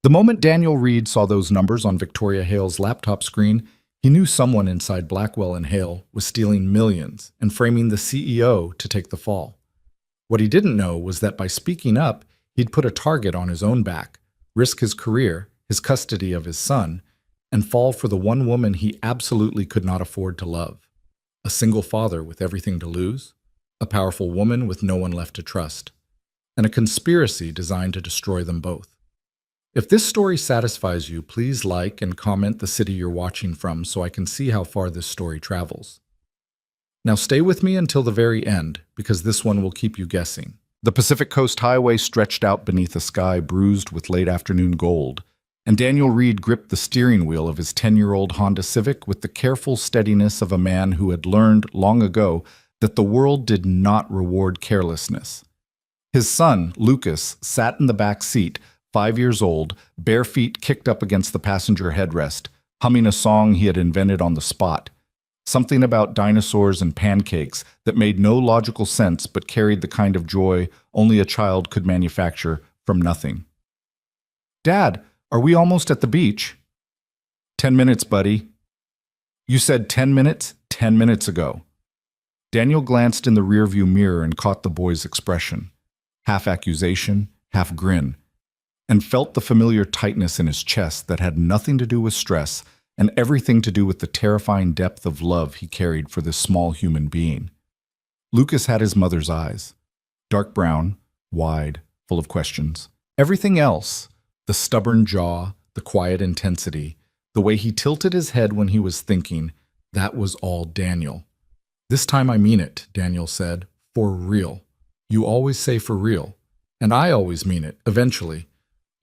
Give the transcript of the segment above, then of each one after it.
The moment Daniel Reed saw those numbers on Victoria Hale's laptop screen, he knew someone inside Blackwell and Hale was stealing millions and framing the CEO to take the fall. What he didn't know was that by speaking up, he'd put a target on his own back, risk his career, his custody of his son, and fall for the one woman he absolutely could not afford to love. A single father with everything to lose, a powerful woman with no one left to trust, and a conspiracy designed to destroy them both. If this story satisfies you, please like and comment the city you're watching from so I can see how far this story travels. Now stay with me until the very end, because this one will keep you guessing. The Pacific Coast Highway stretched out beneath a sky bruised with late afternoon gold, and Daniel Reed gripped the steering wheel of his 10-year-old Honda Civic with the careful steadiness of a man who had learned long ago that the world did not reward carelessness. His son, Lucas, sat in the back seat, 5 years old, bare feet kicked up against the passenger headrest, humming a song he had invented on the spot. Something about dinosaurs and pancakes that made no logical sense but carried the kind of joy only a child could manufacture from nothing. "Dad, are we almost at the beach?" 10 minutes, buddy." "You said 10 minutes 10 minutes ago." Daniel glanced in the rearview mirror and caught the boy's expression, half accusation, half grin, and felt the familiar tightness in his chest that had nothing to do with stress and everything to do with the terrifying depth of love he carried for this small human being. Lucas had his mother's eyes, dark brown, wide, full of questions. Everything else, the stubborn jaw, the quiet intensity, the way he tilted his head when he was thinking, that was all Daniel. "This time I mean it," Daniel said, "for real. You always say for real. And I always mean it, eventually."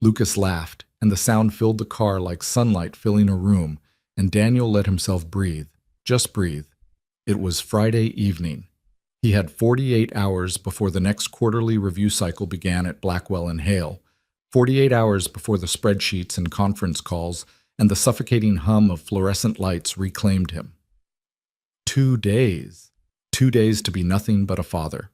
Lucas laughed, and the sound filled the car like sunlight filling a room, and Daniel let himself breathe, just breathe. It was Friday evening. He had 48 hours before the next quarterly review cycle began at Blackwell and Hale, 48 hours before the spreadsheets and conference calls and the suffocating hum of fluorescent lights reclaimed him. 2 days. 2 days to be nothing but a father.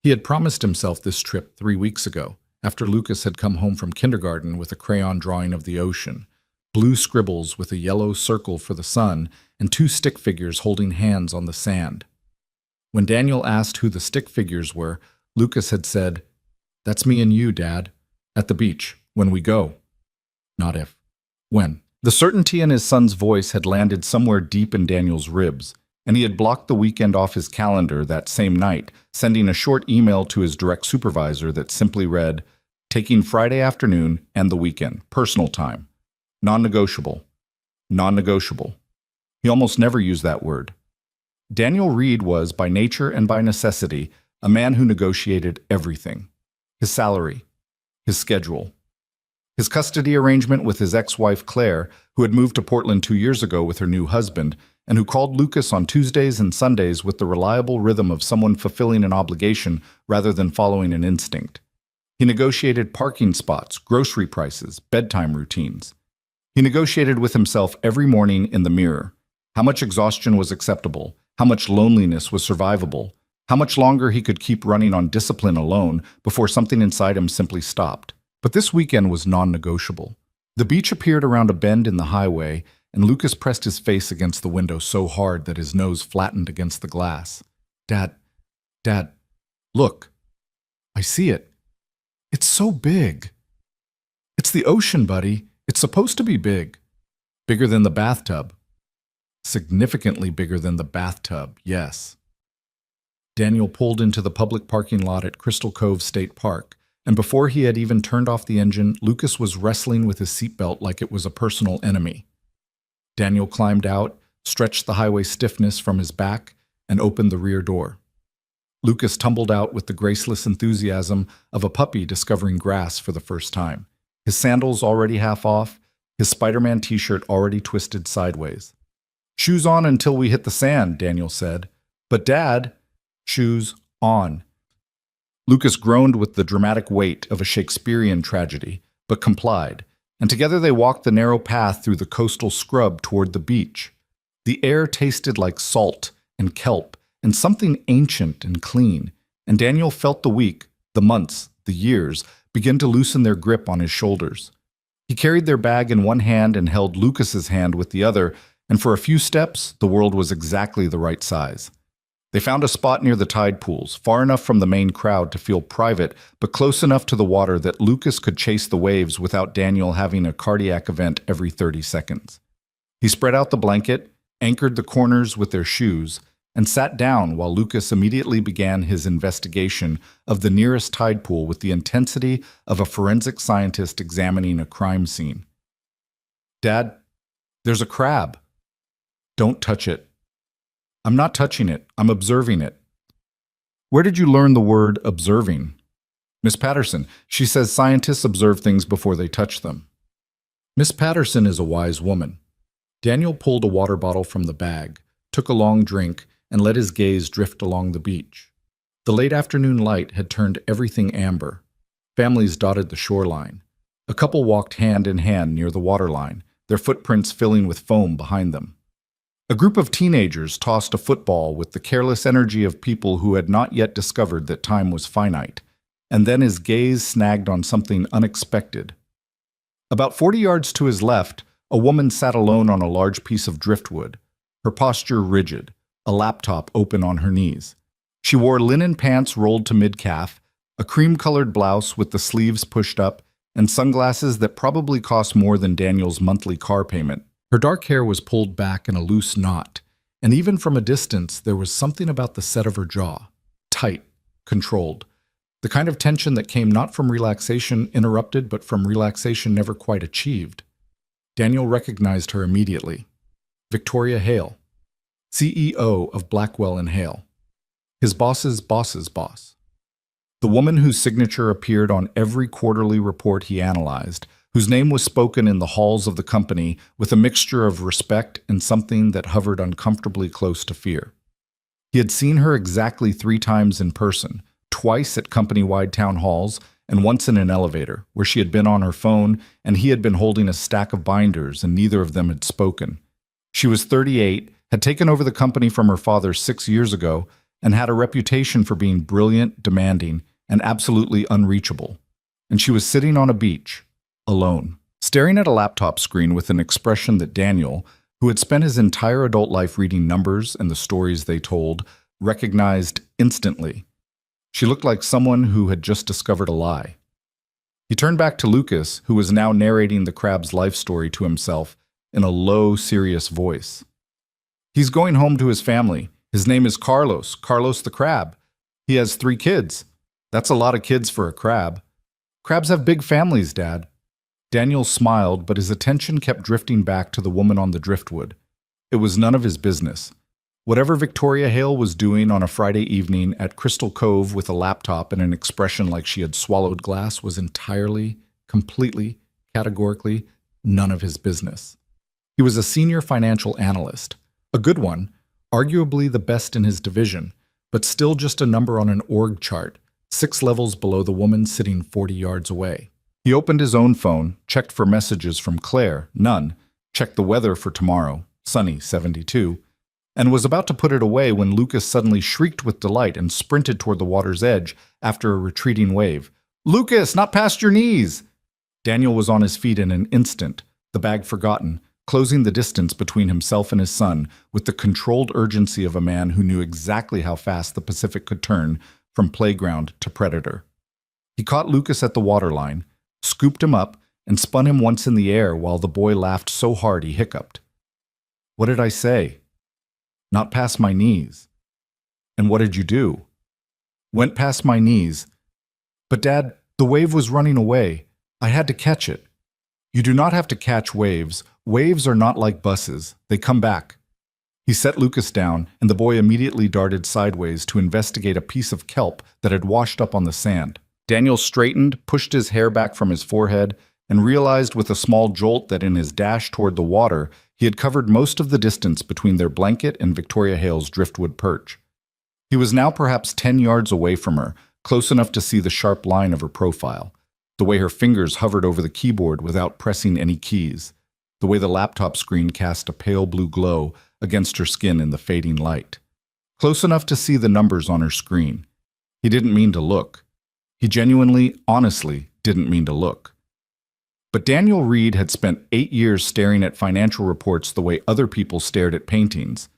He had promised himself this trip 3 weeks ago, after Lucas had come home from kindergarten with a crayon drawing of the ocean, blue scribbles with a yellow circle for the sun, and 2 stick figures holding hands on the sand. When Daniel asked who the stick figures were, Lucas had said, "That's me and you, Dad, at the beach, when we go." Not if. When. The certainty in his son's voice had landed somewhere deep in Daniel's ribs, and he had blocked the weekend off his calendar that same night, sending a short email to his direct supervisor that simply read, "Taking Friday afternoon and the weekend, personal time. Non-negotiable. Non-negotiable." He almost never used that word. Daniel Reed was, by nature and by necessity, a man who negotiated everything. His salary, his schedule, his custody arrangement with his ex-wife Claire, who had moved to Portland 2 years ago with her new husband, and who called Lucas on Tuesdays and Sundays with the reliable rhythm of someone fulfilling an obligation rather than following an instinct. He negotiated parking spots, grocery prices, bedtime routines. He negotiated with himself every morning in the mirror. How much exhaustion was acceptable, how much loneliness was survivable, how much longer he could keep running on discipline alone before something inside him simply stopped. But this weekend was non-negotiable. The beach appeared around a bend in the highway, and Lucas pressed his face against the window so hard that his nose flattened against the glass. Dad, look. I see it. It's so big. It's the ocean, buddy. It's supposed to be big. Bigger than the bathtub. Significantly bigger than the bathtub, yes." Daniel pulled into the public parking lot at Crystal Cove State Park, and before he had even turned off the engine, Lucas was wrestling with his seatbelt like it was a personal enemy. Daniel climbed out, stretched the highway stiffness from his back, and opened the rear door. Lucas tumbled out with the graceless enthusiasm of a puppy discovering grass for the first time. His sandals already half off, his Spider-Man t-shirt already twisted sideways. "Shoes on until we hit the sand," Daniel said. "But Dad..." "Shoes on." Lucas groaned with the dramatic weight of a Shakespearean tragedy, but complied, and together they walked the narrow path through the coastal scrub toward the beach. The air tasted like salt and kelp and something ancient and clean, and Daniel felt the week, the months, the years begin to loosen their grip on his shoulders. He carried their bag in one hand and held Lucas's hand with the other, and for a few steps, the world was exactly the right size. They found a spot near the tide pools, far enough from the main crowd to feel private, but close enough to the water that Lucas could chase the waves without Daniel having a cardiac event every 30 seconds. He spread out the blanket, anchored the corners with their shoes, and sat down while Lucas immediately began his investigation of the nearest tide pool with the intensity of a forensic scientist examining a crime scene. "Dad, there's a crab." "Don't touch it." "I'm not touching it. I'm observing it." "Where did you learn the word observing?" "Miss Patterson. She says scientists observe things before they touch them." Miss Patterson is a wise woman. Daniel pulled a water bottle from the bag, took a long drink, and let his gaze drift along the beach. The late afternoon light had turned everything amber. Families dotted the shoreline. A couple walked hand in hand near the waterline, their footprints filling with foam behind them. A group of teenagers tossed a football with the careless energy of people who had not yet discovered that time was finite, and then his gaze snagged on something unexpected. About 40 yards to his left, a woman sat alone on a large piece of driftwood, her posture rigid, a laptop open on her knees. She wore linen pants rolled to mid-calf, a cream-colored blouse with the sleeves pushed up, and sunglasses that probably cost more than Daniel's monthly car payment. Her dark hair was pulled back in a loose knot, and even from a distance there was something about the set of her jaw. Tight, controlled. The kind of tension that came not from relaxation interrupted, but from relaxation never quite achieved. Daniel recognized her immediately. Victoria Hale, CEO of Blackwell & Hale. His boss's boss's boss. The woman whose signature appeared on every quarterly report he analyzed, whose name was spoken in the halls of the company with a mixture of respect and something that hovered uncomfortably close to fear. He had seen her exactly 3 times in person, twice at company-wide town halls, and once in an elevator, where she had been on her phone and he had been holding a stack of binders and neither of them had spoken. She was 38, had taken over the company from her father 6 years ago, and had a reputation for being brilliant, demanding, and absolutely unreachable. And she was sitting on a beach, alone, staring at a laptop screen with an expression that Daniel, who had spent his entire adult life reading numbers and the stories they told, recognized instantly. She looked like someone who had just discovered a lie. He turned back to Lucas, who was now narrating the crab's life story to himself in a low, serious voice. "He's going home to his family. His name is Carlos the crab. He has 3 kids. That's a lot of kids for a crab. Crabs have big families, Dad." Daniel smiled, but his attention kept drifting back to the woman on the driftwood. It was none of his business. Whatever Victoria Hale was doing on a Friday evening at Crystal Cove with a laptop and an expression like she had swallowed glass was entirely, completely, categorically none of his business. He was a senior financial analyst, a good one, arguably the best in his division, but still just a number on an org chart, 6 levels below the woman sitting 40 yards away. He opened his own phone, checked for messages from Claire, none, checked the weather for tomorrow, sunny, 72, and was about to put it away when Lucas suddenly shrieked with delight and sprinted toward the water's edge after a retreating wave. "Lucas, not past your knees!" Daniel was on his feet in an instant, the bag forgotten, closing the distance between himself and his son with the controlled urgency of a man who knew exactly how fast the Pacific could turn from playground to predator. He caught Lucas at the waterline, scooped him up, and spun him once in the air while the boy laughed so hard he hiccuped. "What did I say?" "Not past my knees." "And what did you do?" "Went past my knees." "But Dad, the wave was running away. I had to catch it." "You do not have to catch waves. Waves are not like buses. They come back." He set Lucas down, and the boy immediately darted sideways to investigate a piece of kelp that had washed up on the sand. Daniel straightened, pushed his hair back from his forehead, and realized with a small jolt that in his dash toward the water, he had covered most of the distance between their blanket and Victoria Hale's driftwood perch. He was now perhaps 10 yards away from her, close enough to see the sharp line of her profile, the way her fingers hovered over the keyboard without pressing any keys, the way the laptop screen cast a pale blue glow against her skin in the fading light. Close enough to see the numbers on her screen. He didn't mean to look. He genuinely, honestly didn't mean to look. But Daniel Reed had spent 8 years staring at financial reports the way other people stared at paintings,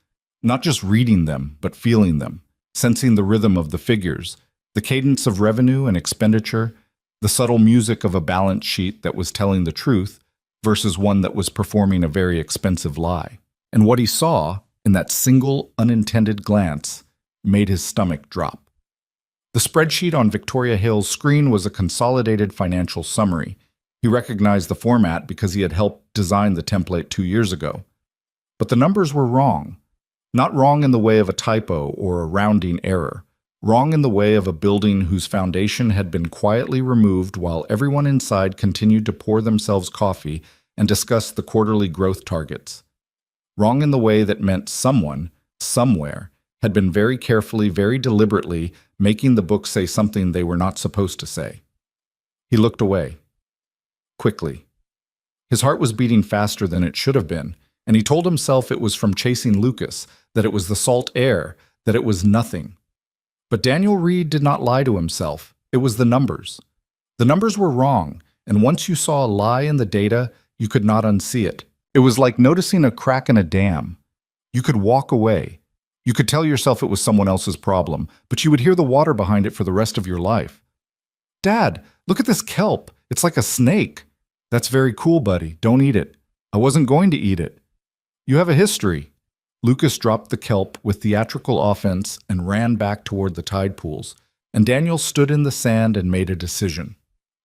not just reading them, but feeling them, sensing the rhythm of the figures, the cadence of revenue and expenditure, the subtle music of a balance sheet that was telling the truth versus one that was performing a very expensive lie. And what he saw, in that single unintended glance, made his stomach drop. The spreadsheet on Victoria Hale's screen was a consolidated financial summary. He recognized the format because he had helped design the template 2 years ago. But the numbers were wrong. Not wrong in the way of a typo or a rounding error. Wrong in the way of a building whose foundation had been quietly removed while everyone inside continued to pour themselves coffee and discuss the quarterly growth targets. Wrong in the way that meant someone, somewhere, had been very carefully, very deliberately making the book say something they were not supposed to say. He looked away. Quickly. His heart was beating faster than it should have been, and he told himself it was from chasing Lucas, that it was the salt air, that it was nothing. But Daniel Reed did not lie to himself. It was the numbers. The numbers were wrong, and once you saw a lie in the data, you could not unsee it. It was like noticing a crack in a dam. You could walk away. You could tell yourself it was someone else's problem, but you would hear the water behind it for the rest of your life. Dad, look at this kelp. It's like a snake. That's very cool, buddy. Don't eat it. I wasn't going to eat it. You have a history. Lucas dropped the kelp with theatrical offense and ran back toward the tide pools, and Daniel stood in the sand and made a decision.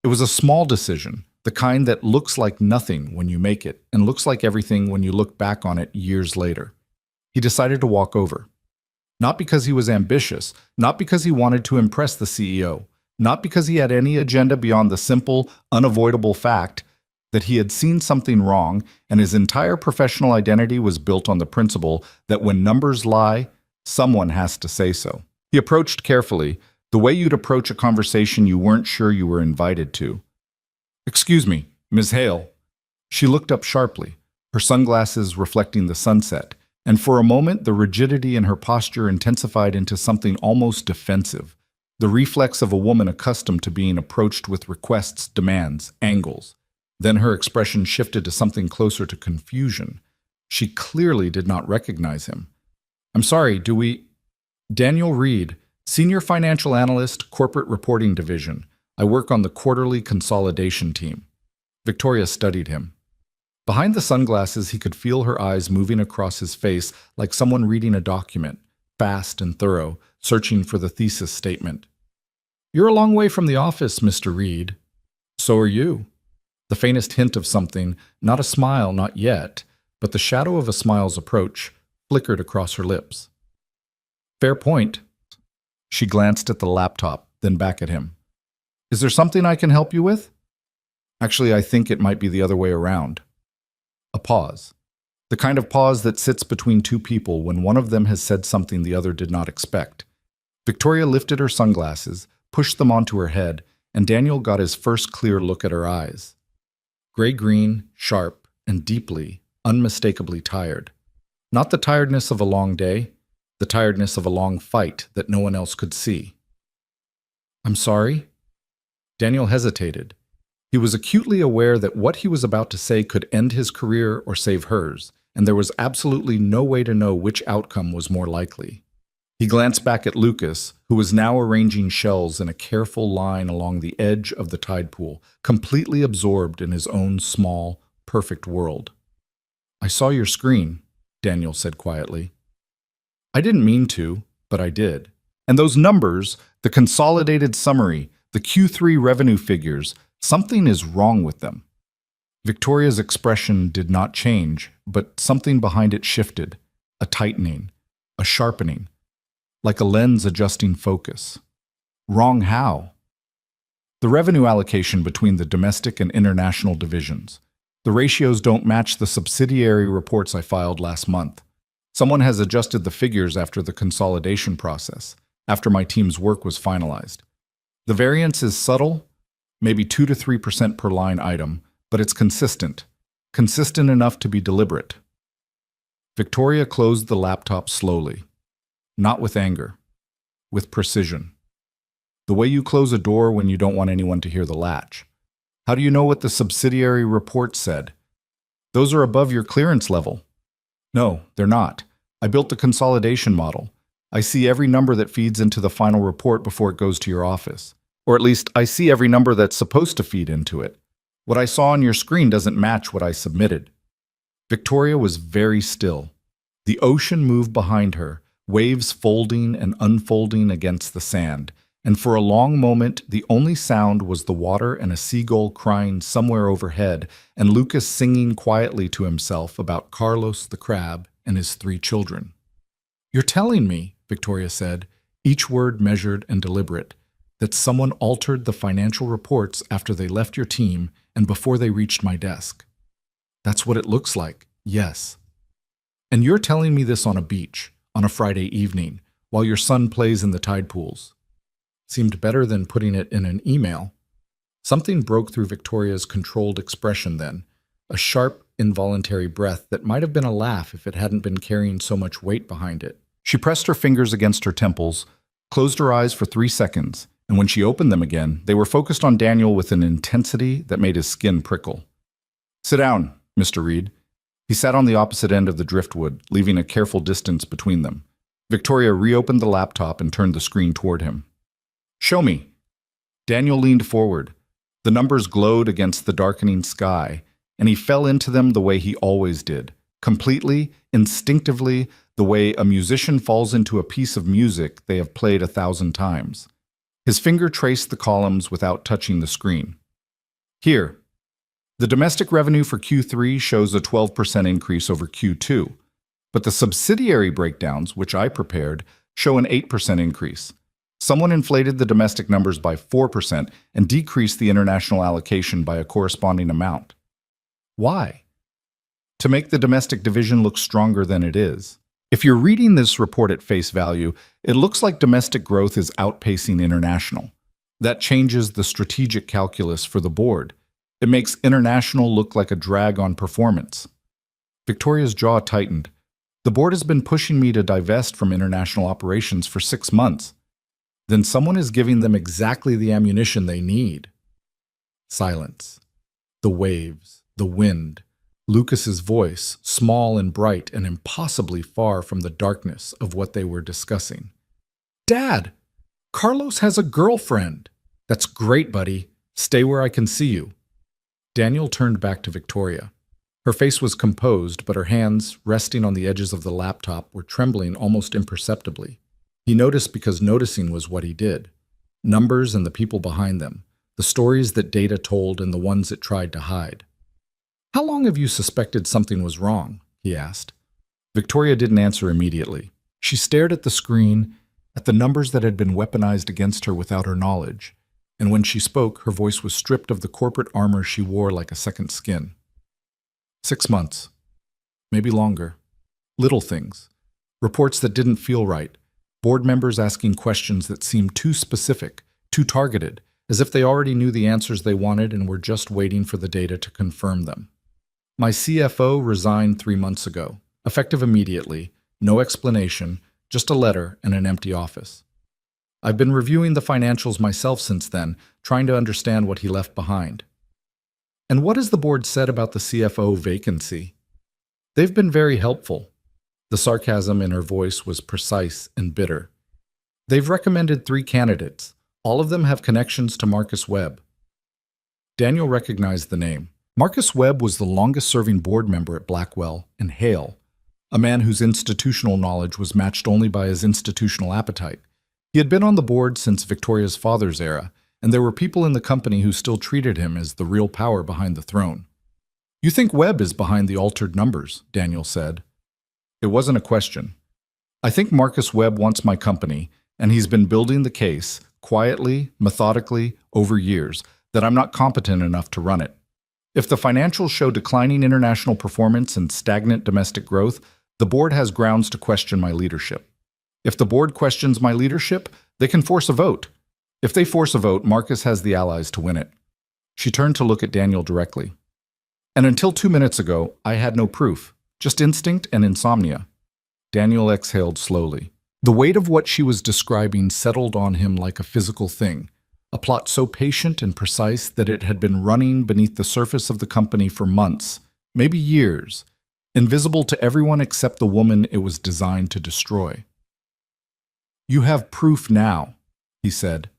It was a small decision, the kind that looks like nothing when you make it and looks like everything when you look back on it years later. He decided to walk over. Not because he was ambitious, not because he wanted to impress the CEO, not because he had any agenda beyond the simple, unavoidable fact that he had seen something wrong and his entire professional identity was built on the principle that when numbers lie, someone has to say so. He approached carefully, the way you'd approach a conversation you weren't sure you were invited to. "Excuse me, Ms. Hale." She looked up sharply, her sunglasses reflecting the sunset, and for a moment the rigidity in her posture intensified into something almost defensive, the reflex of a woman accustomed to being approached with requests, demands, angles. Then her expression shifted to something closer to confusion. She clearly did not recognize him. "I'm sorry, do we—" "Daniel Reed, Senior Financial Analyst, Corporate Reporting Division. I work on the quarterly consolidation team." Victoria studied him. Behind the sunglasses, he could feel her eyes moving across his face like someone reading a document, fast and thorough, searching for the thesis statement. "You're a long way from the office, Mr. Reed." "So are you." The faintest hint of something, not a smile, not yet, but the shadow of a smile's approach, flickered across her lips. "Fair point." She glanced at the laptop, then back at him. "Is there something I can help you with?" "Actually, I think it might be the other way around." A pause. The kind of pause that sits between two people when one of them has said something the other did not expect. Victoria lifted her sunglasses, pushed them onto her head, and Daniel got his first clear look at her eyes. Gray-green, sharp, and deeply, unmistakably tired. Not the tiredness of a long day, the tiredness of a long fight that no one else could see. "I'm sorry?" Daniel hesitated. He was acutely aware that what he was about to say could end his career or save hers, and there was absolutely no way to know which outcome was more likely. He glanced back at Lucas, who was now arranging shells in a careful line along the edge of the tide pool, completely absorbed in his own small, perfect world. "I saw your screen," Daniel said quietly. "I didn't mean to, but I did. And those numbers, the consolidated summary, the Q3 revenue figures, something is wrong with them." Victoria's expression did not change, but something behind it shifted, a tightening, a sharpening, like a lens adjusting focus. Wrong how? The revenue allocation between the domestic and international divisions. The ratios don't match the subsidiary reports I filed last month. Someone has adjusted the figures after the consolidation process, after my team's work was finalized. The variance is subtle, maybe 2 to 3% per line item, but it's consistent enough to be deliberate. Victoria closed the laptop slowly, not with anger, with precision. The way you close a door when you don't want anyone to hear the latch. How do you know what the subsidiary report said? Those are above your clearance level. No, they're not. I built the consolidation model. I see every number that feeds into the final report before it goes to your office. Or at least, I see every number that's supposed to feed into it. What I saw on your screen doesn't match what I submitted. Victoria was very still. The ocean moved behind her, waves folding and unfolding against the sand, and for a long moment the only sound was the water and a seagull crying somewhere overhead, and Lucas singing quietly to himself about Carlos the crab and his 3 children. "You're telling me," Victoria said, each word measured and deliberate, "that someone altered the financial reports after they left your team and before they reached my desk." "That's what it looks like, yes." "And you're telling me this on a beach, on a Friday evening, while your son plays in the tide pools." Seemed better than putting it in an email. Something broke through Victoria's controlled expression then, a sharp, involuntary breath that might have been a laugh if it hadn't been carrying so much weight behind it. She pressed her fingers against her temples, closed her eyes for 3 seconds, and when she opened them again, they were focused on Daniel with an intensity that made his skin prickle. "Sit down, Mr. Reed." He sat on the opposite end of the driftwood, leaving a careful distance between them. Victoria reopened the laptop and turned the screen toward him. "Show me." Daniel leaned forward. The numbers glowed against the darkening sky, and he fell into them the way he always did, completely, instinctively, the way a musician falls into a piece of music they have played 1,000 times. His finger traced the columns without touching the screen. "Here. The domestic revenue for Q3 shows a 12% increase over Q2, but the subsidiary breakdowns, which I prepared, show an 8% increase. Someone inflated the domestic numbers by 4% and decreased the international allocation by a corresponding amount. Why? To make the domestic division look stronger than it is. If you're reading this report at face value, it looks like domestic growth is outpacing international. That changes the strategic calculus for the board. It makes international look like a drag on performance." Victoria's jaw tightened. "The board has been pushing me to divest from international operations for 6 months. Then someone is giving them exactly the ammunition they need." Silence. The waves, the wind, Lucas's voice, small and bright and impossibly far from the darkness of what they were discussing. "Dad, Carlos has a girlfriend." "That's great, buddy. Stay where I can see you." Daniel turned back to Victoria. Her face was composed, but her hands, resting on the edges of the laptop, were trembling almost imperceptibly. He noticed because noticing was what he did. Numbers and the people behind them, the stories that data told and the ones it tried to hide. "How long have you suspected something was wrong?" he asked. Victoria didn't answer immediately. She stared at the screen, at the numbers that had been weaponized against her without her knowledge, and when she spoke, her voice was stripped of the corporate armor she wore like a second skin. 6 months. Maybe longer. Little things. Reports that didn't feel right. Board members asking questions that seemed too specific, too targeted, as if they already knew the answers they wanted and were just waiting for the data to confirm them. "My CFO resigned 3 months ago, effective immediately, no explanation, just a letter and an empty office. I've been reviewing the financials myself since then, trying to understand what he left behind." "And what has the board said about the CFO vacancy?" "They've been very helpful." The sarcasm in her voice was precise and bitter. "They've recommended 3 candidates. All of them have connections to Marcus Webb." Daniel recognized the name. Marcus Webb was the longest-serving board member at Blackwell and Hale, a man whose institutional knowledge was matched only by his institutional appetite. He had been on the board since Victoria's father's era, and there were people in the company who still treated him as the real power behind the throne. "You think Webb is behind the altered numbers," Daniel said. It wasn't a question. "I think Marcus Webb wants my company, and he's been building the case, quietly, methodically, over years, that I'm not competent enough to run it. If the financials show declining international performance and stagnant domestic growth, the board has grounds to question my leadership. If the board questions my leadership, they can force a vote. If they force a vote, Marcus has the allies to win it." She turned to look at Daniel directly. "And until 2 minutes ago, I had no proof. Just instinct and insomnia." Daniel exhaled slowly. The weight of what she was describing settled on him like a physical thing. a plot so patient and precise that it had been running beneath the surface of the company for months, maybe years, invisible to everyone except the woman it was designed to destroy. "You have proof now," he said.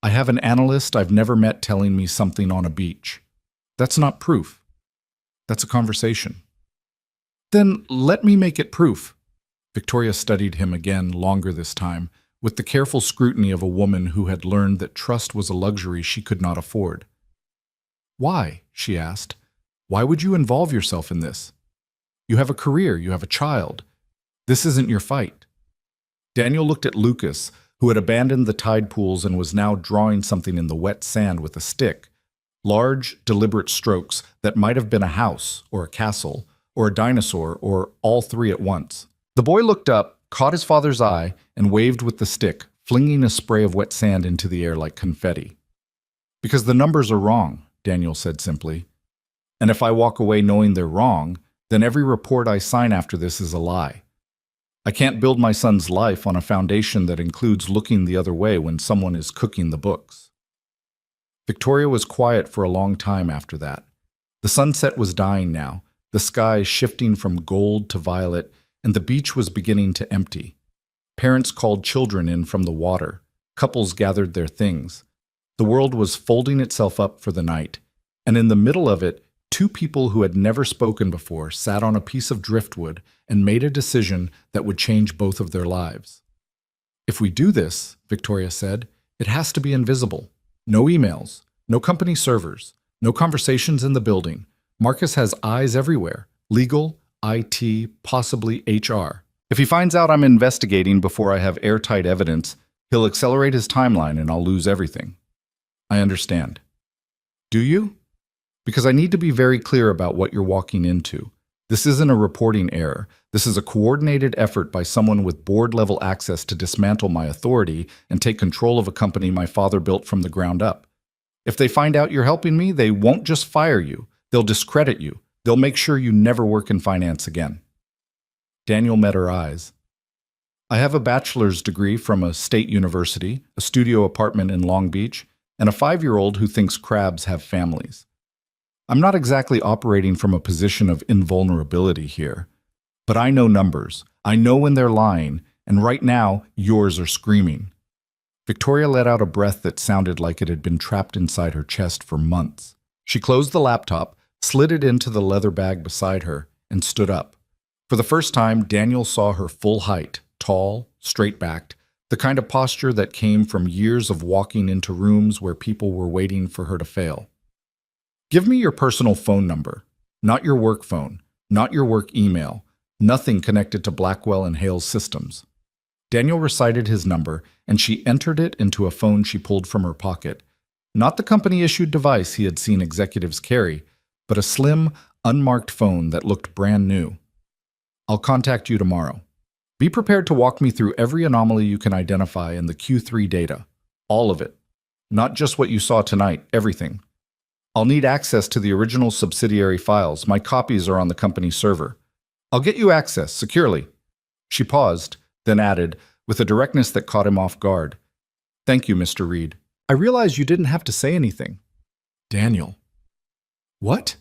"I have an analyst I've never met telling me something on a beach. That's not proof. That's a conversation." "Then let me make it proof." Victoria studied him again, longer this time, with the careful scrutiny of a woman who had learned that trust was a luxury she could not afford. "Why?" she asked. "Why would you involve yourself in this? You have a career, you have a child. This isn't your fight." Daniel looked at Lucas, who had abandoned the tide pools and was now drawing something in the wet sand with a stick. Large, deliberate strokes that might have been a house, or a castle, or a dinosaur, or all three at once. The boy looked up, caught his father's eye, and waved with the stick, flinging a spray of wet sand into the air like confetti. "Because the numbers are wrong," Daniel said simply. "And if I walk away knowing they're wrong, then every report I sign after this is a lie. I can't build my son's life on a foundation that includes looking the other way when someone is cooking the books." Victoria was quiet for a long time after that. The sunset was dying now, the sky shifting from gold to violet, and the beach was beginning to empty. Parents called children in from the water. Couples gathered their things. The world was folding itself up for the night, and in the middle of it, two people who had never spoken before sat on a piece of driftwood and made a decision that would change both of their lives. "If we do this," Victoria said, "it has to be invisible. No emails, no company servers, no conversations in the building. Marcus has eyes everywhere. Legal, IT, possibly HR. If he finds out I'm investigating before I have airtight evidence, he'll accelerate his timeline and I'll lose everything." "I understand." "Do you? Because I need to be very clear about what you're walking into. This isn't a reporting error. This is a coordinated effort by someone with board-level access to dismantle my authority and take control of a company my father built from the ground up. If they find out you're helping me, they won't just fire you. They'll discredit you. They'll make sure you never work in finance again." Daniel met her eyes. "I have a bachelor's degree from a state university, a studio apartment in Long Beach, and a 5-year-old who thinks crabs have families. I'm not exactly operating from a position of invulnerability here. But I know numbers. I know when they're lying, and right now, yours are screaming." Victoria let out a breath that sounded like it had been trapped inside her chest for months. She closed the laptop, slid it into the leather bag beside her, and stood up. For the first time, Daniel saw her full height, tall, straight-backed, the kind of posture that came from years of walking into rooms where people were waiting for her to fail. "Give me your personal phone number, not your work phone, not your work email, nothing connected to Blackwell and Hale's systems." Daniel recited his number, and she entered it into a phone she pulled from her pocket. Not the company-issued device he had seen executives carry, but a slim, unmarked phone that looked brand new. "I'll contact you tomorrow. Be prepared to walk me through every anomaly you can identify in the Q3 data. All of it. Not just what you saw tonight, everything. I'll need access to the original subsidiary files. My copies are on the company server. I'll get you access, securely." She paused, then added, with a directness that caught him off guard, "Thank you, Mr. Reed. I realize you didn't have to say anything." "Daniel." "What?"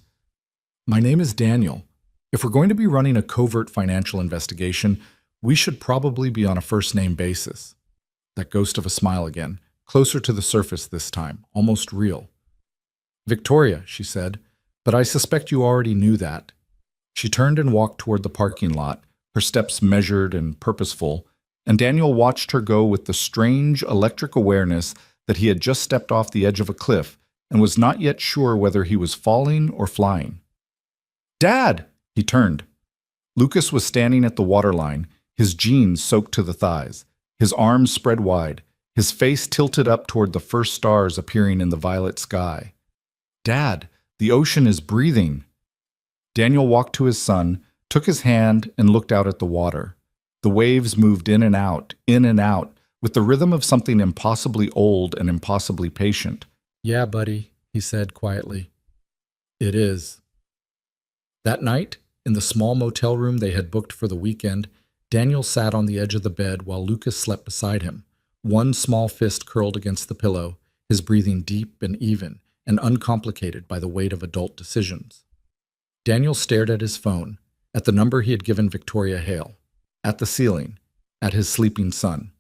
"My name is Daniel. If we're going to be running a covert financial investigation, we should probably be on a first-name basis." That ghost of a smile again, closer to the surface this time, almost real. "Victoria," she said, "but I suspect you already knew that." She turned and walked toward the parking lot, her steps measured and purposeful, and Daniel watched her go with the strange electric awareness that he had just stepped off the edge of a cliff and was not yet sure whether he was falling or flying. "Dad!" He turned. Lucas was standing at the waterline, his jeans soaked to the thighs, his arms spread wide, his face tilted up toward the first stars appearing in the violet sky. "Dad, the ocean is breathing." Daniel walked to his son, took his hand, and looked out at the water. The waves moved in and out, with the rhythm of something impossibly old and impossibly patient. "Yeah, buddy," he said quietly. "It is." That night, in the small motel room they had booked for the weekend, Daniel sat on the edge of the bed while Lucas slept beside him, one small fist curled against the pillow, his breathing deep and even and uncomplicated by the weight of adult decisions. Daniel stared at his phone, at the number he had given Victoria Hale, at the ceiling, at his sleeping son.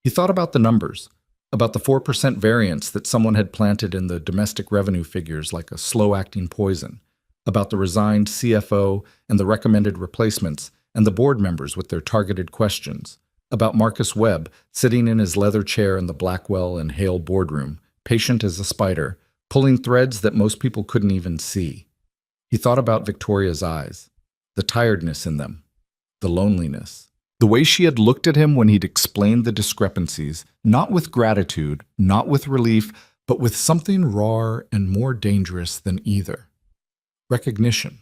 He thought about the numbers, about the 4% variance that someone had planted in the domestic revenue figures like a slow-acting poison, about the resigned CFO and the recommended replacements and the board members with their targeted questions, about Marcus Webb sitting in his leather chair in the Blackwell and Hale boardroom, patient as a spider, pulling threads that most people couldn't even see. He thought about Victoria's eyes, the tiredness in them, the loneliness. The way she had looked at him when he'd explained the discrepancies, not with gratitude, not with relief, but with something rawer and more dangerous than either. Recognition.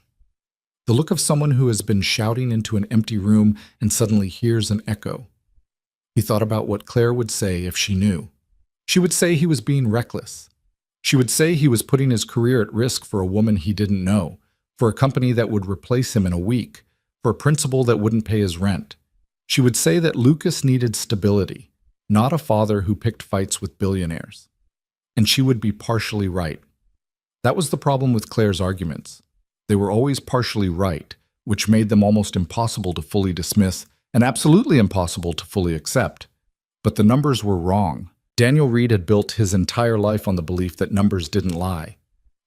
The look of someone who has been shouting into an empty room and suddenly hears an echo. He thought about what Claire would say if she knew. She would say he was being reckless. She would say he was putting his career at risk for a woman he didn't know, for a company that would replace him in a week, for a principal that wouldn't pay his rent. She would say that Lucas needed stability, not a father who picked fights with billionaires. And she would be partially right. That was the problem with Claire's arguments. They were always partially right, which made them almost impossible to fully dismiss and absolutely impossible to fully accept. But the numbers were wrong. Daniel Reed had built his entire life on the belief that numbers didn't lie,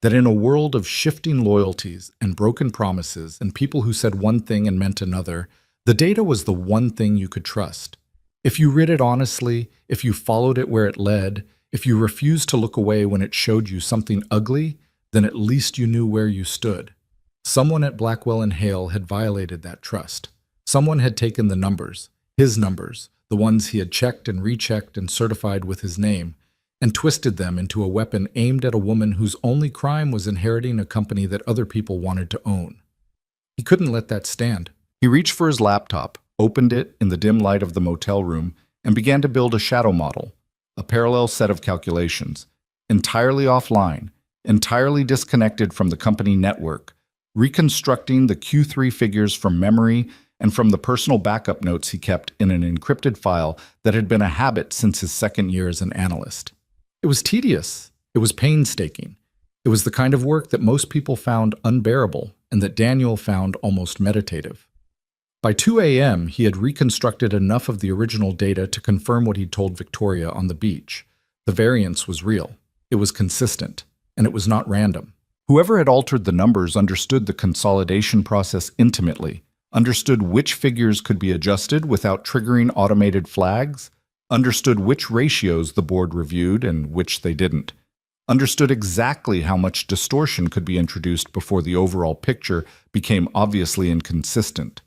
that in a world of shifting loyalties and broken promises and people who said one thing and meant another, the data was the one thing you could trust. If you read it honestly, if you followed it where it led, if you refused to look away when it showed you something ugly, then at least you knew where you stood. Someone at Blackwell and Hale had violated that trust. Someone had taken the numbers, his numbers, the ones he had checked and rechecked and certified with his name, and twisted them into a weapon aimed at a woman whose only crime was inheriting a company that other people wanted to own. He couldn't let that stand. He reached for his laptop, opened it in the dim light of the motel room, and began to build a shadow model, a parallel set of calculations, entirely offline, entirely disconnected from the company network, reconstructing the Q3 figures from memory and from the personal backup notes he kept in an encrypted file that had been a habit since his second year as an analyst. It was tedious. It was painstaking. It was the kind of work that most people found unbearable and that Daniel found almost meditative. By 2 a.m., he had reconstructed enough of the original data to confirm what he'd told Victoria on the beach. The variance was real. It was consistent. And it was not random. Whoever had altered the numbers understood the consolidation process intimately, understood which figures could be adjusted without triggering automated flags, understood which ratios the board reviewed and which they didn't, understood exactly how much distortion could be introduced before the overall picture became obviously inconsistent.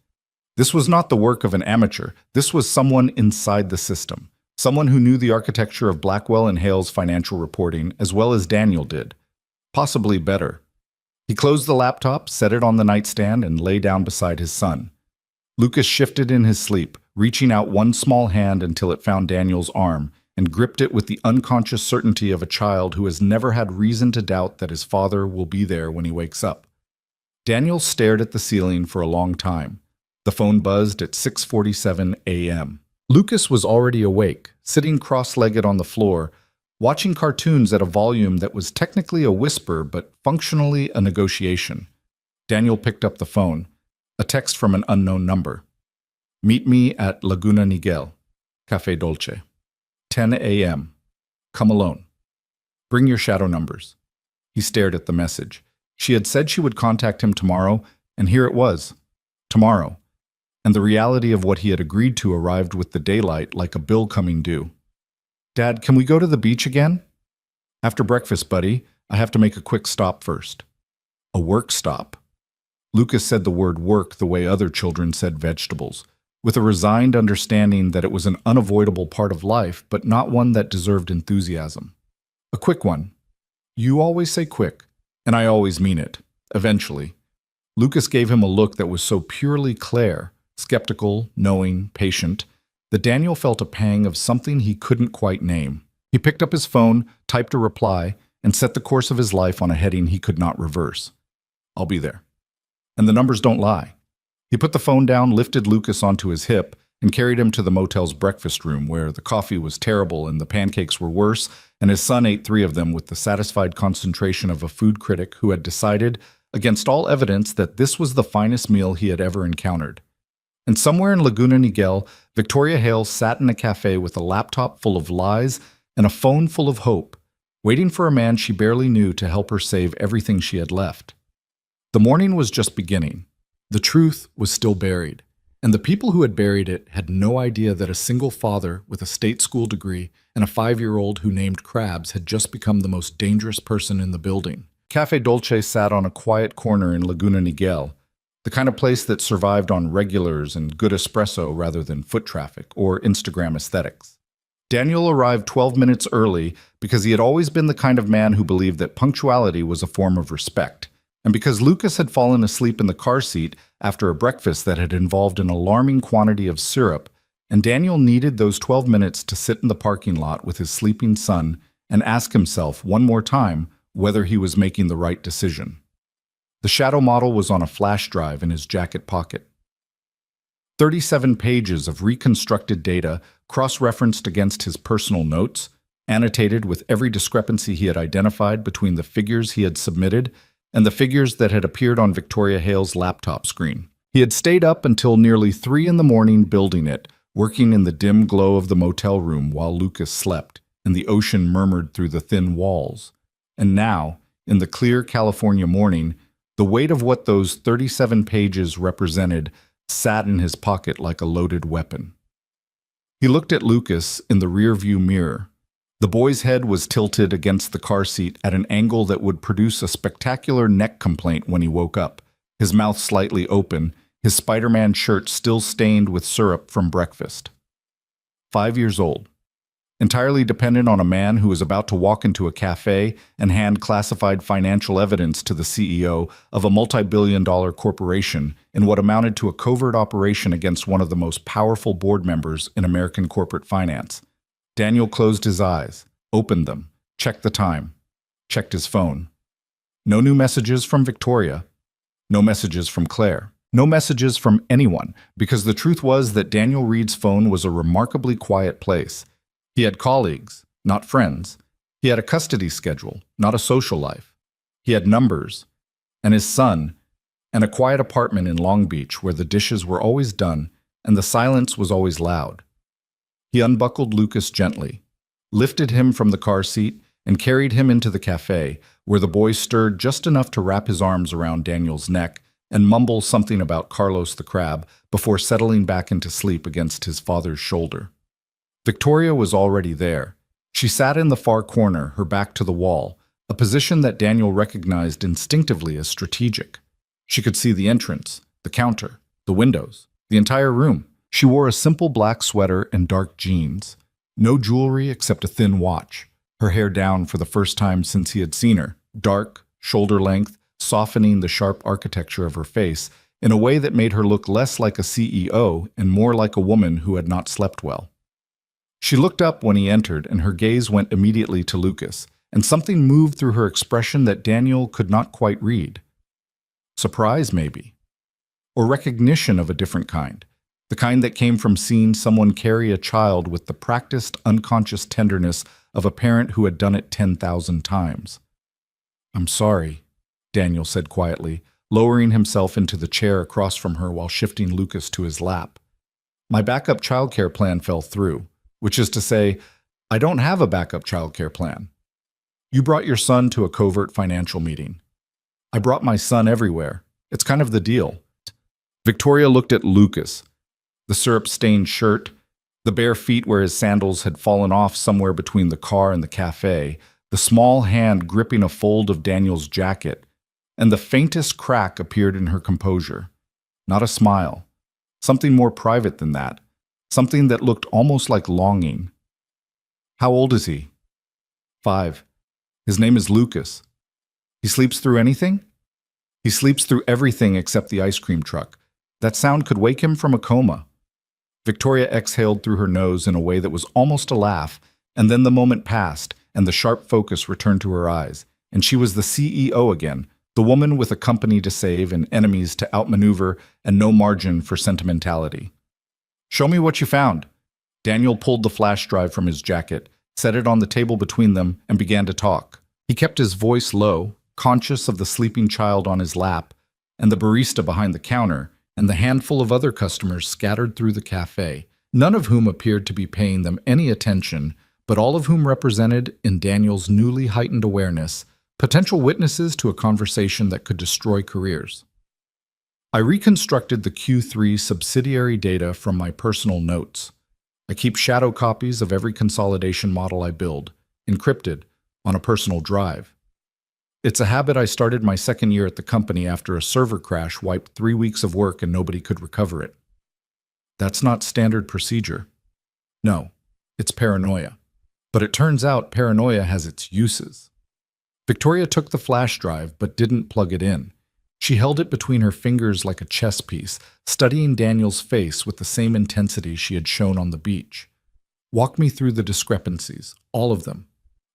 This was not the work of an amateur. This was someone inside the system, someone who knew the architecture of Blackwell and Hale's financial reporting as well as Daniel did, possibly better. He closed the laptop, set it on the nightstand, and lay down beside his son. Lucas shifted in his sleep, reaching out one small hand until it found Daniel's arm and gripped it with the unconscious certainty of a child who has never had reason to doubt that his father will be there when he wakes up. Daniel stared at the ceiling for a long time. The phone buzzed at 6:47 a.m. Lucas was already awake, sitting cross-legged on the floor, watching cartoons at a volume that was technically a whisper but functionally a negotiation. Daniel picked up the phone, a text from an unknown number. "Meet me at Laguna Niguel, Café Dolce. 10 a.m. Come alone. Bring your shadow numbers." He stared at the message. She had said she would contact him tomorrow, and here it was. Tomorrow. And the reality of what he had agreed to arrived with the daylight like a bill coming due. "Dad, can we go to the beach again?" "After breakfast, buddy. I have to make a quick stop first." A work stop. Lucas said the word work the way other children said vegetables, with a resigned understanding that it was an unavoidable part of life, but not one that deserved enthusiasm. "A quick one." "You always say quick, and I always mean it. Eventually." Lucas gave him a look that was so purely Claire, skeptical, knowing, patient, that Daniel felt a pang of something he couldn't quite name. He picked up his phone, typed a reply, and set the course of his life on a heading he could not reverse. "I'll be there." And the numbers don't lie. He put the phone down, lifted Lucas onto his hip, and carried him to the motel's breakfast room where the coffee was terrible and the pancakes were worse, and his son ate 3 of them with the satisfied concentration of a food critic who had decided, against all evidence, that this was the finest meal he had ever encountered. And somewhere in Laguna Niguel, Victoria Hale sat in a cafe with a laptop full of lies and a phone full of hope, waiting for a man she barely knew to help her save everything she had left. The morning was just beginning. The truth was still buried, and the people who had buried it had no idea that a single father with a state school degree and a 5-year-old who named Krabs had just become the most dangerous person in the building. Cafe Dolce sat on a quiet corner in Laguna Niguel, the kind of place that survived on regulars and good espresso rather than foot traffic or Instagram aesthetics. Daniel arrived 12 minutes early because he had always been the kind of man who believed that punctuality was a form of respect, and because Lucas had fallen asleep in the car seat after a breakfast that had involved an alarming quantity of syrup, and Daniel needed those 12 minutes to sit in the parking lot with his sleeping son and ask himself one more time whether he was making the right decision. The shadow model was on a flash drive in his jacket pocket. 37 pages of reconstructed data cross-referenced against his personal notes, annotated with every discrepancy he had identified between the figures he had submitted and the figures that had appeared on Victoria Hale's laptop screen. He had stayed up until nearly 3 in the morning building it, working in the dim glow of the motel room while Lucas slept, and the ocean murmured through the thin walls. And now, in the clear California morning, the weight of what those 37 pages represented sat in his pocket like a loaded weapon. He looked at Lucas in the rearview mirror. The boy's head was tilted against the car seat at an angle that would produce a spectacular neck complaint when he woke up, his mouth slightly open, his Spider-Man shirt still stained with syrup from breakfast. 5 years old. Entirely dependent on a man who was about to walk into a cafe and hand classified financial evidence to the CEO of a multi-billion-dollar corporation in what amounted to a covert operation against one of the most powerful board members in American corporate finance. Daniel closed his eyes, opened them, checked the time, checked his phone. No new messages from Victoria, no messages from Claire, no messages from anyone, because the truth was that Daniel Reed's phone was a remarkably quiet place. He had colleagues, not friends. He had a custody schedule, not a social life. He had numbers, and his son, and a quiet apartment in Long Beach where the dishes were always done and the silence was always loud. He unbuckled Lucas gently, lifted him from the car seat, and carried him into the cafe, where the boy stirred just enough to wrap his arms around Daniel's neck and mumble something about Carlos the crab before settling back into sleep against his father's shoulder. Victoria was already there. She sat in the far corner, her back to the wall, a position that Daniel recognized instinctively as strategic. She could see the entrance, the counter, the windows, the entire room. She wore a simple black sweater and dark jeans. No jewelry except a thin watch. Her hair down for the first time since he had seen her, dark, shoulder length, softening the sharp architecture of her face in a way that made her look less like a CEO and more like a woman who had not slept well. She looked up when he entered, and her gaze went immediately to Lucas, and something moved through her expression that Daniel could not quite read. Surprise, maybe. Or recognition of a different kind, the kind that came from seeing someone carry a child with the practiced, unconscious tenderness of a parent who had done it 10,000 times. "I'm sorry," Daniel said quietly, lowering himself into the chair across from her while shifting Lucas to his lap. "My backup childcare plan fell through. Which is to say, I don't have a backup childcare plan. You brought your son to a covert financial meeting. I brought my son everywhere. It's kind of the deal." Victoria looked at Lucas, the syrup-stained shirt, the bare feet where his sandals had fallen off somewhere between the car and the cafe, the small hand gripping a fold of Daniel's jacket, and the faintest crack appeared in her composure. Not a smile. Something more private than that. Something that looked almost like longing. "How old is he?" 5. "His name is Lucas. He sleeps through anything?" "He sleeps through everything except the ice cream truck. That sound could wake him from a coma." Victoria exhaled through her nose in a way that was almost a laugh, and then the moment passed, and the sharp focus returned to her eyes, and she was the CEO again, the woman with a company to save and enemies to outmaneuver and no margin for sentimentality. Show me what you found. Daniel pulled the flash drive from his jacket, set it on the table between them, and began to talk. He kept his voice low, conscious of the sleeping child on his lap, and the barista behind the counter, and the handful of other customers scattered through the cafe, none of whom appeared to be paying them any attention, but all of whom represented, in Daniel's newly heightened awareness, potential witnesses to a conversation that could destroy careers. I reconstructed the Q3 subsidiary data from my personal notes. I keep shadow copies of every consolidation model I build, encrypted, on a personal drive. It's a habit I started my second year at the company after a server crash wiped 3 weeks of work and nobody could recover it. That's not standard procedure. No, it's paranoia. But it turns out paranoia has its uses. Victoria took the flash drive but didn't plug it in. She held it between her fingers like a chess piece, studying Daniel's face with the same intensity she had shown on the beach. Walk me through the discrepancies, all of them.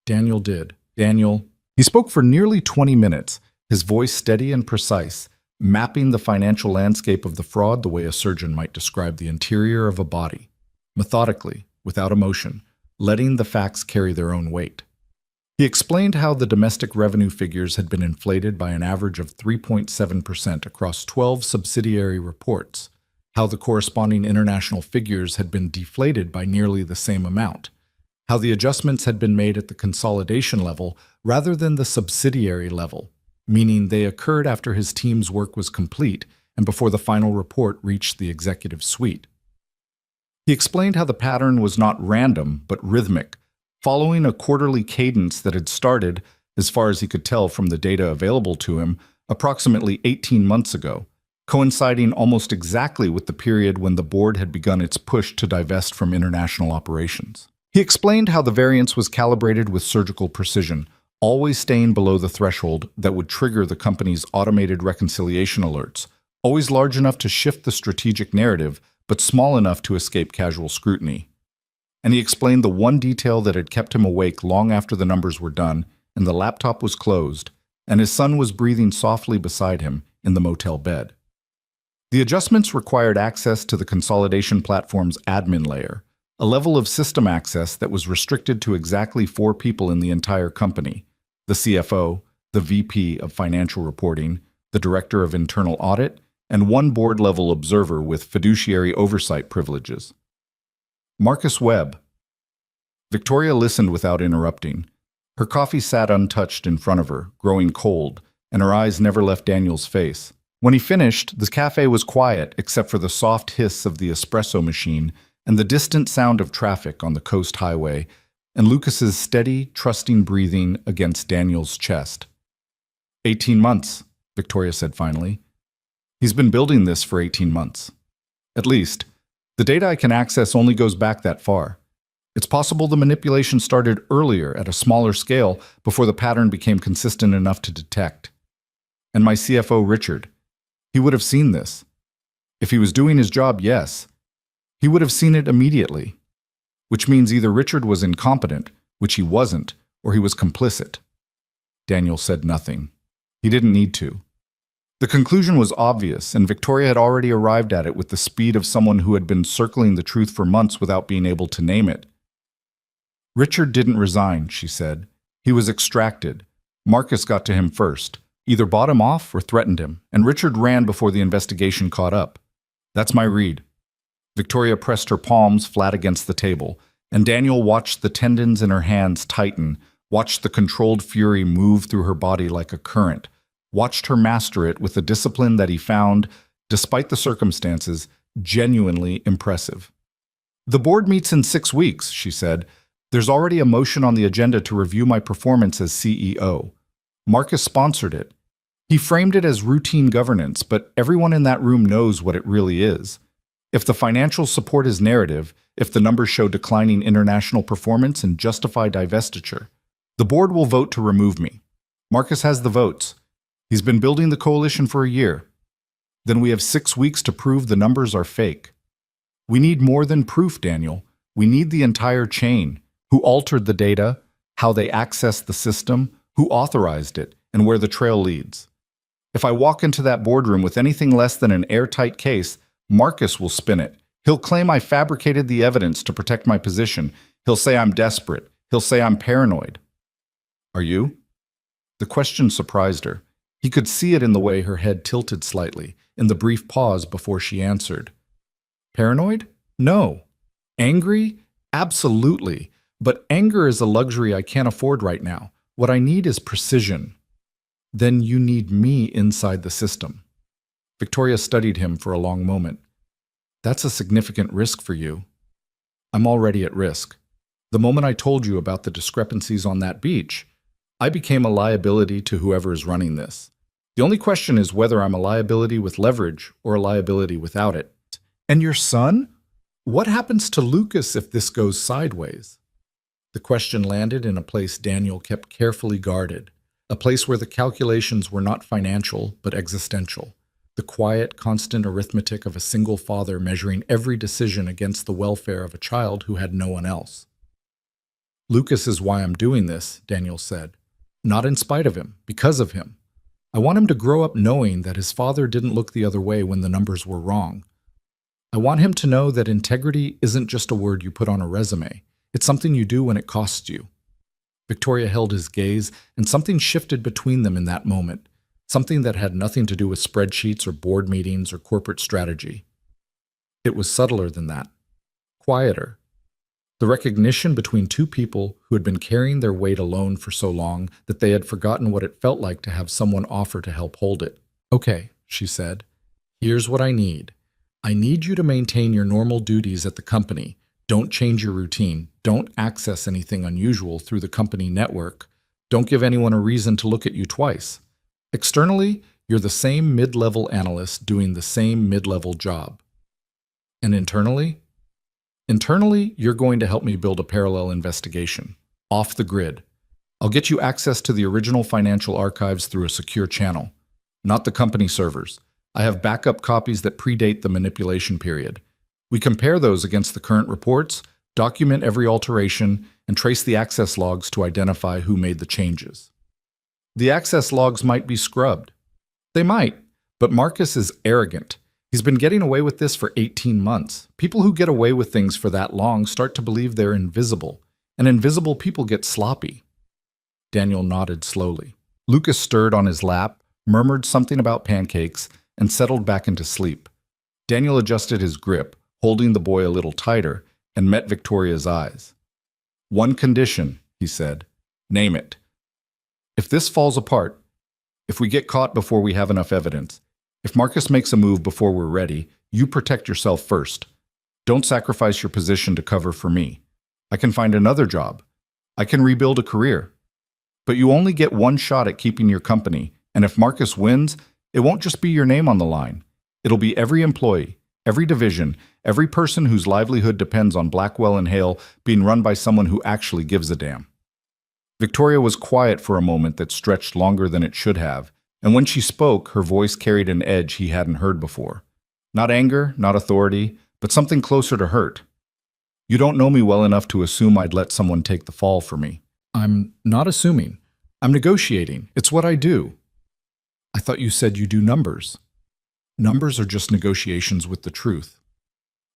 Daniel did. He spoke for nearly 20 minutes, his voice steady and precise, mapping the financial landscape of the fraud the way a surgeon might describe the interior of a body, methodically, without emotion, letting the facts carry their own weight. He explained how the domestic revenue figures had been inflated by an average of 3.7% across 12 subsidiary reports, how the corresponding international figures had been deflated by nearly the same amount, how the adjustments had been made at the consolidation level rather than the subsidiary level, meaning they occurred after his team's work was complete and before the final report reached the executive suite. He explained how the pattern was not random but rhythmic, following a quarterly cadence that had started, as far as he could tell from the data available to him, approximately 18 months ago, coinciding almost exactly with the period when the board had begun its push to divest from international operations. He explained how the variance was calibrated with surgical precision, always staying below the threshold that would trigger the company's automated reconciliation alerts, always large enough to shift the strategic narrative, but small enough to escape casual scrutiny. And he explained the one detail that had kept him awake long after the numbers were done and the laptop was closed, and his son was breathing softly beside him in the motel bed. The adjustments required access to the consolidation platform's admin layer, a level of system access that was restricted to exactly 4 people in the entire company: the CFO, the VP of Financial Reporting, the Director of Internal Audit, and one board-level observer with fiduciary oversight privileges. Marcus Webb. Victoria listened without interrupting. Her coffee sat untouched in front of her, growing cold, and her eyes never left Daniel's face. When he finished, the cafe was quiet except for the soft hiss of the espresso machine and the distant sound of traffic on the coast highway, and Lucas's steady, trusting breathing against Daniel's chest. 18 months, Victoria said finally. He's been building this for 18 months. At least, the data I can access only goes back that far. It's possible the manipulation started earlier at a smaller scale before the pattern became consistent enough to detect. And my CFO, Richard, he would have seen this. If he was doing his job, yes. He would have seen it immediately. Which means either Richard was incompetent, which he wasn't, or he was complicit. Daniel said nothing. He didn't need to. The conclusion was obvious, and Victoria had already arrived at it with the speed of someone who had been circling the truth for months without being able to name it. Richard didn't resign, she said. He was extracted. Marcus got to him first, either bought him off or threatened him, and Richard ran before the investigation caught up. That's my read. Victoria pressed her palms flat against the table, and Daniel watched the tendons in her hands tighten, watched the controlled fury move through her body like a current, watched her master it with a discipline that he found, despite the circumstances, genuinely impressive. The board meets in 6 weeks, she said. There's already a motion on the agenda to review my performance as CEO. Marcus sponsored it. He framed it as routine governance, but everyone in that room knows what it really is. If the financials support his narrative, if the numbers show declining international performance and justify divestiture, the board will vote to remove me. Marcus has the votes. He's been building the coalition for a year. Then we have 6 weeks to prove the numbers are fake. We need more than proof, Daniel. We need the entire chain. Who altered the data, how they accessed the system, who authorized it, and where the trail leads. If I walk into that boardroom with anything less than an airtight case, Marcus will spin it. He'll claim I fabricated the evidence to protect my position. He'll say I'm desperate. He'll say I'm paranoid. Are you? The question surprised her. He could see it in the way her head tilted slightly, in the brief pause before she answered. Paranoid? No. Angry? Absolutely. But anger is a luxury I can't afford right now. What I need is precision. Then you need me inside the system. Victoria studied him for a long moment. That's a significant risk for you. I'm already at risk. The moment I told you about the discrepancies on that beach, I became a liability to whoever is running this. The only question is whether I'm a liability with leverage or a liability without it. And your son? What happens to Lucas if this goes sideways? The question landed in a place Daniel kept carefully guarded, a place where the calculations were not financial but existential, the quiet, constant arithmetic of a single father measuring every decision against the welfare of a child who had no one else. Lucas is why I'm doing this, Daniel said. Not in spite of him, because of him. I want him to grow up knowing that his father didn't look the other way when the numbers were wrong. I want him to know that integrity isn't just a word you put on a resume. It's something you do when it costs you. Victoria held his gaze, and something shifted between them in that moment, something that had nothing to do with spreadsheets or board meetings or corporate strategy. It was subtler than that, quieter. The recognition between two people who had been carrying their weight alone for so long that they had forgotten what it felt like to have someone offer to help hold it. Okay, she said, here's what I need. I need you to maintain your normal duties at the company. Don't change your routine. Don't access anything unusual through the company network. Don't give anyone a reason to look at you twice. Externally, you're the same mid-level analyst doing the same mid-level job. And internally? Internally, you're going to help me build a parallel investigation, off the grid. I'll get you access to the original financial archives through a secure channel, not the company servers. I have backup copies that predate the manipulation period. We compare those against the current reports, document every alteration, and trace the access logs to identify who made the changes. The access logs might be scrubbed. They might, but Marcus is arrogant. He's been getting away with this for 18 months. People who get away with things for that long start to believe they're invisible, and invisible people get sloppy. Daniel nodded slowly. Lucas stirred on his lap, murmured something about pancakes, and settled back into sleep. Daniel adjusted his grip, holding the boy a little tighter, and met Victoria's eyes. One condition, he said. Name it. If this falls apart, if we get caught before we have enough evidence, if Marcus makes a move before we're ready, you protect yourself first. Don't sacrifice your position to cover for me. I can find another job. I can rebuild a career. But you only get one shot at keeping your company, and if Marcus wins, it won't just be your name on the line. It'll be every employee, every division, every person whose livelihood depends on Blackwell and Hale being run by someone who actually gives a damn. Victoria was quiet for a moment that stretched longer than it should have, and when she spoke, her voice carried an edge he hadn't heard before. Not anger, not authority, but something closer to hurt. You don't know me well enough to assume I'd let someone take the fall for me. I'm not assuming. I'm negotiating. It's what I do. I thought you said you do numbers. Numbers are just negotiations with the truth.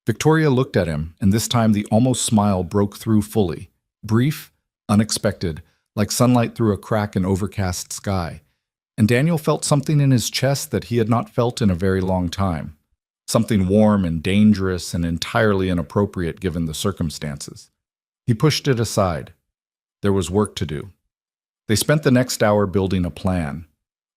Victoria looked at him, and this time the almost smile broke through fully. Brief, unexpected, like sunlight through a crack in overcast sky. And Daniel felt something in his chest that he had not felt in a very long time. Something warm and dangerous and entirely inappropriate given the circumstances. He pushed it aside. There was work to do. They spent the next hour building a plan.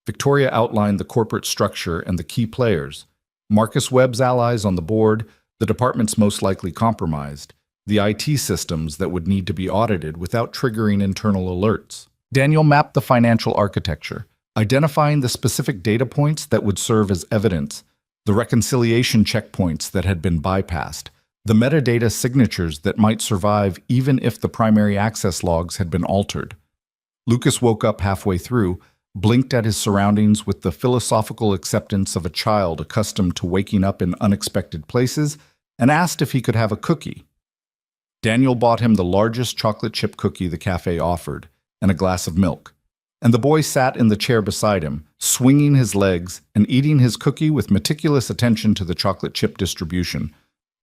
Victoria outlined the corporate structure and the key players, Marcus Webb's allies on the board, the departments most likely compromised, the IT systems that would need to be audited without triggering internal alerts. Daniel mapped the financial architecture, identifying the specific data points that would serve as evidence, the reconciliation checkpoints that had been bypassed, the metadata signatures that might survive even if the primary access logs had been altered. Lucas woke up halfway through, blinked at his surroundings with the philosophical acceptance of a child accustomed to waking up in unexpected places, and asked if he could have a cookie. Daniel bought him the largest chocolate chip cookie the cafe offered, and a glass of milk. And the boy sat in the chair beside him, swinging his legs and eating his cookie with meticulous attention to the chocolate chip distribution,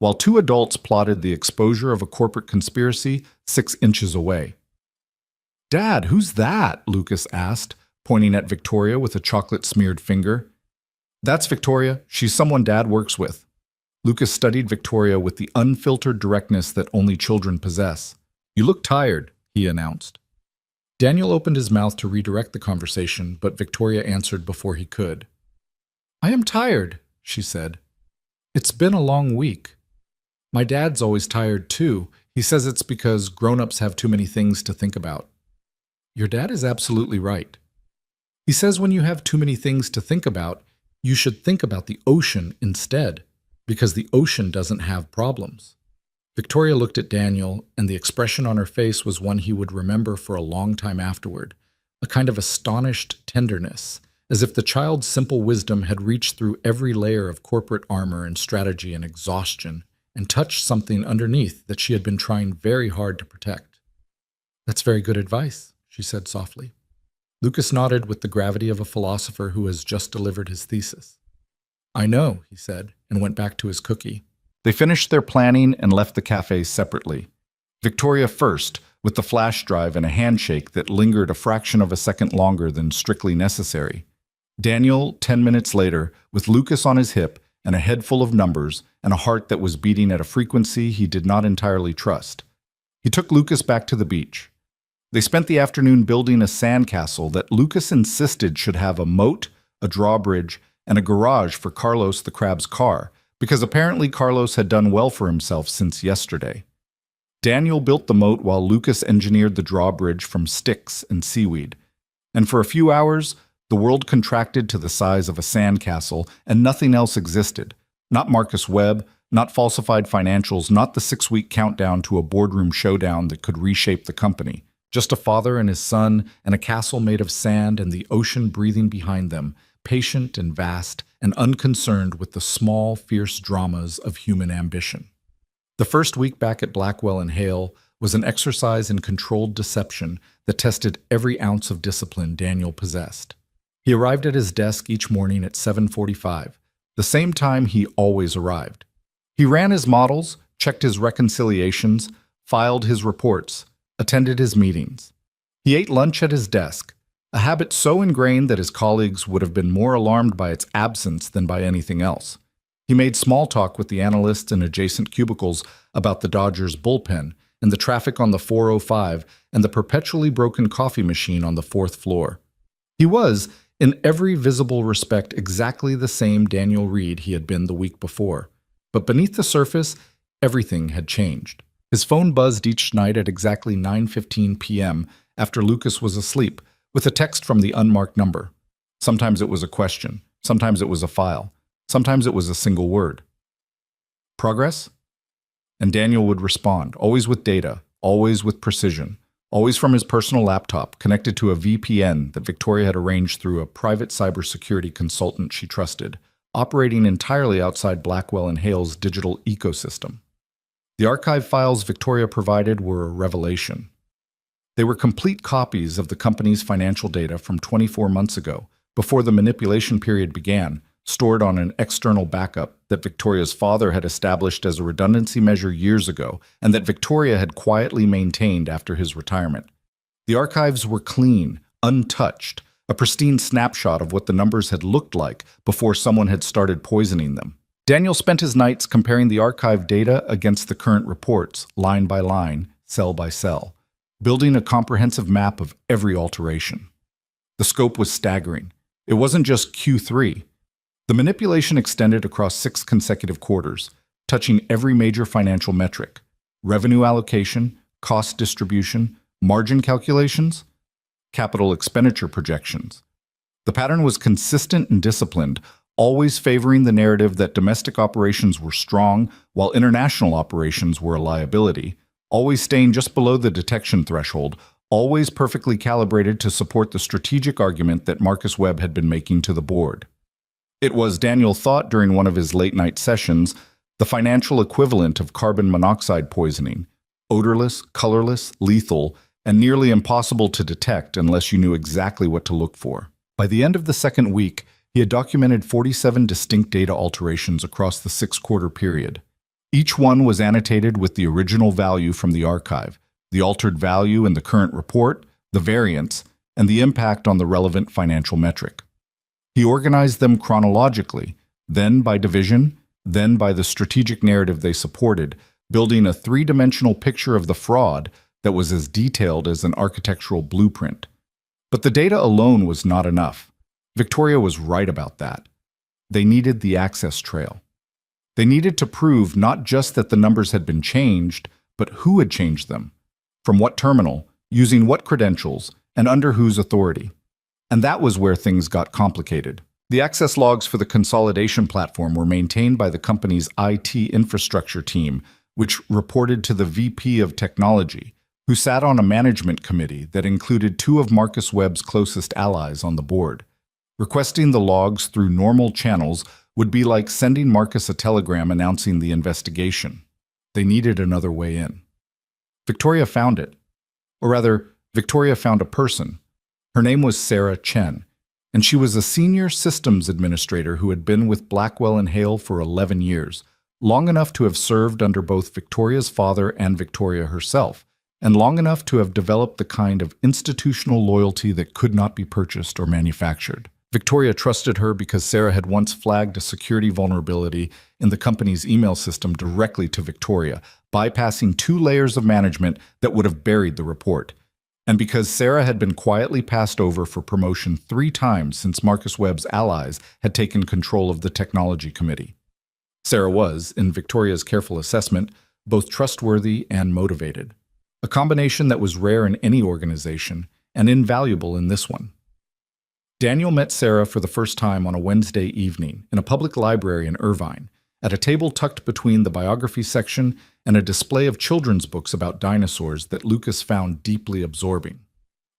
while two adults plotted the exposure of a corporate conspiracy 6 inches away. "Dad, who's that?" Lucas asked, pointing at Victoria with a chocolate-smeared finger. "That's Victoria. She's someone Dad works with." Lucas studied Victoria with the unfiltered directness that only children possess. "You look tired," he announced. Daniel opened his mouth to redirect the conversation, but Victoria answered before he could. "I am tired," she said. "It's been a long week. My dad's always tired too. He says it's because grown-ups have too many things to think about." Your dad is absolutely right. He says when you have too many things to think about, you should think about the ocean instead, because the ocean doesn't have problems. Victoria looked at Daniel, and the expression on her face was one he would remember for a long time afterward, a kind of astonished tenderness, as if the child's simple wisdom had reached through every layer of corporate armor and strategy and exhaustion, and touched something underneath that she had been trying very hard to protect. "That's very good advice," she said softly. Lucas nodded with the gravity of a philosopher who has just delivered his thesis. "I know," he said, and went back to his cookie. They finished their planning and left the cafes separately. Victoria first, with the flash drive and a handshake that lingered a fraction of a second longer than strictly necessary. Daniel, 10 minutes later, with Lucas on his hip and a head full of numbers and a heart that was beating at a frequency he did not entirely trust. He took Lucas back to the beach. They spent the afternoon building a sandcastle that Lucas insisted should have a moat, a drawbridge, and a garage for Carlos the crab's car, because apparently Carlos had done well for himself since yesterday. Daniel built the moat while Lucas engineered the drawbridge from sticks and seaweed. And for a few hours, the world contracted to the size of a sandcastle, and nothing else existed. Not Marcus Webb, not falsified financials, not the 6-week countdown to a boardroom showdown that could reshape the company. Just a father and his son, and a castle made of sand and the ocean breathing behind them, patient and vast and unconcerned with the small, fierce dramas of human ambition. The first week back at Blackwell and Hale was an exercise in controlled deception that tested every ounce of discipline Daniel possessed. He arrived at his desk each morning at 7:45, the same time he always arrived. He ran his models, checked his reconciliations, filed his reports, attended his meetings. He ate lunch at his desk, a habit so ingrained that his colleagues would have been more alarmed by its absence than by anything else. He made small talk with the analysts in adjacent cubicles about the Dodgers bullpen and the traffic on the 405 and the perpetually broken coffee machine on the 4th floor. He was, in every visible respect, exactly the same Daniel Reed he had been the week before. But beneath the surface, everything had changed. His phone buzzed each night at exactly 9:15 p.m. after Lucas was asleep, with a text from the unmarked number. Sometimes it was a question, sometimes it was a file, sometimes it was a single word. "Progress?" And Daniel would respond, always with data, always with precision, always from his personal laptop, connected to a VPN that Victoria had arranged through a private cybersecurity consultant she trusted, operating entirely outside Blackwell and Hale's digital ecosystem. The archive files Victoria provided were a revelation. They were complete copies of the company's financial data from 24 months ago, before the manipulation period began, stored on an external backup that Victoria's father had established as a redundancy measure years ago, and that Victoria had quietly maintained after his retirement. The archives were clean, untouched, a pristine snapshot of what the numbers had looked like before someone had started poisoning them. Daniel spent his nights comparing the archive data against the current reports, line by line, cell by cell, building a comprehensive map of every alteration. The scope was staggering. It wasn't just Q3. The manipulation extended across 6 consecutive quarters, touching every major financial metric: revenue allocation, cost distribution, margin calculations, capital expenditure projections. The pattern was consistent and disciplined, always favoring the narrative that domestic operations were strong while international operations were a liability, always staying just below the detection threshold, always perfectly calibrated to support the strategic argument that Marcus Webb had been making to the board. It was, Daniel thought during one of his late-night sessions, the financial equivalent of carbon monoxide poisoning, odorless, colorless, lethal, and nearly impossible to detect unless you knew exactly what to look for. By the end of the second week, he had documented 47 distinct data alterations across the 6-quarter period. Each one was annotated with the original value from the archive, the altered value in the current report, the variance, and the impact on the relevant financial metric. He organized them chronologically, then by division, then by the strategic narrative they supported, building a three-dimensional picture of the fraud that was as detailed as an architectural blueprint. But the data alone was not enough. Victoria was right about that. They needed the access trail. They needed to prove not just that the numbers had been changed, but who had changed them, from what terminal, using what credentials, and under whose authority. And that was where things got complicated. The access logs for the consolidation platform were maintained by the company's IT infrastructure team, which reported to the VP of Technology, who sat on a management committee that included two of Marcus Webb's closest allies on the board. Requesting the logs through normal channels would be like sending Marcus a telegram announcing the investigation. They needed another way in. Victoria found it. Or rather, Victoria found a person. Her name was Sarah Chen, and she was a senior systems administrator who had been with Blackwell and Hale for 11 years, long enough to have served under both Victoria's father and Victoria herself, and long enough to have developed the kind of institutional loyalty that could not be purchased or manufactured. Victoria trusted her because Sarah had once flagged a security vulnerability in the company's email system directly to Victoria, bypassing 2 layers of management that would have buried the report. And because Sarah had been quietly passed over for promotion 3 times since Marcus Webb's allies had taken control of the technology committee. Sarah was, in Victoria's careful assessment, both trustworthy and motivated, a combination that was rare in any organization and invaluable in this one. Daniel met Sarah for the first time on a Wednesday evening in a public library in Irvine, at a table tucked between the biography section and a display of children's books about dinosaurs that Lucas found deeply absorbing.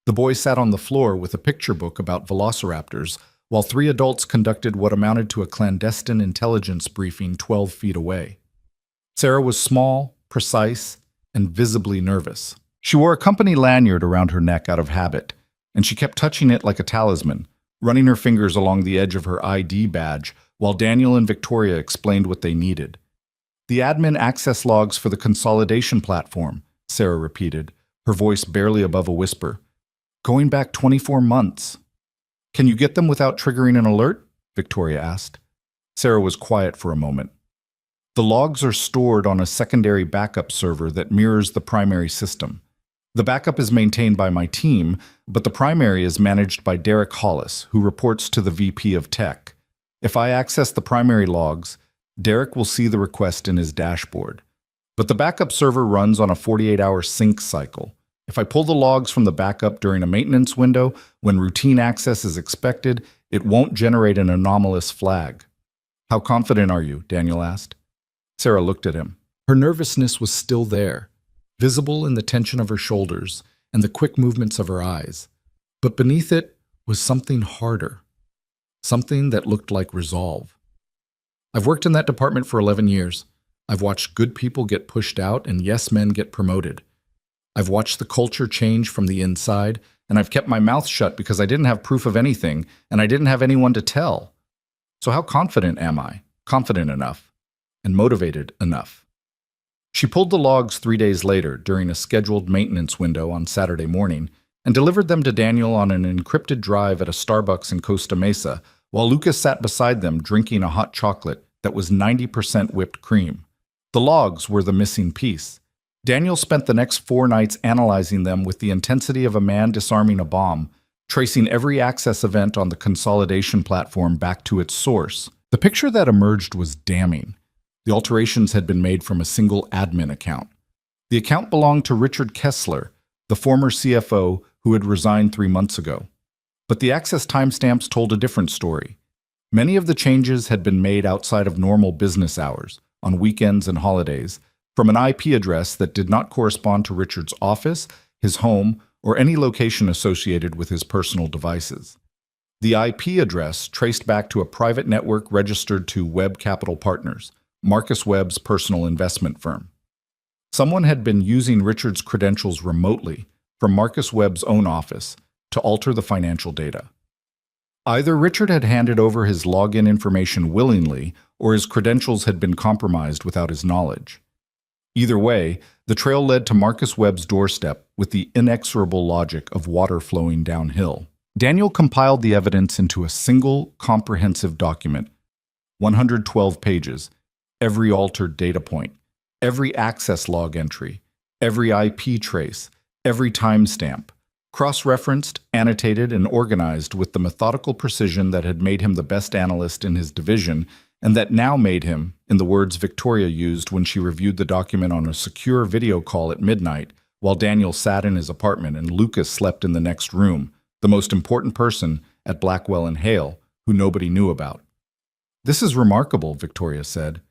The boy sat on the floor with a picture book about velociraptors, while 3 adults conducted what amounted to a clandestine intelligence briefing 12 feet away. Sarah was small, precise, and visibly nervous. She wore a company lanyard around her neck out of habit, and she kept touching it like a talisman, running her fingers along the edge of her ID badge while Daniel and Victoria explained what they needed. "The admin access logs for the consolidation platform," Sarah repeated, her voice barely above a whisper. "Going back 24 months. "Can you get them without triggering an alert?" Victoria asked. Sarah was quiet for a moment. "The logs are stored on a secondary backup server that mirrors the primary system. The backup is maintained by my team, but the primary is managed by Derek Hollis, who reports to the VP of Tech. If I access the primary logs, Derek will see the request in his dashboard. But the backup server runs on a 48-hour sync cycle. If I pull the logs from the backup during a maintenance window, when routine access is expected, it won't generate an anomalous flag." "How confident are you?" Daniel asked. Sarah looked at him. Her nervousness was still there, visible in the tension of her shoulders and the quick movements of her eyes. But beneath it was something harder, something that looked like resolve. "I've worked in that department for 11 years. I've watched good people get pushed out and yes men get promoted. I've watched the culture change from the inside, and I've kept my mouth shut because I didn't have proof of anything, and I didn't have anyone to tell. So how confident am I? Confident enough, and motivated enough?" She pulled the logs 3 days later during a scheduled maintenance window on Saturday morning and delivered them to Daniel on an encrypted drive at a Starbucks in Costa Mesa, while Lucas sat beside them drinking a hot chocolate that was 90% whipped cream. The logs were the missing piece. Daniel spent the next 4 nights analyzing them with the intensity of a man disarming a bomb, tracing every access event on the consolidation platform back to its source. The picture that emerged was damning. The alterations had been made from a single admin account. The account belonged to Richard Kessler, the former CFO who had resigned 3 months ago. But the access timestamps told a different story. Many of the changes had been made outside of normal business hours, on weekends and holidays, from an IP address that did not correspond to Richard's office, his home, or any location associated with his personal devices. The IP address traced back to a private network registered to Webb Capital Partners, Marcus Webb's personal investment firm. Someone had been using Richard's credentials remotely from Marcus Webb's own office to alter the financial data. Either Richard had handed over his login information willingly, or his credentials had been compromised without his knowledge. Either way, the trail led to Marcus Webb's doorstep with the inexorable logic of water flowing downhill. Daniel compiled the evidence into a single, comprehensive document, 112 pages, every altered data point, every access log entry, every IP trace, every timestamp, cross-referenced, annotated, and organized with the methodical precision that had made him the best analyst in his division and that now made him, in the words Victoria used when she reviewed the document on a secure video call at midnight, while Daniel sat in his apartment and Lucas slept in the next room, the most important person at Blackwell and Hale, who nobody knew about. "This is remarkable," Victoria said.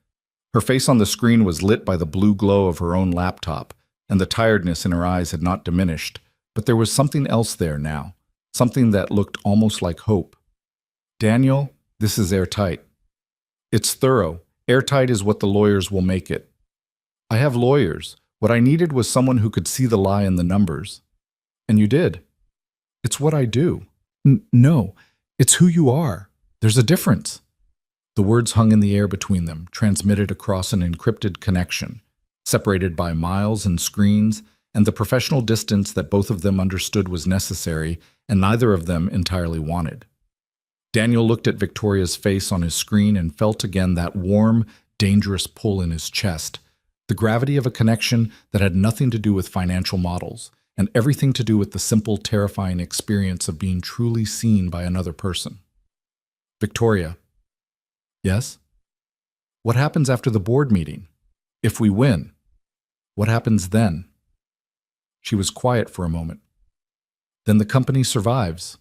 Her face on the screen was lit by the blue glow of her own laptop, and the tiredness in her eyes had not diminished, but there was something else there now, something that looked almost like hope. "Daniel, this is airtight. It's thorough. Airtight is what the lawyers will make it. I have lawyers. What I needed was someone who could see the lie in the numbers. And you did. It's what I do." No, it's who you are. There's a difference." The words hung in the air between them, transmitted across an encrypted connection, separated by miles and screens, and the professional distance that both of them understood was necessary and neither of them entirely wanted. Daniel looked at Victoria's face on his screen and felt again that warm, dangerous pull in his chest, the gravity of a connection that had nothing to do with financial models and everything to do with the simple, terrifying experience of being truly seen by another person. "Victoria." "Yes?" "What happens after the board meeting? If we win, what happens then?" She was quiet for a moment. "Then the company survives.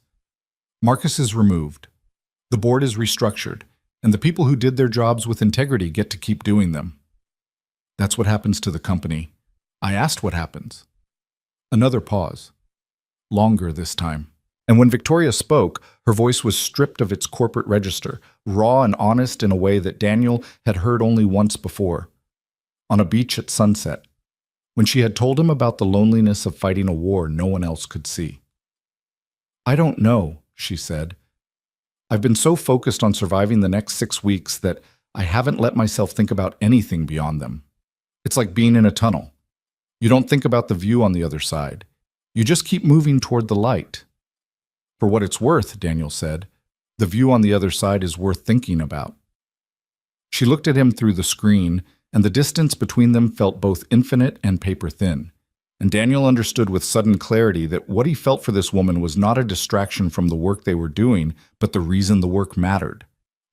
Marcus is removed. The board is restructured, and the people who did their jobs with integrity get to keep doing them. That's what happens to the company." I asked what happens. Another pause. Longer this time. And when Victoria spoke, her voice was stripped of its corporate register, raw and honest in a way that Daniel had heard only once before. On a beach at sunset, when she had told him about the loneliness of fighting a war no one else could see. "I don't know," she said. "I've been so focused on surviving the next 6 weeks that I haven't let myself think about anything beyond them. It's like being in a tunnel. You don't think about the view on the other side. You just keep moving toward the light." "For what it's worth," Daniel said, "the view on the other side is worth thinking about." She looked at him through the screen, and the distance between them felt both infinite and paper-thin. And Daniel understood with sudden clarity that what he felt for this woman was not a distraction from the work they were doing, but the reason the work mattered.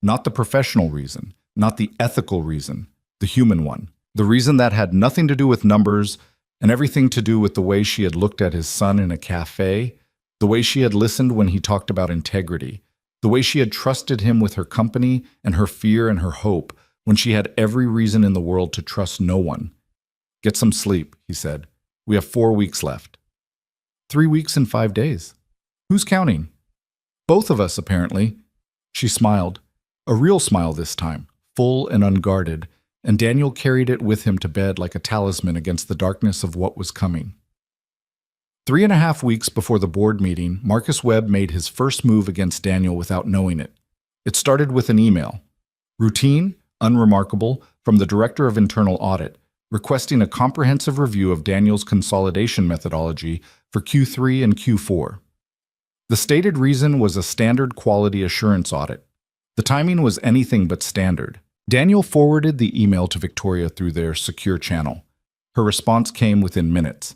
Not the professional reason, not the ethical reason, the human one. The reason that had nothing to do with numbers and everything to do with the way she had looked at his son in a cafe, the way she had listened when he talked about integrity, the way she had trusted him with her company and her fear and her hope when she had every reason in the world to trust no one. "Get some sleep," he said. "We have 4 weeks left." 3 weeks and 5 days. Who's counting? "Both of us, apparently." She smiled, a real smile this time, full and unguarded, and Daniel carried it with him to bed like a talisman against the darkness of what was coming. 3.5 weeks before the board meeting, Marcus Webb made his first move against Daniel without knowing it. It started with an email. Routine, unremarkable, from the Director of Internal Audit, requesting a comprehensive review of Daniel's consolidation methodology for Q3 and Q4. The stated reason was a standard quality assurance audit. The timing was anything but standard. Daniel forwarded the email to Victoria through their secure channel. Her response came within minutes.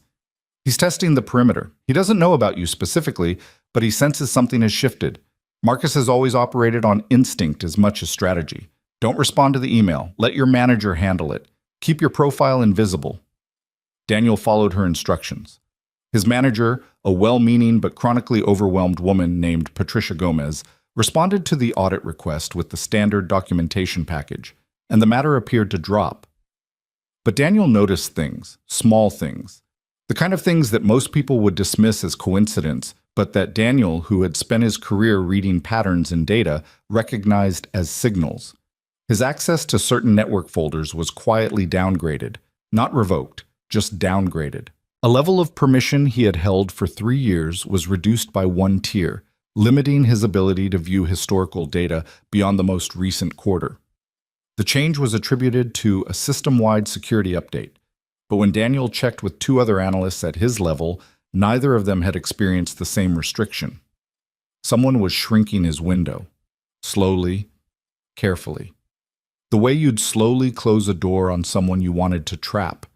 "He's testing the perimeter. He doesn't know about you specifically, but he senses something has shifted. Marcus has always operated on instinct as much as strategy. Don't respond to the email. Let your manager handle it. Keep your profile invisible." Daniel followed her instructions. His manager, a well-meaning but chronically overwhelmed woman named Patricia Gomez, responded to the audit request with the standard documentation package, and the matter appeared to drop. But Daniel noticed things, small things, the kind of things that most people would dismiss as coincidence, but that Daniel, who had spent his career reading patterns in data, recognized as signals. His access to certain network folders was quietly downgraded, not revoked, just downgraded. A level of permission he had held for 3 years was reduced by 1 tier, limiting his ability to view historical data beyond the most recent quarter. The change was attributed to a system-wide security update, but when Daniel checked with two other analysts at his level, neither of them had experienced the same restriction. Someone was shrinking his window, slowly, carefully. The way you'd slowly close a door on someone you wanted to trap.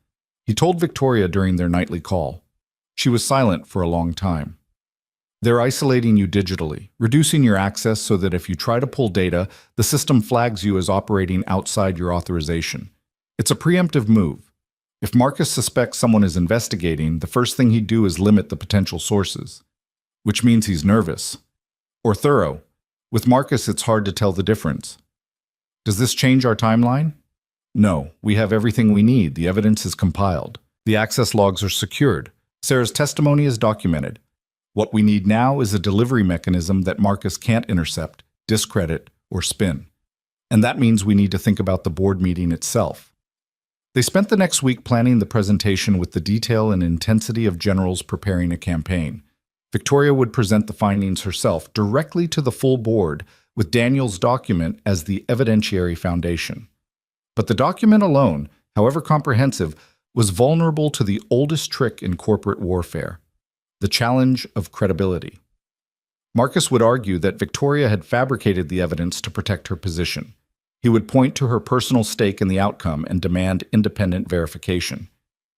He told Victoria during their nightly call. She was silent for a long time. They're isolating you digitally, reducing your access so that if you try to pull data, the system flags you as operating outside your authorization. It's a preemptive move. If Marcus suspects someone is investigating, the first thing he'd do is limit the potential sources, which means he's nervous. Or thorough. With Marcus, it's hard to tell the difference. Does this change our timeline? No, we have everything we need. The evidence is compiled. The access logs are secured. Sarah's testimony is documented. What we need now is a delivery mechanism that Marcus can't intercept, discredit, or spin. And that means we need to think about the board meeting itself. They spent the next week planning the presentation with the detail and intensity of generals preparing a campaign. Victoria would present the findings herself directly to the full board, with Daniel's document as the evidentiary foundation. But the document alone, however comprehensive, was vulnerable to the oldest trick in corporate warfare: the challenge of credibility. Marcus would argue that Victoria had fabricated the evidence to protect her position. He would point to her personal stake in the outcome and demand independent verification.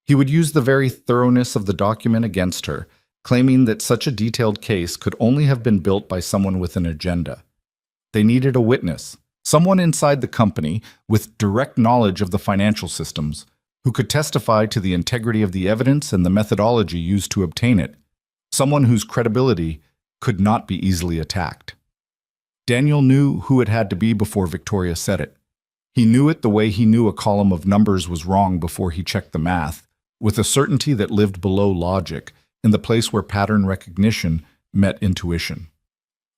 He would use the very thoroughness of the document against her, claiming that such a detailed case could only have been built by someone with an agenda. They needed a witness, someone inside the company with direct knowledge of the financial systems, who could testify to the integrity of the evidence and the methodology used to obtain it, someone whose credibility could not be easily attacked. Daniel knew who it had to be before Victoria said it. He knew it the way he knew a column of numbers was wrong before he checked the math, with a certainty that lived below logic, in the place where pattern recognition met intuition.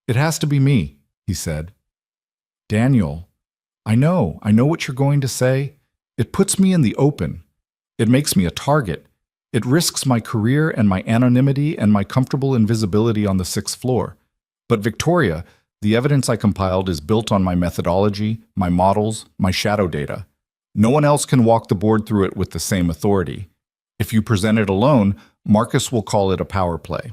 "It has to be me," he said. "Daniel, I know what you're going to say. It puts me in the open. It makes me a target. It risks my career and my anonymity and my comfortable invisibility on the 6th floor. But Victoria, the evidence I compiled is built on my methodology, my models, my shadow data. No one else can walk the board through it with the same authority. If you present it alone, Marcus will call it a power play.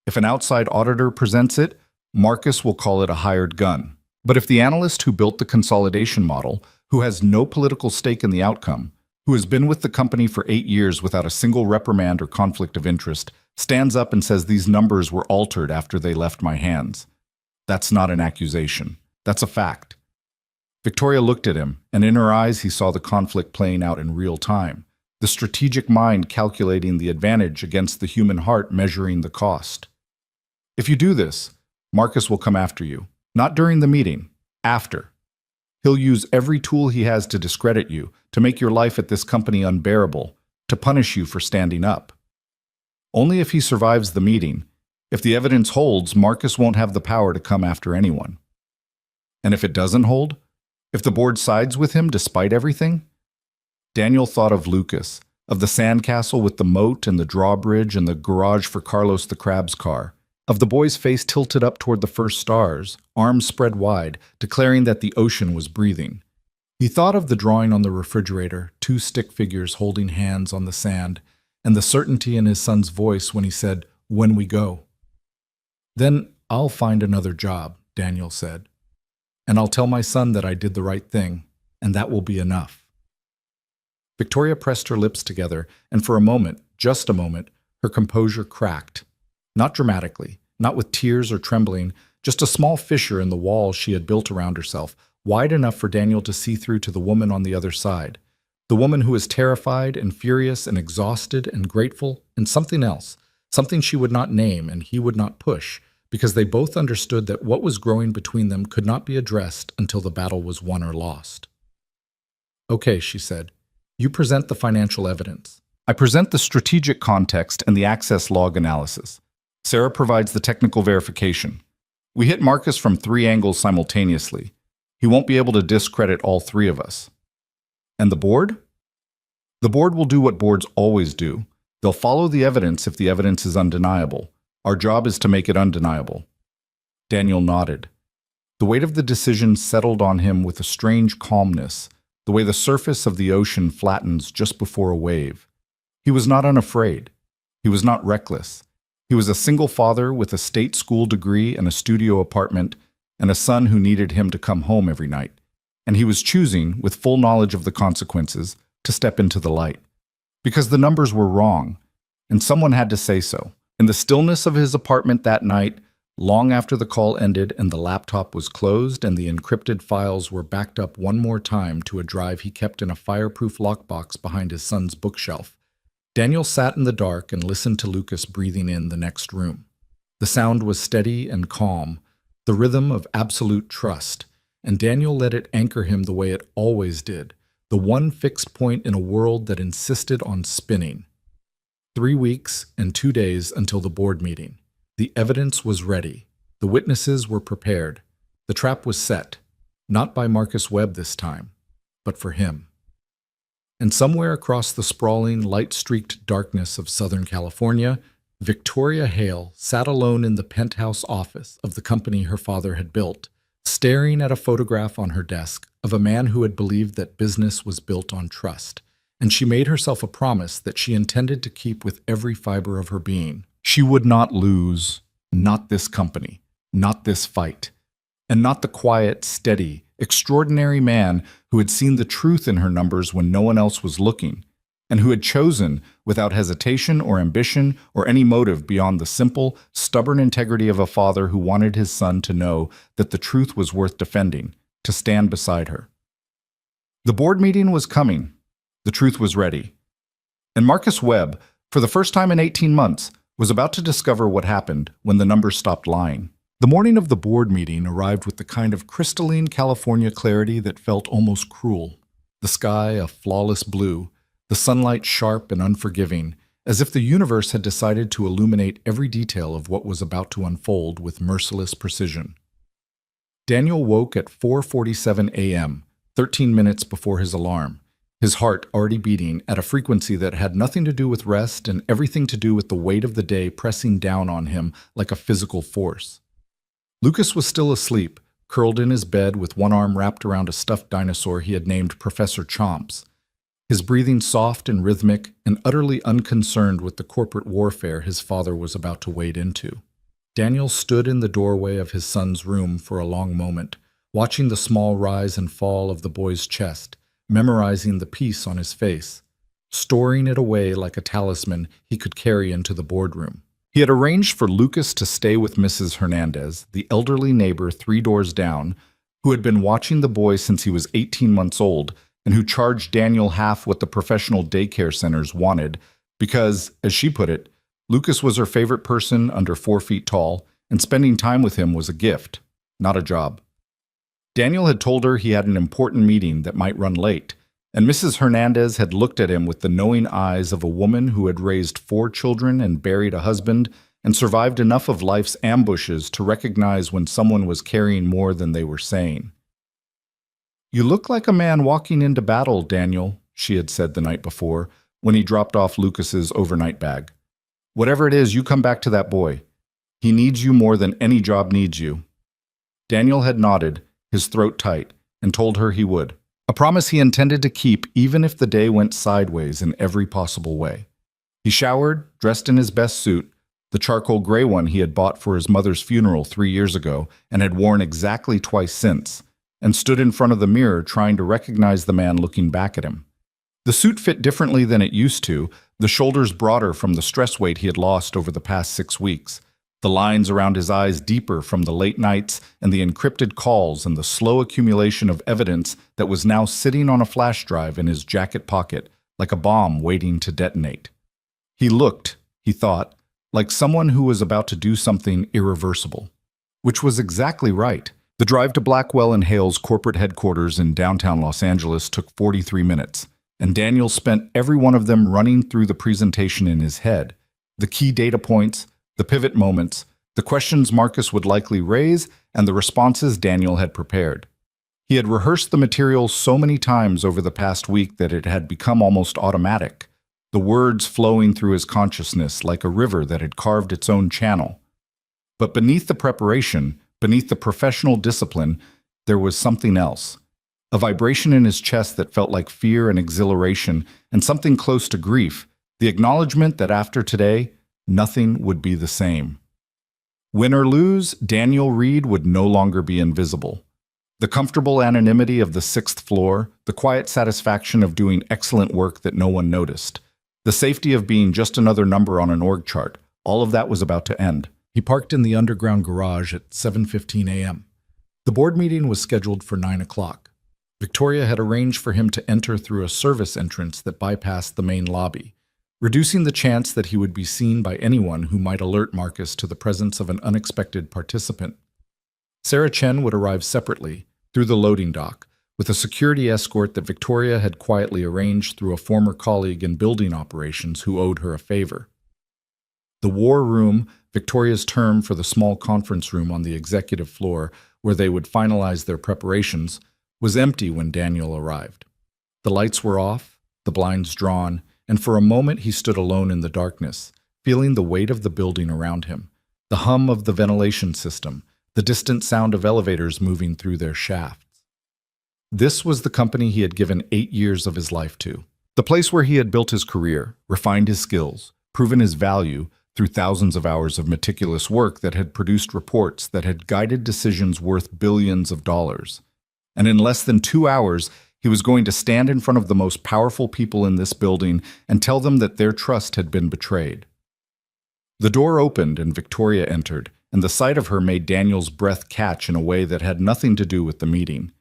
If an outside auditor presents it, Marcus will call it a hired gun. But if the analyst who built the consolidation model, who has no political stake in the outcome, who has been with the company for 8 years without a single reprimand or conflict of interest, stands up and says these numbers were altered after they left my hands, that's not an accusation. That's a fact." Victoria looked at him, and in her eyes he saw the conflict playing out in real time, the strategic mind calculating the advantage against the human heart measuring the cost. "If you do this, Marcus will come after you. Not during the meeting, after. He'll use every tool he has to discredit you, to make your life at this company unbearable, to punish you for standing up. Only if he survives the meeting. If the evidence holds, Marcus won't have the power to come after anyone. And if it doesn't hold? If the board sides with him despite everything?" Daniel thought of Lucas, of the sandcastle with the moat and the drawbridge and the garage for Carlos the Crab's car, of the boy's face tilted up toward the first stars, arms spread wide, declaring that the ocean was breathing. He thought of the drawing on the refrigerator, 2 stick figures holding hands on the sand, and the certainty in his son's voice when he said, "When we go." "Then I'll find another job," Daniel said. "And I'll tell my son that I did the right thing, and that will be enough." Victoria pressed her lips together, and for a moment, just a moment, her composure cracked. Not dramatically, not with tears or trembling, just a small fissure in the wall she had built around herself, wide enough for Daniel to see through to the woman on the other side. The woman who was terrified and furious and exhausted and grateful and something else, something she would not name and he would not push, because they both understood that what was growing between them could not be addressed until the battle was won or lost. "Okay," she said, "you present the financial evidence. I present the strategic context and the access log analysis. Sarah provides the technical verification. We hit Marcus from 3 angles simultaneously. He won't be able to discredit all 3 of us. And the board? The board will do what boards always do. They'll follow the evidence if the evidence is undeniable. Our job is to make it undeniable." Daniel nodded. The weight of the decision settled on him with a strange calmness, the way the surface of the ocean flattens just before a wave. He was not unafraid. He was not reckless. He was a single father with a state school degree and a studio apartment, and a son who needed him to come home every night. And he was choosing, with full knowledge of the consequences, to step into the light. Because the numbers were wrong, and someone had to say so. In the stillness of his apartment that night, long after the call ended and the laptop was closed and the encrypted files were backed up one more time to a drive he kept in a fireproof lockbox behind his son's bookshelf, Daniel sat in the dark and listened to Lucas breathing in the next room. The sound was steady and calm, the rhythm of absolute trust, and Daniel let it anchor him the way it always did, the one fixed point in a world that insisted on spinning. 3 weeks and 2 days until the board meeting. The evidence was ready. The witnesses were prepared. The trap was set, not by Marcus Webb this time, but for him. And somewhere across the sprawling, light-streaked darkness of Southern California, Victoria Hale sat alone in the penthouse office of the company her father had built, staring at a photograph on her desk of a man who had believed that business was built on trust. And she made herself a promise that she intended to keep with every fiber of her being. She would not lose, not this company, not this fight, and not the quiet, steady, extraordinary man who had seen the truth in her numbers when no one else was looking, and who had chosen, without hesitation or ambition or any motive beyond the simple, stubborn integrity of a father who wanted his son to know that the truth was worth defending, to stand beside her. The board meeting was coming. The truth was ready. And Marcus Webb, for the first time in 18 months, was about to discover what happened when the numbers stopped lying. The morning of the board meeting arrived with the kind of crystalline California clarity that felt almost cruel. The sky a flawless blue, the sunlight sharp and unforgiving, as if the universe had decided to illuminate every detail of what was about to unfold with merciless precision. Daniel woke at 4:47 a.m., 13 minutes before his alarm, his heart already beating at a frequency that had nothing to do with rest and everything to do with the weight of the day pressing down on him like a physical force. Lucas was still asleep, curled in his bed with one arm wrapped around a stuffed dinosaur he had named Professor Chomps, his breathing soft and rhythmic and utterly unconcerned with the corporate warfare his father was about to wade into. Daniel stood in the doorway of his son's room for a long moment, watching the small rise and fall of the boy's chest, memorizing the peace on his face, storing it away like a talisman he could carry into the boardroom. He had arranged for Lucas to stay with Mrs. Hernandez, the elderly neighbor 3 doors down, who had been watching the boy since he was 18 months old and who charged Daniel half what the professional daycare centers wanted because, as she put it, Lucas was her favorite person under 4 feet tall, and spending time with him was a gift, not a job. Daniel had told her he had an important meeting that might run late, and Mrs. Hernandez had looked at him with the knowing eyes of a woman who had raised 4 children and buried a husband and survived enough of life's ambushes to recognize when someone was carrying more than they were saying. "You look like a man walking into battle, Daniel," she had said the night before, when he dropped off Lucas's overnight bag. "Whatever it is, you come back to that boy. He needs you more than any job needs you." Daniel had nodded, his throat tight, and told her he would. A promise he intended to keep even if the day went sideways in every possible way. He showered, dressed in his best suit, the charcoal gray one he had bought for his mother's funeral 3 years ago and had worn exactly twice since, and stood in front of the mirror trying to recognize the man looking back at him. The suit fit differently than it used to, the shoulders broader from the stress weight he had lost over the past 6 weeks, the lines around his eyes deeper from the late nights and the encrypted calls and the slow accumulation of evidence that was now sitting on a flash drive in his jacket pocket like a bomb waiting to detonate. He looked, he thought, like someone who was about to do something irreversible. Which was exactly right. The drive to Blackwell and Hale's corporate headquarters in downtown Los Angeles took 43 minutes, and Daniel spent every one of them running through the presentation in his head, the key data points, the pivot moments, the questions Marcus would likely raise, and the responses Daniel had prepared. He had rehearsed the material so many times over the past week that it had become almost automatic, the words flowing through his consciousness like a river that had carved its own channel. But beneath the preparation, Beneath the professional discipline, there was something else. A vibration in his chest that felt like fear and exhilaration, and something close to grief, the acknowledgement that after today, nothing would be the same. Win or lose, Daniel Reed would no longer be invisible. The comfortable anonymity of the sixth floor, the quiet satisfaction of doing excellent work that no one noticed, the safety of being just another number on an org chart, all of that was about to end. He parked in the underground garage at 7:15 a.m. The board meeting was scheduled for 9 o'clock. Victoria had arranged for him to enter through a service entrance that bypassed the main lobby, reducing the chance that he would be seen by anyone who might alert Marcus to the presence of an unexpected participant. Sarah Chen would arrive separately, through the loading dock, with a security escort that Victoria had quietly arranged through a former colleague in building operations who owed her a favor. The war room, Victoria's term for the small conference room on the executive floor where they would finalize their preparations, was empty when Daniel arrived. The lights were off, the blinds drawn, and for a moment he stood alone in the darkness, feeling the weight of the building around him, the hum of the ventilation system, the distant sound of elevators moving through their shafts. This was the company he had given 8 years of his life to, the place where he had built his career, refined his skills, proven his value through thousands of hours of meticulous work that had produced reports that had guided decisions worth billions of dollars. And in less than 2 hours, he was going to stand in front of the most powerful people in this building and tell them that their trust had been betrayed. The door opened and Victoria entered, and the sight of her made Daniel's breath catch in a way that had nothing to do with the meeting.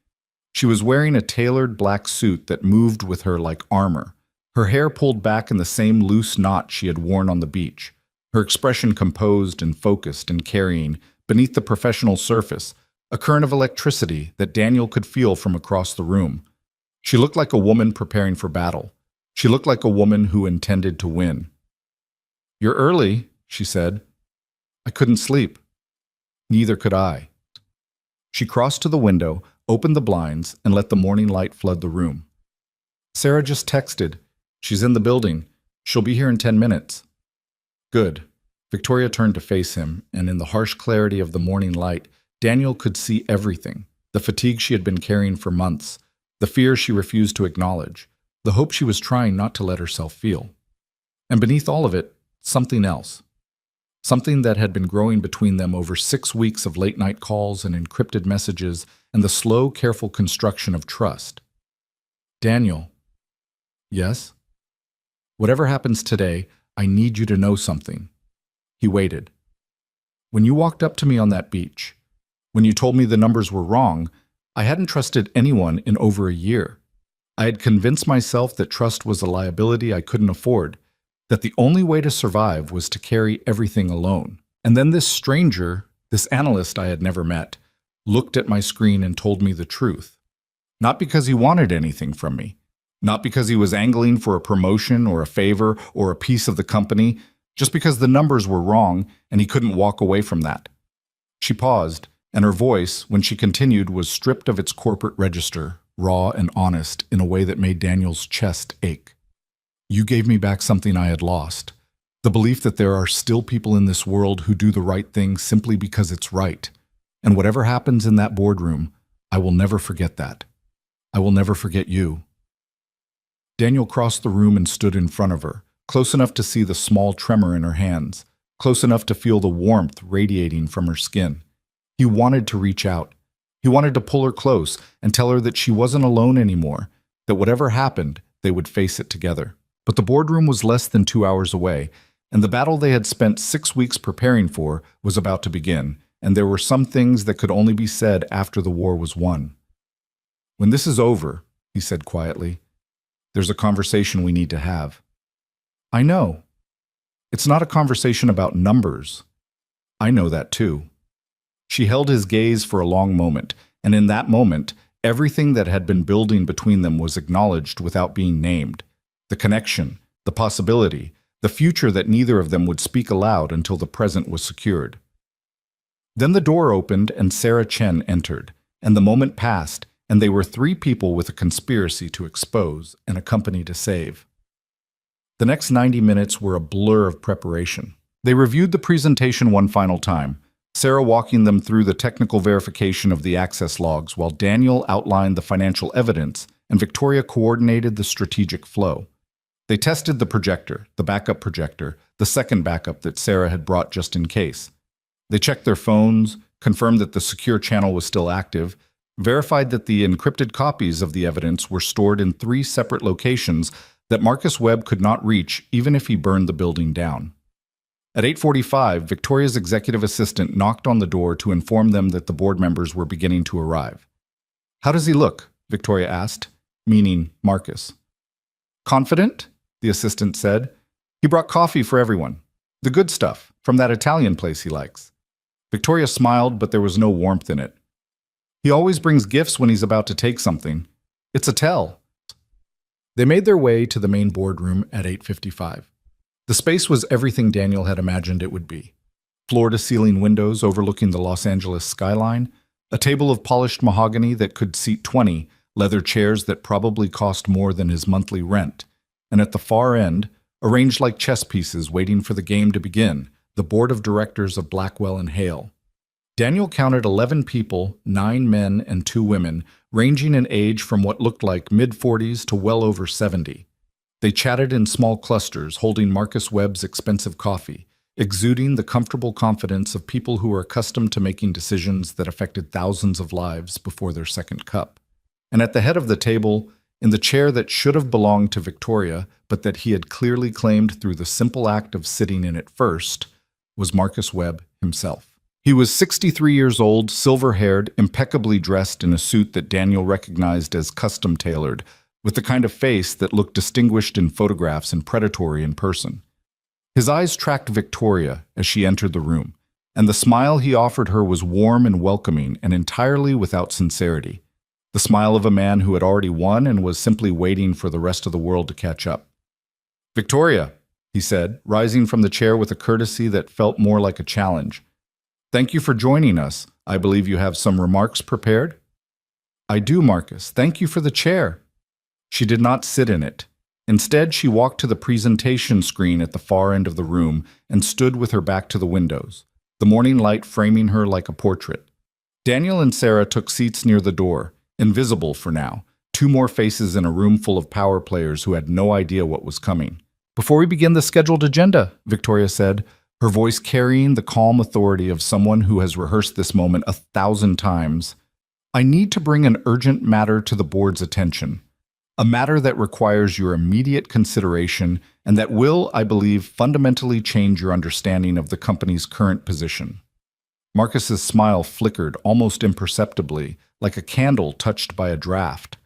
She was wearing a tailored black suit that moved with her like armor, her hair pulled back in the same loose knot she had worn on the beach, her expression composed and focused and carrying, beneath the professional surface, a current of electricity that Daniel could feel from across the room. She looked like a woman preparing for battle. She looked like a woman who intended to win. "You're early," she said. "I couldn't sleep." "Neither could I." She crossed to the window, opened the blinds, and let the morning light flood the room. "Sarah just texted. She's in the building. She'll be here in 10 minutes. "Good." Victoria turned to face him, and in the harsh clarity of the morning light, Daniel could see everything: the fatigue she had been carrying for months, the fear she refused to acknowledge, the hope she was trying not to let herself feel. And beneath all of it, something else. Something that had been growing between them over 6 weeks of late-night calls and encrypted messages and the slow, careful construction of trust. "Daniel." "Yes?" "Whatever happens today, I need you to know something." He waited. "When you walked up to me on that beach, when you told me the numbers were wrong, I hadn't trusted anyone in over a year. I had convinced myself that trust was a liability I couldn't afford, that the only way to survive was to carry everything alone. And then this stranger, this analyst I had never met, looked at my screen and told me the truth. Not because he wanted anything from me, not because he was angling for a promotion or a favor or a piece of the company, just because the numbers were wrong and he couldn't walk away from that." She paused, and her voice, when she continued, was stripped of its corporate register, raw and honest, in a way that made Daniel's chest ache. "You gave me back something I had lost. The belief that there are still people in this world who do the right thing simply because it's right. And whatever happens in that boardroom, I will never forget that. I will never forget you." Daniel crossed the room and stood in front of her, close enough to see the small tremor in her hands, close enough to feel the warmth radiating from her skin. He wanted to reach out. He wanted to pull her close and tell her that she wasn't alone anymore, that whatever happened, they would face it together. But the boardroom was less than 2 hours away, and the battle they had spent 6 weeks preparing for was about to begin, and there were some things that could only be said after the war was won. "When this is over," he said quietly, "there's a conversation we need to have." "I know. It's not a conversation about numbers." "I know that too." She held his gaze for a long moment, and in that moment, everything that had been building between them was acknowledged without being named. The connection, the possibility, the future that neither of them would speak aloud until the present was secured. Then the door opened and Sarah Chen entered, and the moment passed, and they were 3 people with a conspiracy to expose and a company to save. The next 90 minutes were a blur of preparation. They reviewed the presentation one final time, Sarah walking them through the technical verification of the access logs while Daniel outlined the financial evidence and Victoria coordinated the strategic flow. They tested the projector, the backup projector, the second backup that Sarah had brought just in case. They checked their phones, confirmed that the secure channel was still active, verified that the encrypted copies of the evidence were stored in 3 separate locations that Marcus Webb could not reach even if he burned the building down. At 8:45, Victoria's executive assistant knocked on the door to inform them that the board members were beginning to arrive. "How does he look?" Victoria asked, meaning Marcus. "Confident?" the assistant said. "He brought coffee for everyone. The good stuff, from that Italian place he likes." Victoria smiled, but there was no warmth in it. "He always brings gifts when he's about to take something. It's a tell." They made their way to the main boardroom at 8:55. The space was everything Daniel had imagined it would be. Floor-to-ceiling windows overlooking the Los Angeles skyline, a table of polished mahogany that could seat 20, leather chairs that probably cost more than his monthly rent, and at the far end, arranged like chess pieces waiting for the game to begin, the board of directors of Blackwell and Hale. Daniel counted 11 people, 9 men and 2 women, ranging in age from what looked like mid-40s to well over 70. They chatted in small clusters, holding Marcus Webb's expensive coffee, exuding the comfortable confidence of people who were accustomed to making decisions that affected thousands of lives before their second cup. And at the head of the table, in the chair that should have belonged to Victoria, but that he had clearly claimed through the simple act of sitting in it first, was Marcus Webb himself. He was 63 years old, silver-haired, impeccably dressed in a suit that Daniel recognized as custom-tailored, with the kind of face that looked distinguished in photographs and predatory in person. His eyes tracked Victoria as she entered the room, and the smile he offered her was warm and welcoming and entirely without sincerity. The smile of a man who had already won and was simply waiting for the rest of the world to catch up. "Victoria," he said, rising from the chair with a courtesy that felt more like a challenge. "Thank you for joining us. I believe you have some remarks prepared?" "I do, Marcus. Thank you for the chair." She did not sit in it. Instead, she walked to the presentation screen at the far end of the room and stood with her back to the windows, the morning light framing her like a portrait. Daniel and Sarah took seats near the door, invisible for now, 2 more faces in a room full of power players who had no idea what was coming. "Before we begin the scheduled agenda," Victoria said, her voice carrying the calm authority of someone who has rehearsed this moment 1,000 times, "I need to bring an urgent matter to the board's attention. A matter that requires your immediate consideration and that will, I believe, fundamentally change your understanding of the company's current position." Marcus's smile flickered almost imperceptibly, like a candle touched by a draft.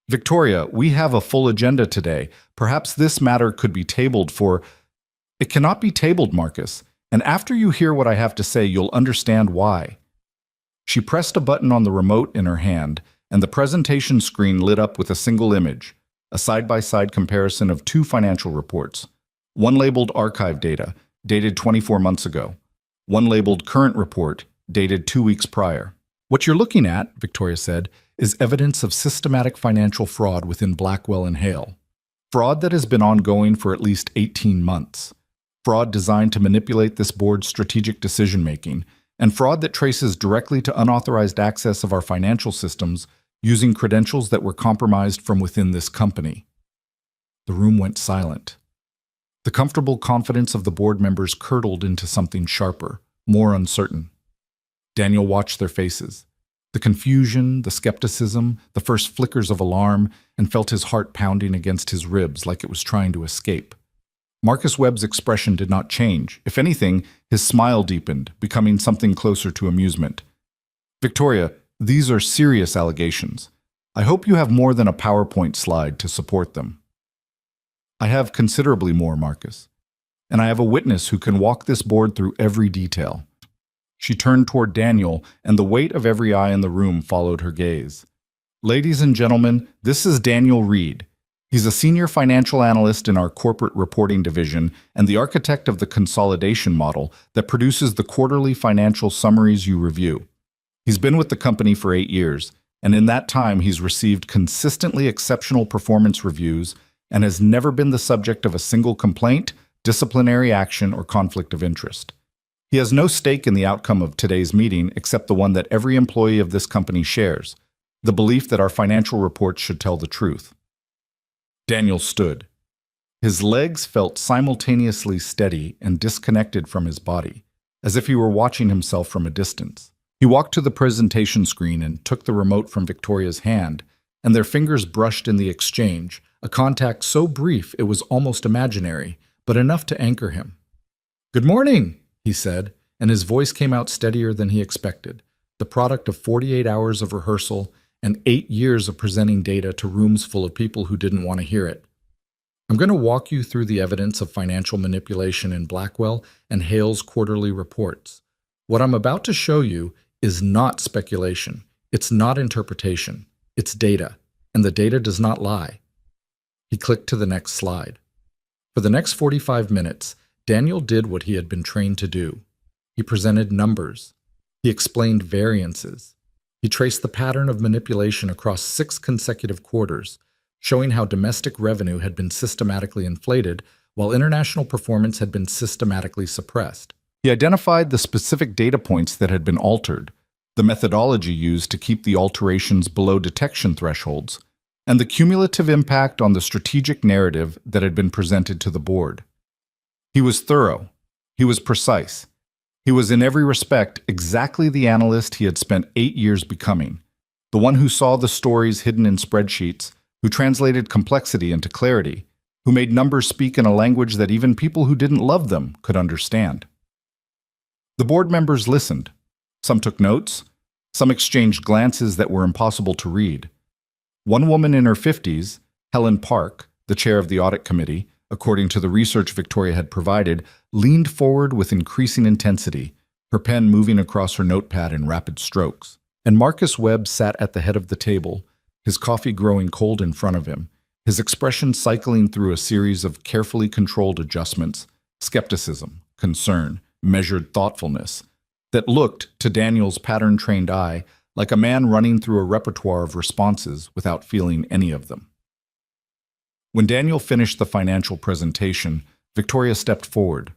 "Victoria, we have a full agenda today. Perhaps this matter could be tabled for—" "It cannot be tabled, Marcus, and after you hear what I have to say, you'll understand why." She pressed a button on the remote in her hand, and the presentation screen lit up with a single image, a side-by-side comparison of 2 financial reports. One labeled Archive Data, dated 24 months ago. One labeled Current Report, dated 2 weeks prior. "What you're looking at," Victoria said, "is evidence of systematic financial fraud within Blackwell and Hale. Fraud that has been ongoing for at least 18 months. Fraud designed to manipulate this board's strategic decision-making, and fraud that traces directly to unauthorized access of our financial systems using credentials that were compromised from within this company." The room went silent. The comfortable confidence of the board members curdled into something sharper, more uncertain. Daniel watched their faces. The confusion, the skepticism, the first flickers of alarm, and felt his heart pounding against his ribs like it was trying to escape. Marcus Webb's expression did not change. If anything, his smile deepened, becoming something closer to amusement. "Victoria, these are serious allegations. I hope you have more than a PowerPoint slide to support them." "I have considerably more, Marcus. And I have a witness who can walk this board through every detail." She turned toward Daniel, and the weight of every eye in the room followed her gaze. "Ladies and gentlemen, this is Daniel Reed. He's a senior financial analyst in our corporate reporting division and the architect of the consolidation model that produces the quarterly financial summaries you review. He's been with the company for 8 years, and in that time he's received consistently exceptional performance reviews and has never been the subject of a single complaint, disciplinary action, or conflict of interest. He has no stake in the outcome of today's meeting except the one that every employee of this company shares, the belief that our financial reports should tell the truth. Daniel stood. His legs felt simultaneously steady and disconnected from his body, as if he were watching himself from a distance. He walked to the presentation screen and took the remote from Victoria's hand, and their fingers brushed in the exchange, a contact so brief it was almost imaginary, but enough to anchor him. "Good morning," he said, and his voice came out steadier than he expected, the product of 48 hours of rehearsal and 8 years of presenting data to rooms full of people who didn't want to hear it. "I'm going to walk you through the evidence of financial manipulation in Blackwell and Hale's quarterly reports. What I'm about to show you is not speculation. It's not interpretation. It's data, and the data does not lie." He clicked to the next slide. For the next 45 minutes, Daniel did what he had been trained to do. He presented numbers. He explained variances. He traced the pattern of manipulation across 6 consecutive quarters, showing how domestic revenue had been systematically inflated while international performance had been systematically suppressed. He identified the specific data points that had been altered, the methodology used to keep the alterations below detection thresholds, and the cumulative impact on the strategic narrative that had been presented to the board. He was thorough. He was precise. He was in every respect exactly the analyst he had spent 8 years becoming, the one who saw the stories hidden in spreadsheets, who translated complexity into clarity, who made numbers speak in a language that even people who didn't love them could understand. The board members listened. Some took notes. Some exchanged glances that were impossible to read. One woman in her 50s, Helen Park, the chair of the audit committee, according to the research Victoria had provided, leaned forward with increasing intensity, her pen moving across her notepad in rapid strokes. And Marcus Webb sat at the head of the table, his coffee growing cold in front of him, his expression cycling through a series of carefully controlled adjustments, skepticism, concern, measured thoughtfulness, that looked, to Daniel's pattern-trained eye, like a man running through a repertoire of responses without feeling any of them. When Daniel finished the financial presentation, Victoria stepped forward.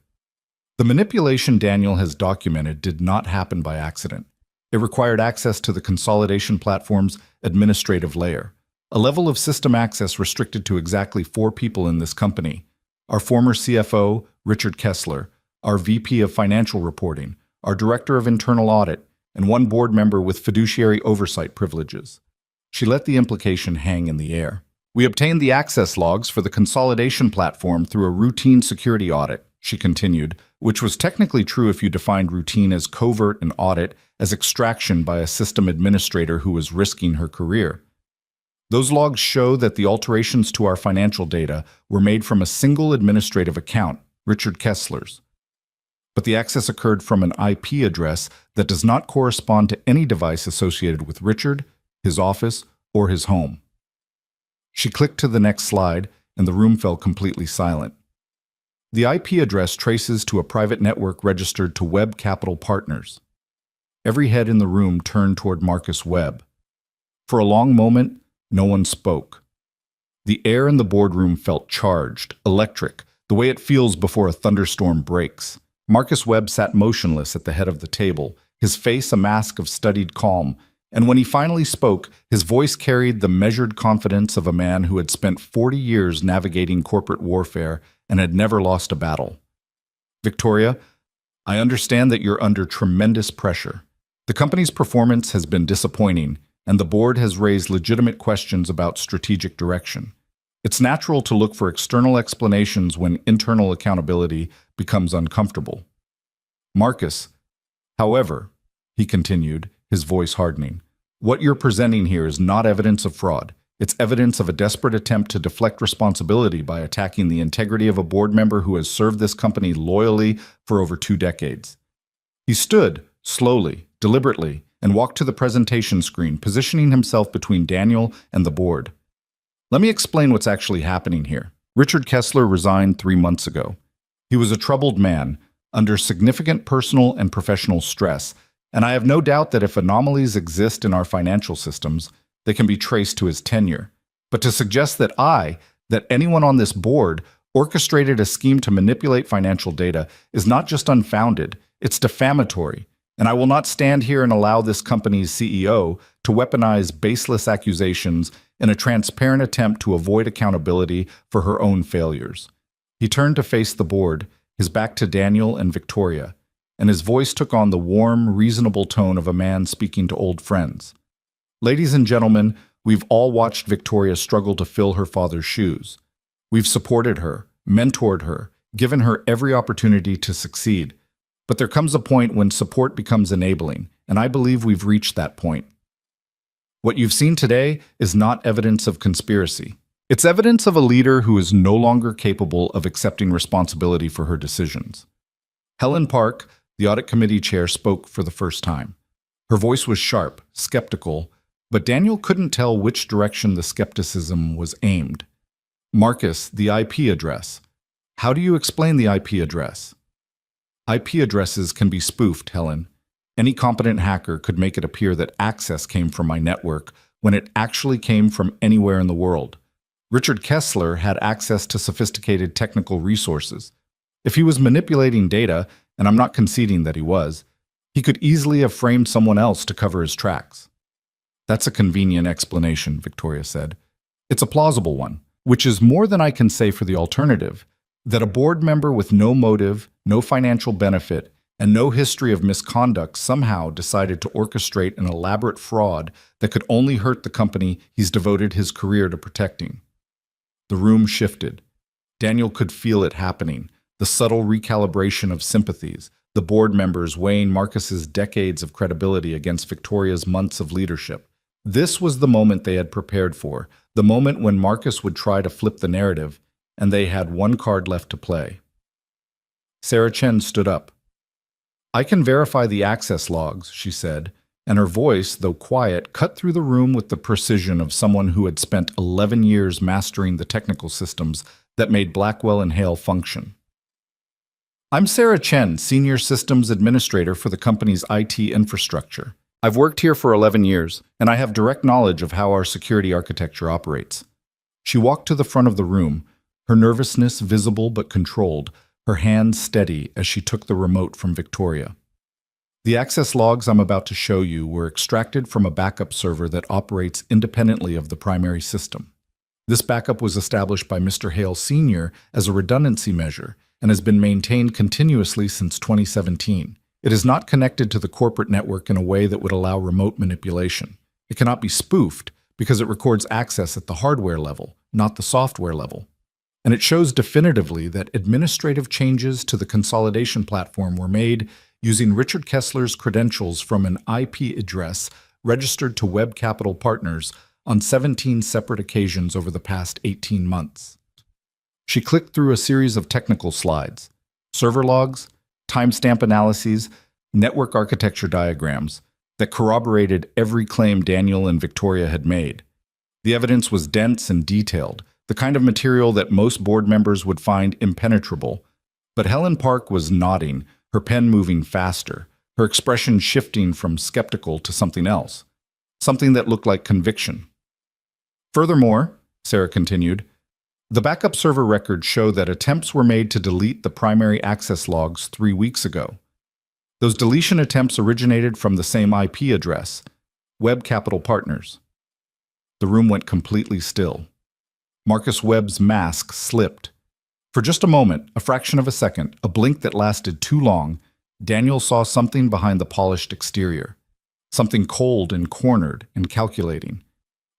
The manipulation Daniel has documented did not happen by accident. It required access to the consolidation platform's administrative layer, a level of system access restricted to exactly 4 people in this company: our former CFO, Richard Kessler, our VP of Financial Reporting, our Director of Internal Audit, and 1 board member with fiduciary oversight privileges. She let the implication hang in the air. "We obtained the access logs for the consolidation platform through a routine security audit," she continued, which was technically true if you defined routine as covert and audit as extraction by a system administrator who was risking her career. "Those logs show that the alterations to our financial data were made from a single administrative account, Richard Kessler's. But the access occurred from an IP address that does not correspond to any device associated with Richard, his office, or his home." She clicked to the next slide, and the room fell completely silent. The IP address traces to a private network registered to Webb Capital Partners. Every head in the room turned toward Marcus Webb. For a long moment, no one spoke. The air in the boardroom felt charged, electric, the way it feels before a thunderstorm breaks. Marcus Webb sat motionless at the head of the table, his face a mask of studied calm, and when he finally spoke, his voice carried the measured confidence of a man who had spent 40 years navigating corporate warfare and had never lost a battle. "Victoria, I understand that you're under tremendous pressure. The company's performance has been disappointing, and the board has raised legitimate questions about strategic direction. It's natural to look for external explanations when internal accountability becomes uncomfortable. Marcus, however," he continued, his voice hardening, "what you're presenting here is not evidence of fraud. It's evidence of a desperate attempt to deflect responsibility by attacking the integrity of a board member who has served this company loyally for over 2 decades. He stood, slowly, deliberately, and walked to the presentation screen, positioning himself between Daniel and the board. "Let me explain what's actually happening here. Richard Kessler resigned 3 months ago. He was a troubled man, under significant personal and professional stress, and I have no doubt that if anomalies exist in our financial systems, they can be traced to his tenure. But to suggest that anyone on this board orchestrated a scheme to manipulate financial data is not just unfounded, It's defamatory, and I will not stand here and allow this company's CEO to weaponize baseless accusations in a transparent attempt to avoid accountability for her own failures. He turned to face the board, his back to Daniel and Victoria, and his voice took on the warm, reasonable tone of a man speaking to old friends. Ladies and gentlemen, we've all watched Victoria struggle to fill her father's shoes. We've supported her, mentored her, given her every opportunity to succeed. But there comes a point when support becomes enabling, and I believe we've reached that point. What you've seen today is not evidence of conspiracy. It's evidence of a leader who is no longer capable of accepting responsibility for her decisions. Helen Park, the audit committee chair, spoke for the first time. Her voice was sharp, skeptical, but Daniel couldn't tell which direction the skepticism was aimed. Marcus, the IP address. How do you explain the IP address? IP addresses can be spoofed, Helen. Any competent hacker could make it appear that access came from my network when it actually came from anywhere in the world. Richard Kessler had access to sophisticated technical resources. If he was manipulating data, and I'm not conceding that he was, he could easily have framed someone else to cover his tracks. That's a convenient explanation, Victoria said. It's a plausible one, which is more than I can say for the alternative, that a board member with no motive, no financial benefit, and no history of misconduct somehow decided to orchestrate an elaborate fraud that could only hurt the company he's devoted his career to protecting. The room shifted. Daniel could feel it happening, the subtle recalibration of sympathies, the board members weighing Marcus's decades of credibility against Victoria's months of leadership. This was the moment they had prepared for, the moment when Marcus would try to flip the narrative, and they had one card left to play. Sarah Chen stood up. I can verify the access logs, she said, and her voice, though quiet, cut through the room with the precision of someone who had spent 11 years mastering the technical systems that made Blackwell and Hale function. I'm Sarah Chen, Senior Systems Administrator for the company's IT infrastructure. I've worked here for 11 years, and I have direct knowledge of how our security architecture operates. She walked to the front of the room, her nervousness visible but controlled, her hands steady as she took the remote from Victoria. The access logs I'm about to show you were extracted from a backup server that operates independently of the primary system. This backup was established by Mr. Hale Sr. as a redundancy measure and has been maintained continuously since 2017. It is not connected to the corporate network in a way that would allow remote manipulation. It cannot be spoofed because it records access at the hardware level, not the software level. And it shows definitively that administrative changes to the consolidation platform were made using Richard Kessler's credentials from an IP address registered to Web Capital Partners on 17 separate occasions over the past 18 months. She clicked through a series of technical slides, server logs, timestamp analyses, network architecture diagrams that corroborated every claim Daniel and Victoria had made. The evidence was dense and detailed, the kind of material that most board members would find impenetrable. But Helen Park was nodding, her pen moving faster, her expression shifting from skeptical to something else, something that looked like conviction. Furthermore, Sarah continued, the backup server records show that attempts were made to delete the primary access logs 3 weeks ago. Those deletion attempts originated from the same IP address, Web Capital Partners. The room went completely still. Marcus Webb's mask slipped. For just a moment, a fraction of a second, a blink that lasted too long, Daniel saw something behind the polished exterior. Something cold and cornered and calculating.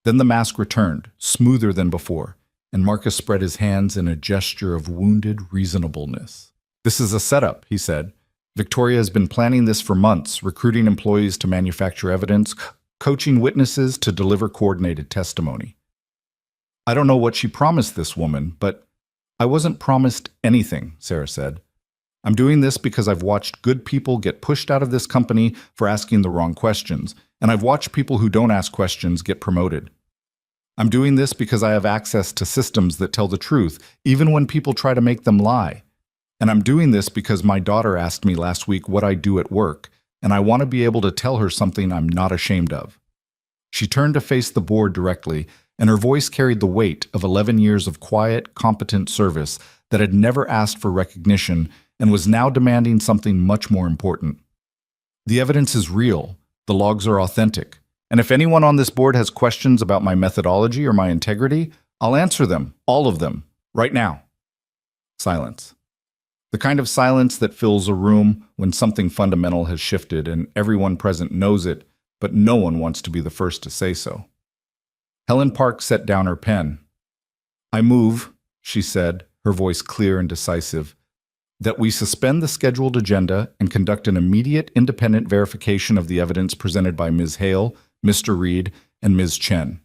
Then the mask returned, smoother than before, and Marcus spread his hands in a gesture of wounded reasonableness. This is a setup, he said. Victoria has been planning this for months, recruiting employees to manufacture evidence, coaching witnesses to deliver coordinated testimony. I don't know what she promised this woman, but I wasn't promised anything, Sarah said. I'm doing this because I've watched good people get pushed out of this company for asking the wrong questions, and I've watched people who don't ask questions get promoted. I'm doing this because I have access to systems that tell the truth, even when people try to make them lie. And I'm doing this because my daughter asked me last week what I do at work, and I want to be able to tell her something I'm not ashamed of. She turned to face the board directly, and her voice carried the weight of 11 years of quiet, competent service that had never asked for recognition and was now demanding something much more important. The evidence is real, the logs are authentic, and if anyone on this board has questions about my methodology or my integrity, I'll answer them, all of them, right now. Silence. The kind of silence that fills a room when something fundamental has shifted and everyone present knows it, but no one wants to be the first to say so. Helen Park set down her pen. "I move," she said, her voice clear and decisive, "that we suspend the scheduled agenda and conduct an immediate independent verification of the evidence presented by Ms. Hale, Mr. Reed, and Ms. Chen.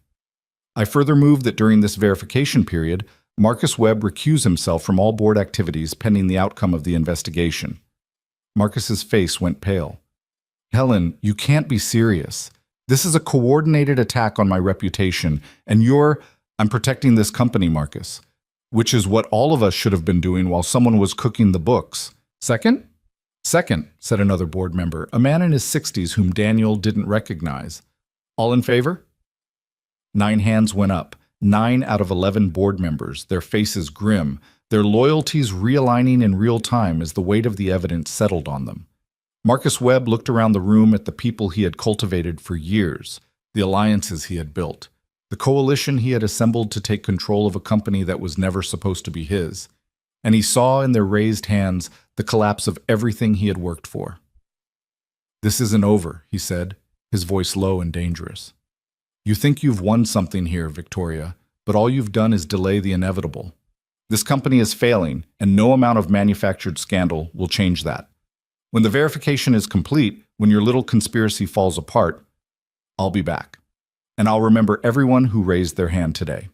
I further move that during this verification period, Marcus Webb recuse himself from all board activities pending the outcome of the investigation." Marcus's face went pale. "Helen, you can't be serious. This is a coordinated attack on my reputation, and I'm protecting this company, Marcus, which is what all of us should have been doing while someone was cooking the books. Second? Second, said another board member, a man in his 60s whom Daniel didn't recognize. All in favor? 9 hands went up. 9 out of 11 board members, their faces grim, their loyalties realigning in real time as the weight of the evidence settled on them. Marcus Webb looked around the room at the people he had cultivated for years, the alliances he had built, the coalition he had assembled to take control of a company that was never supposed to be his, and he saw in their raised hands the collapse of everything he had worked for. "This isn't over," he said, his voice low and dangerous. "You think you've won something here, Victoria, but all you've done is delay the inevitable. This company is failing, and no amount of manufactured scandal will change that. When the verification is complete, when your little conspiracy falls apart, I'll be back. And I'll remember everyone who raised their hand today."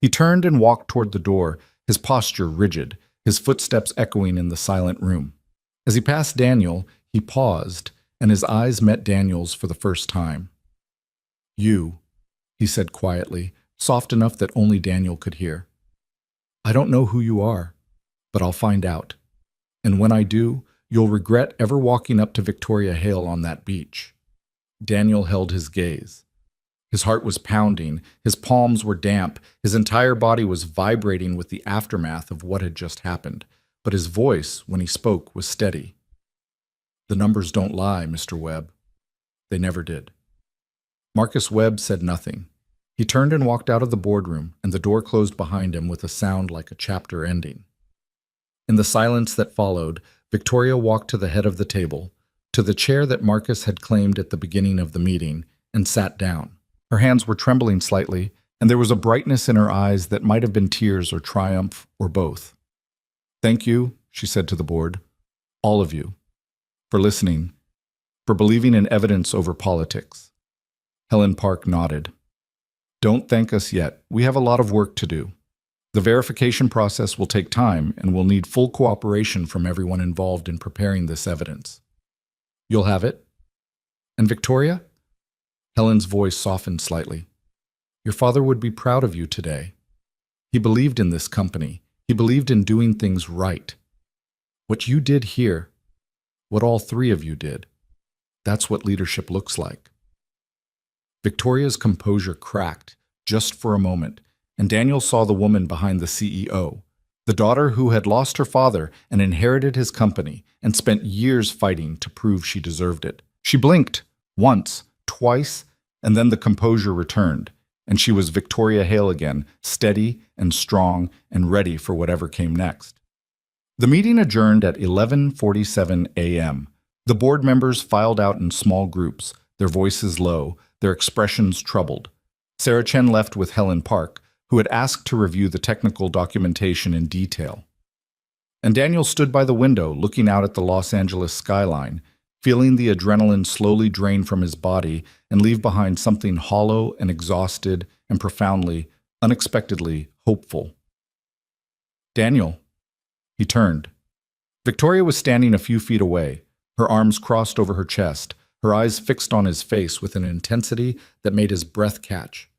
He turned and walked toward the door, his posture rigid, his footsteps echoing in the silent room. As he passed Daniel, he paused, and his eyes met Daniel's for the first time. "You," he said quietly, soft enough that only Daniel could hear. "I don't know who you are, but I'll find out. And when I do, you'll regret ever walking up to Victoria Hale on that beach." Daniel held his gaze. His heart was pounding, his palms were damp, his entire body was vibrating with the aftermath of what had just happened, but his voice, when he spoke, was steady. "The numbers don't lie, Mr. Webb. They never did." Marcus Webb said nothing. He turned and walked out of the boardroom, and the door closed behind him with a sound like a chapter ending. In the silence that followed, Victoria walked to the head of the table, to the chair that Marcus had claimed at the beginning of the meeting, and sat down. Her hands were trembling slightly, and there was a brightness in her eyes that might have been tears or triumph or both. "Thank you," she said to the board, "all of you, for listening, for believing in evidence over politics." Helen Park nodded. "Don't thank us yet. We have a lot of work to do. The verification process will take time, and we'll need full cooperation from everyone involved in preparing this evidence. You'll have it? And Victoria?" Helen's voice softened slightly. "Your father would be proud of you today. He believed in this company. He believed in doing things right. What you did here, what all 3 of you did, that's what leadership looks like." Victoria's composure cracked, just for a moment, and Daniel saw the woman behind the CEO, the daughter who had lost her father and inherited his company and spent years fighting to prove she deserved it. She blinked, once, twice, and then the composure returned, and she was Victoria Hale again, steady and strong and ready for whatever came next. The meeting adjourned at 11:47 a.m. The board members filed out in small groups, their voices low, their expressions troubled. Sarah Chen left with Helen Park, who had asked to review the technical documentation in detail. And Daniel stood by the window, looking out at the Los Angeles skyline, feeling the adrenaline slowly drain from his body and leave behind something hollow and exhausted and profoundly, unexpectedly hopeful. "Daniel." He turned. Victoria was standing a few feet away, her arms crossed over her chest, her eyes fixed on his face with an intensity that made his breath catch.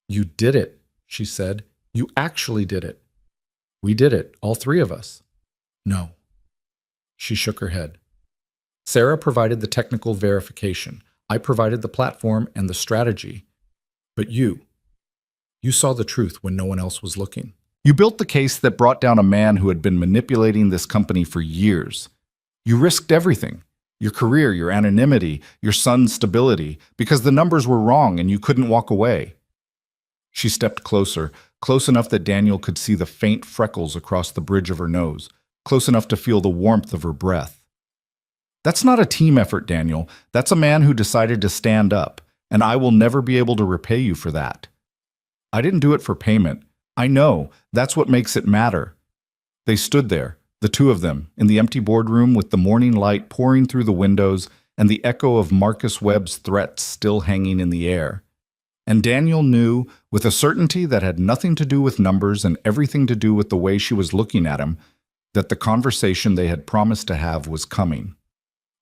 "You did it," she said. "You actually did it. We did it, all 3 of us." "No." She shook her head. "Sarah provided the technical verification. I provided the platform and the strategy. But you saw the truth when no one else was looking. You built the case that brought down a man who had been manipulating this company for years. You risked everything. Your career, your anonymity, your son's stability, because the numbers were wrong and you couldn't walk away. She stepped closer, close enough that Daniel could see the faint freckles across the bridge of her nose, close enough to feel the warmth of her breath. That's not a team effort, Daniel. That's a man who decided to stand up, and I will never be able to repay you for that. I didn't do it for payment. I know. That's what makes it matter. They stood there, the two of them, in the empty boardroom with the morning light pouring through the windows and the echo of Marcus Webb's threats still hanging in the air. And Daniel knew, with a certainty that had nothing to do with numbers and everything to do with the way she was looking at him, that the conversation they had promised to have was coming.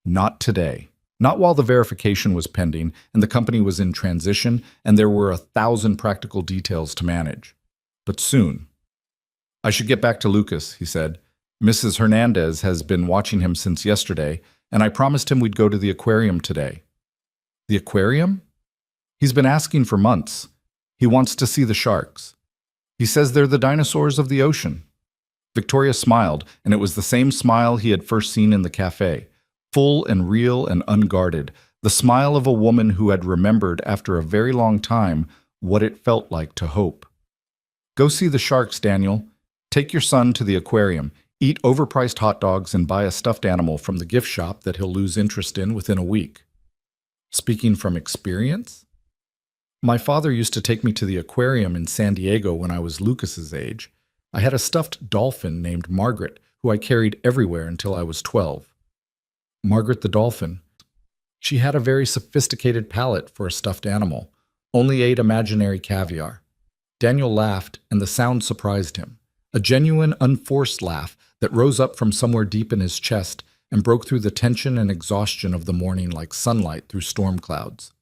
Not today. Not while the verification was pending and the company was in transition and there were 1,000 practical details to manage. But soon. I should get back to Lucas, he said. Mrs. Hernandez has been watching him since yesterday, and I promised him we'd go to the aquarium today. The aquarium? He's been asking for months. He wants to see the sharks. He says they're the dinosaurs of the ocean. Victoria smiled, and it was the same smile he had first seen in the cafe, full and real and unguarded, the smile of a woman who had remembered after a very long time what it felt like to hope. Go see the sharks, Daniel. Take your son to the aquarium, eat overpriced hot dogs, and buy a stuffed animal from the gift shop that he'll lose interest in within a week. Speaking from experience? My father used to take me to the aquarium in San Diego when I was Lucas's age. I had a stuffed dolphin named Margaret, who I carried everywhere until I was 12. Margaret the dolphin. She had a very sophisticated palate for a stuffed animal, only ate imaginary caviar. Daniel laughed, and the sound surprised him. A genuine, unforced laugh that rose up from somewhere deep in his chest and broke through the tension and exhaustion of the morning like sunlight through storm clouds.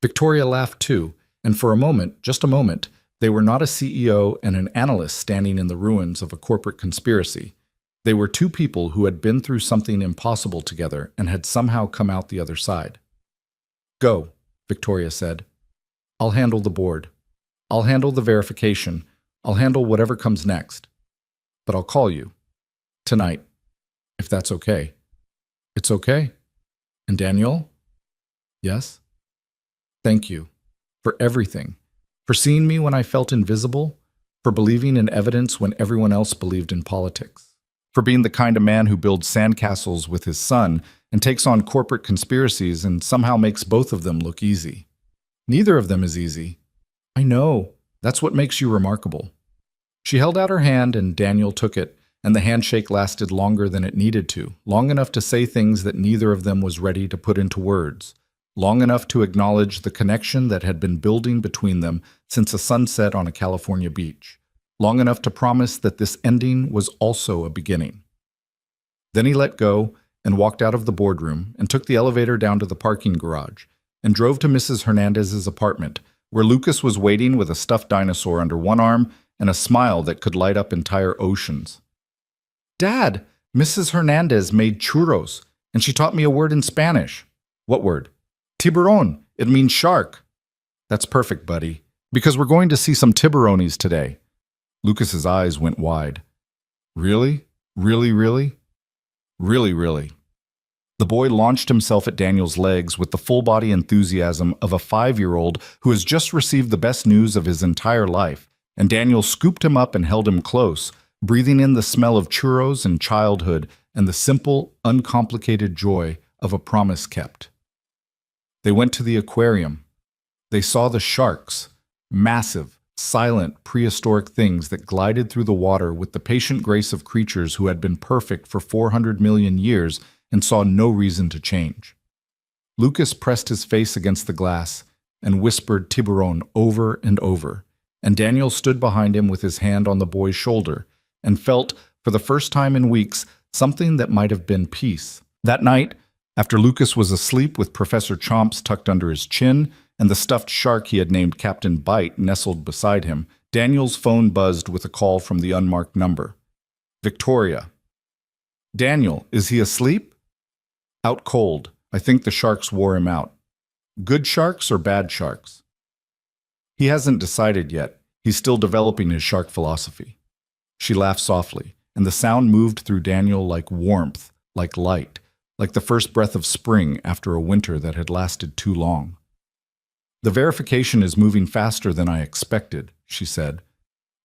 Victoria laughed too, and for a moment, just a moment, they were not a CEO and an analyst standing in the ruins of a corporate conspiracy. They were two people who had been through something impossible together and had somehow come out the other side. Go, Victoria said. I'll handle the board. I'll handle the verification. I'll handle whatever comes next. But I'll call you. Tonight. If that's okay. It's okay. And Daniel? Yes? Thank you. For everything. For seeing me when I felt invisible. For believing in evidence when everyone else believed in politics. For being the kind of man who builds sandcastles with his son and takes on corporate conspiracies and somehow makes both of them look easy. Neither of them is easy. I know. That's what makes you remarkable. She held out her hand and Daniel took it, and the handshake lasted longer than it needed to, long enough to say things that neither of them was ready to put into words, long enough to acknowledge the connection that had been building between them since a sunset on a California beach, long enough to promise that this ending was also a beginning. Then he let go and walked out of the boardroom and took the elevator down to the parking garage and drove to Mrs. Hernandez's apartment, where Lucas was waiting with a stuffed dinosaur under one arm and a smile that could light up entire oceans. Dad, Mrs. Hernandez made churros, and she taught me a word in Spanish. What word? Tiburon. It means shark. That's perfect, buddy, because we're going to see some tiburones today. Lucas's eyes went wide. Really? Really, really? Really, really. The boy launched himself at Daniel's legs with the full-body enthusiasm of a 5-year-old who has just received the best news of his entire life, and Daniel scooped him up and held him close, breathing in the smell of churros and childhood and the simple, uncomplicated joy of a promise kept. They went to the aquarium. They saw the sharks, massive, silent, prehistoric things that glided through the water with the patient grace of creatures who had been perfect for 400 million years and saw no reason to change. Lucas pressed his face against the glass and whispered Tiburon over and over, and Daniel stood behind him with his hand on the boy's shoulder and felt, for the first time in weeks, something that might have been peace. That night, after Lucas was asleep with Professor Chomps tucked under his chin and the stuffed shark he had named Captain Bite nestled beside him, Daniel's phone buzzed with a call from the unmarked number. Victoria. Daniel, is he asleep? Out cold. I think the sharks wore him out. Good sharks or bad sharks? He hasn't decided yet. He's still developing his shark philosophy. She laughed softly, and the sound moved through Daniel like warmth, like light, like the first breath of spring after a winter that had lasted too long. "The verification is moving faster than I expected," she said.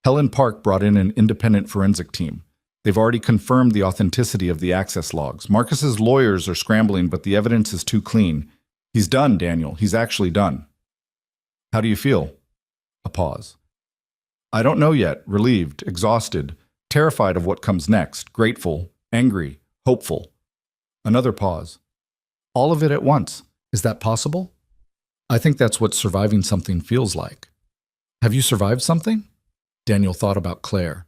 "Helen Park brought in an independent forensic team. They've already confirmed the authenticity of the access logs. Marcus's lawyers are scrambling, but the evidence is too clean. He's done, Daniel. He's actually done." "How do you feel?" A pause. "I don't know yet. Relieved, exhausted, terrified of what comes next, grateful, angry, hopeful." Another pause. "All of it at once. Is that possible?" "I think that's what surviving something feels like." "Have you survived something?" Daniel thought about Claire,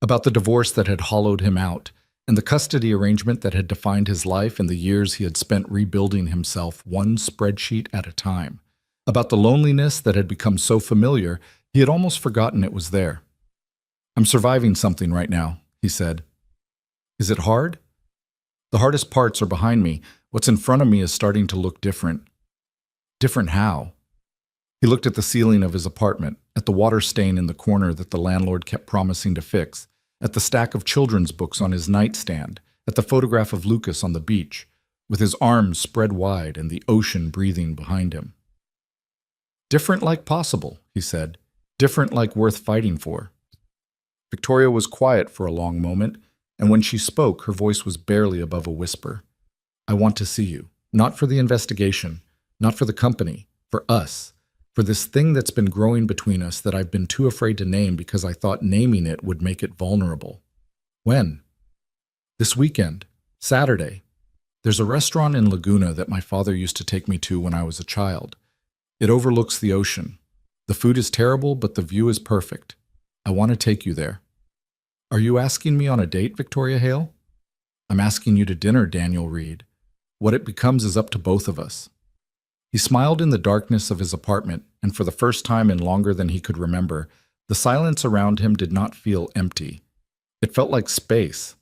about the divorce that had hollowed him out, and the custody arrangement that had defined his life and the years he had spent rebuilding himself one spreadsheet at a time, about the loneliness that had become so familiar he had almost forgotten it was there. "I'm surviving something right now," he said. "Is it hard?" "The hardest parts are behind me. What's in front of me is starting to look different." "Different how?" He looked at the ceiling of his apartment, at the water stain in the corner that the landlord kept promising to fix, at the stack of children's books on his nightstand, at the photograph of Lucas on the beach, with his arms spread wide and the ocean breathing behind him. "Different like possible," he said. "Different like worth fighting for." Victoria was quiet for a long moment, and when she spoke, her voice was barely above a whisper. "I want to see you. Not for the investigation, not for the company, for us. For this thing that's been growing between us that I've been too afraid to name because I thought naming it would make it vulnerable." "When?" "This weekend. Saturday. There's a restaurant in Laguna that my father used to take me to when I was a child. It overlooks the ocean. The food is terrible, but the view is perfect. I want to take you there." "Are you asking me on a date, Victoria Hale?" "I'm asking you to dinner, Daniel Reed. What it becomes is up to both of us." He smiled in the darkness of his apartment, and for the first time in longer than he could remember, the silence around him did not feel empty. It felt like space,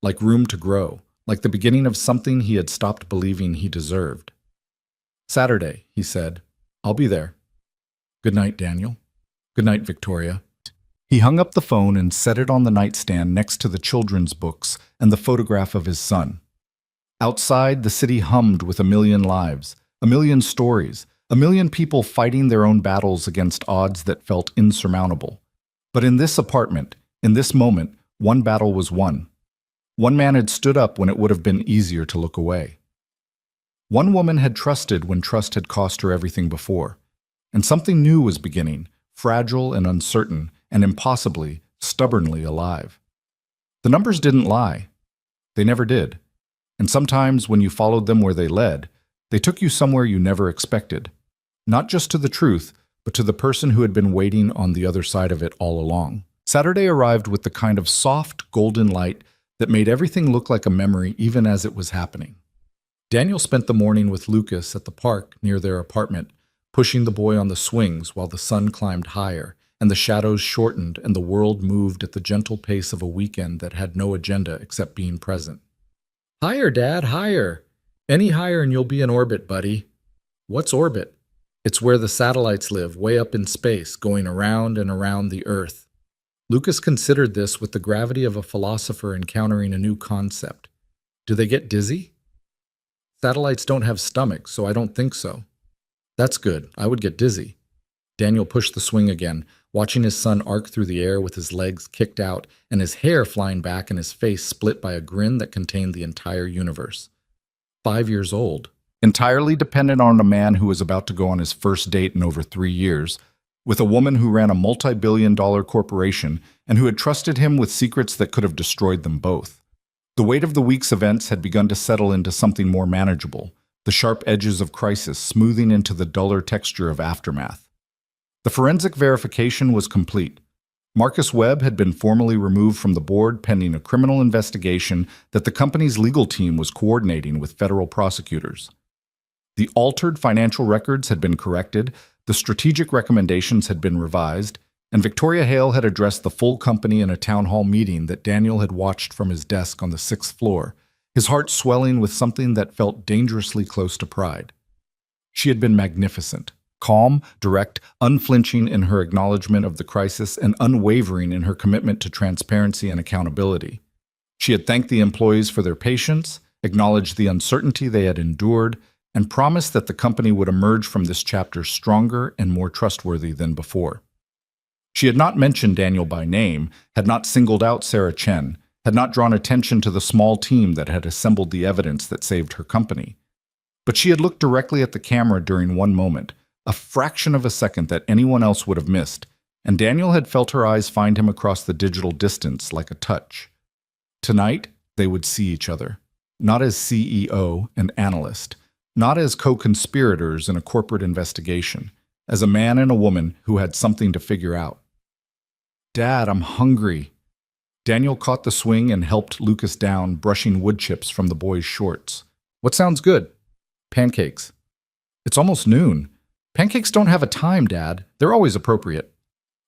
like room to grow, like the beginning of something he had stopped believing he deserved. "Saturday," he said. "I'll be there." "Good night, Daniel." "Good night, Victoria." He hung up the phone and set it on the nightstand next to the children's books and the photograph of his son. Outside, the city hummed with a million lives, a million stories, a million people fighting their own battles against odds that felt insurmountable. But in this apartment, in this moment, one battle was won. One man had stood up when it would have been easier to look away. One woman had trusted when trust had cost her everything before. And something new was beginning, fragile and uncertain, and impossibly, stubbornly alive. The numbers didn't lie. They never did. And sometimes when you followed them where they led, they took you somewhere you never expected. Not just to the truth, but to the person who had been waiting on the other side of it all along. Saturday arrived with the kind of soft, golden light that made everything look like a memory even as it was happening. Daniel spent the morning with Lucas at the park near their apartment, pushing the boy on the swings while the sun climbed higher, and the shadows shortened and the world moved at the gentle pace of a weekend that had no agenda except being present. "Higher, Dad, higher. Any higher and you'll be in orbit, buddy." "What's orbit?" "It's where the satellites live, way up in space, going around and around the Earth." Lucas considered this with the gravity of a philosopher encountering a new concept. "Do they get dizzy?" "Satellites don't have stomachs, so I don't think so." "That's good. I would get dizzy." Daniel pushed the swing again, watching his son arc through the air with his legs kicked out and his hair flying back and his face split by a grin that contained the entire universe. 5 years old. Entirely dependent on a man who was about to go on his first date in over 3 years, with a woman who ran a multi-billion-dollar corporation and who had trusted him with secrets that could have destroyed them both. The weight of the week's events had begun to settle into something more manageable, the sharp edges of crisis smoothing into the duller texture of aftermath. The forensic verification was complete. Marcus Webb had been formally removed from the board pending a criminal investigation that the company's legal team was coordinating with federal prosecutors. The altered financial records had been corrected, the strategic recommendations had been revised, and Victoria Hale had addressed the full company in a town hall meeting that Daniel had watched from his desk on the 6th floor, his heart swelling with something that felt dangerously close to pride. She had been magnificent, calm, direct, unflinching in her acknowledgement of the crisis, and unwavering in her commitment to transparency and accountability. She had thanked the employees for their patience, acknowledged the uncertainty they had endured, and promised that the company would emerge from this chapter stronger and more trustworthy than before. She had not mentioned Daniel by name, had not singled out Sarah Chen, had not drawn attention to the small team that had assembled the evidence that saved her company. But she had looked directly at the camera during one moment, a fraction of a second that anyone else would have missed, and Daniel had felt her eyes find him across the digital distance like a touch. Tonight, they would see each other, not as CEO and analyst, not as co-conspirators in a corporate investigation, as a man and a woman who had something to figure out. "Dad, I'm hungry." Daniel caught the swing and helped Lucas down, brushing wood chips from the boy's shorts. "What sounds good?" "Pancakes." "It's almost noon." "Pancakes don't have a time, Dad. They're always appropriate."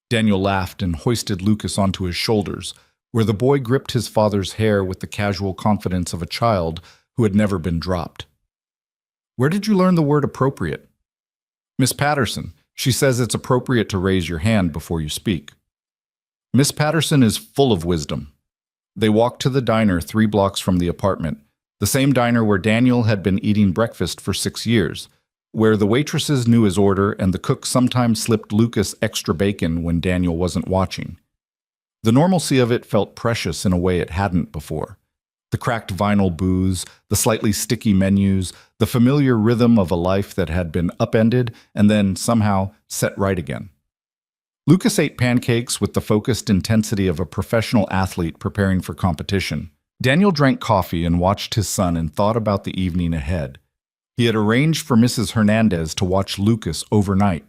Daniel laughed and hoisted Lucas onto his shoulders, where the boy gripped his father's hair with the casual confidence of a child who had never been dropped. "Where did you learn the word appropriate?" "Miss Patterson. She says it's appropriate to raise your hand before you speak." "Miss Patterson is full of wisdom." They walked to the diner 3 blocks from the apartment, the same diner where Daniel had been eating breakfast for 6 years, where the waitresses knew his order and the cook sometimes slipped Lucas extra bacon when Daniel wasn't watching. The normalcy of it felt precious in a way it hadn't before. The cracked vinyl booths, the slightly sticky menus, the familiar rhythm of a life that had been upended and then somehow set right again. Lucas ate pancakes with the focused intensity of a professional athlete preparing for competition. Daniel drank coffee and watched his son and thought about the evening ahead. He had arranged for Mrs. Hernandez to watch Lucas overnight.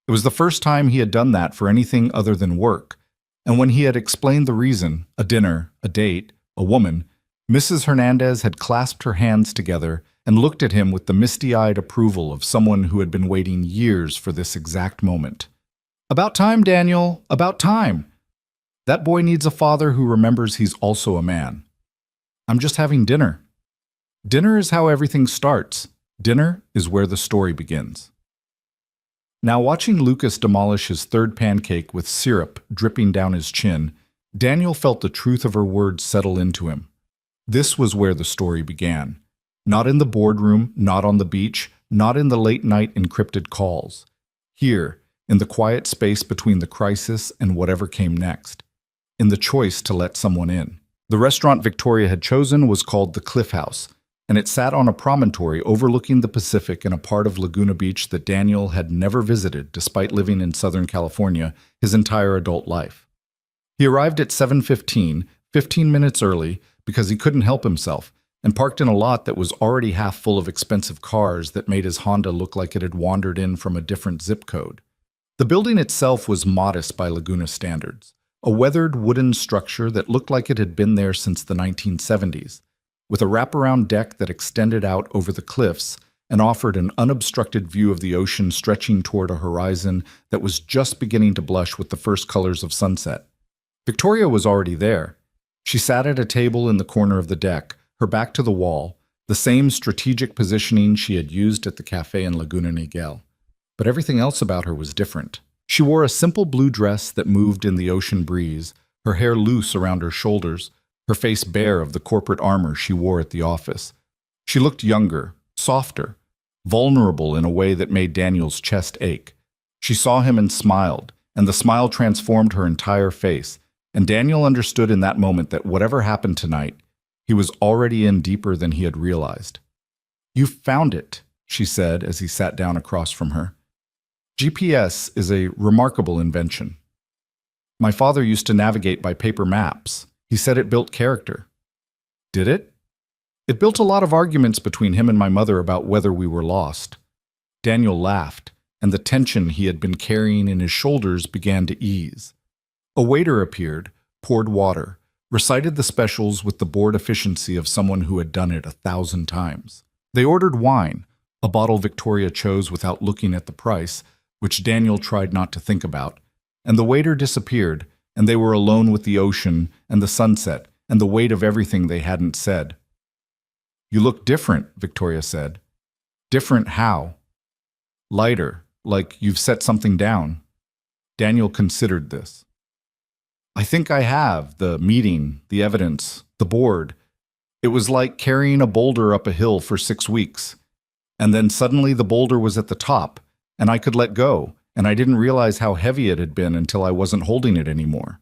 It was the first time he had done that for anything other than work, and when he had explained the reason, a dinner, a date, a woman, Mrs. Hernandez had clasped her hands together and looked at him with the misty-eyed approval of someone who had been waiting years for this exact moment. "About time, Daniel, about time. That boy needs a father who remembers he's also a man." "I'm just having dinner." Dinner is how everything starts. Dinner is where the story begins. Now, watching Lucas demolish his 3rd pancake with syrup dripping down his chin, Daniel felt the truth of her words settle into him. This was where the story began. Not in the boardroom, not on the beach, not in the late-night encrypted calls. Here, in the quiet space between the crisis and whatever came next. In the choice to let someone in. The restaurant Victoria had chosen was called the Cliff House, and it sat on a promontory overlooking the Pacific in a part of Laguna Beach that Daniel had never visited despite living in Southern California his entire adult life. He arrived at 7:15, 15 minutes early, because he couldn't help himself, and parked in a lot that was already half full of expensive cars that made his Honda look like it had wandered in from a different zip code. The building itself was modest by Laguna standards, a weathered wooden structure that looked like it had been there since the 1970s, with a wraparound deck that extended out over the cliffs and offered an unobstructed view of the ocean stretching toward a horizon that was just beginning to blush with the first colors of sunset. Victoria was already there. She sat at a table in the corner of the deck, her back to the wall, the same strategic positioning she had used at the cafe in Laguna Niguel. But everything else about her was different. She wore a simple blue dress that moved in the ocean breeze, her hair loose around her shoulders, her face bare of the corporate armor she wore at the office. She looked younger, softer, vulnerable in a way that made Daniel's chest ache. She saw him and smiled, and the smile transformed her entire face, and Daniel understood in that moment that whatever happened tonight, he was already in deeper than he had realized. "You found it," she said as he sat down across from her. "GPS is a remarkable invention. My father used to navigate by paper maps. He said it built character." "Did it?" "It built a lot of arguments between him and my mother about whether we were lost." Daniel laughed, and the tension he had been carrying in his shoulders began to ease. A waiter appeared, poured water, recited the specials with the bored efficiency of someone who had done it 1,000 times. They ordered wine, a bottle Victoria chose without looking at the price, which Daniel tried not to think about, and the waiter disappeared, and they were alone with the ocean and the sunset and the weight of everything they hadn't said. "You look different," Victoria said. "Different how?" "Lighter, like you've set something down. Daniel considered this. I think I have the meeting, the evidence, the board. It was like carrying a boulder up a hill for 6 weeks. And then suddenly the boulder was at the top, and I could let go, and I didn't realize how heavy it had been until I wasn't holding it anymore.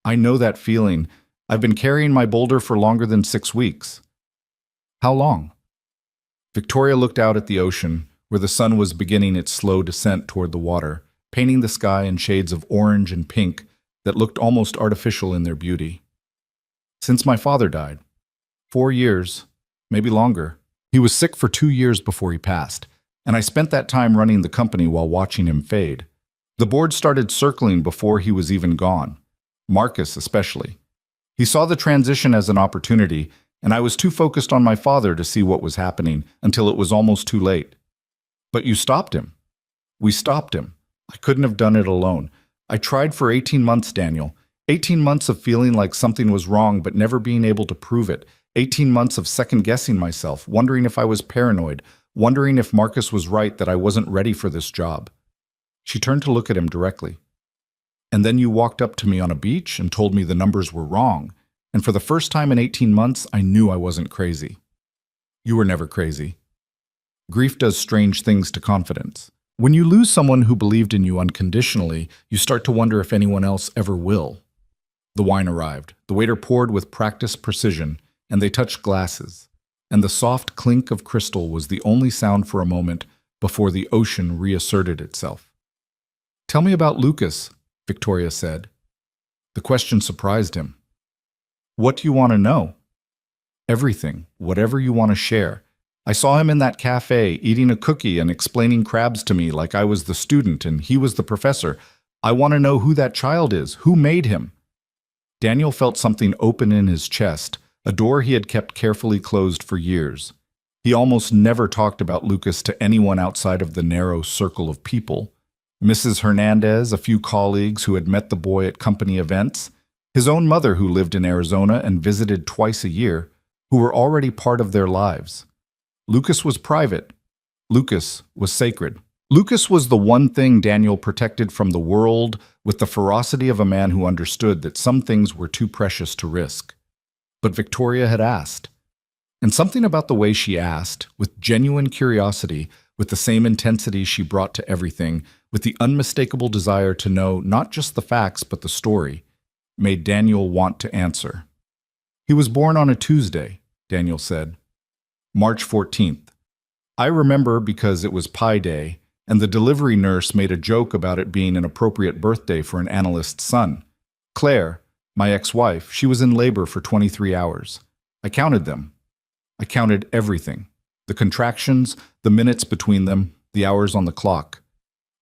I know that feeling. I've been carrying my boulder for longer than 6 weeks. How long? Victoria looked out at the ocean, where the sun was beginning its slow descent toward the water, painting the sky in shades of orange and pink that looked almost artificial in their beauty. Since my father died. 4 years, maybe longer. He was sick for 2 years before he passed, and I spent that time running the company while watching him fade. The board started circling before he was even gone. Marcus especially. He saw the transition as an opportunity, and I was too focused on my father to see what was happening until it was almost too late. But you stopped him. We stopped him. I couldn't have done it alone. I tried for 18 months, Daniel. 18 months of feeling like something was wrong but never being able to prove it. 18 months of second-guessing myself, wondering if I was paranoid, wondering if Marcus was right that I wasn't ready for this job. She turned to look at him directly. And then you walked up to me on a beach and told me the numbers were wrong. And for the first time in 18 months, I knew I wasn't crazy. You were never crazy. Grief does strange things to confidence. When you lose someone who believed in you unconditionally, you start to wonder if anyone else ever will. The wine arrived. The waiter poured with practiced precision, and they touched glasses. And the soft clink of crystal was the only sound for a moment before the ocean reasserted itself. Tell me about Lucas, Victoria said. The question surprised him. What do you want to know? Everything, whatever you want to share. I saw him in that cafe, eating a cookie and explaining crabs to me like I was the student and he was the professor. I want to know who that child is, who made him. Daniel felt something open in his chest, a door he had kept carefully closed for years. He almost never talked about Lucas to anyone outside of the narrow circle of people. Mrs. Hernandez, a few colleagues who had met the boy at company events, his own mother who lived in Arizona and visited twice a year, who were already part of their lives. Lucas was private. Lucas was sacred. Lucas was the one thing Daniel protected from the world with the ferocity of a man who understood that some things were too precious to risk. But Victoria had asked. And something about the way she asked, with genuine curiosity, with the same intensity she brought to everything, with the unmistakable desire to know not just the facts but the story, made Daniel want to answer. He was born on a Tuesday, Daniel said. March 14th. I remember because it was Pi Day, and the delivery nurse made a joke about it being an appropriate birthday for an analyst's son. Claire, my ex-wife, she was in labor for 23 hours. I counted them. I counted everything. The contractions, the minutes between them, the hours on the clock.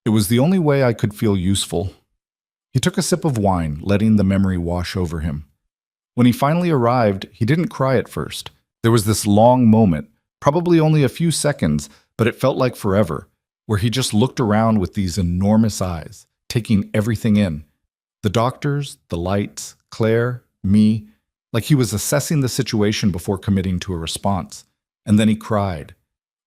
It was the only way I could feel useful. He took a sip of wine, letting the memory wash over him. When he finally arrived, he didn't cry at first. There was this long moment, probably only a few seconds, but it felt like forever, where he just looked around with these enormous eyes, taking everything in. The doctors, the lights, Claire, me, like he was assessing the situation before committing to a response. And then he cried.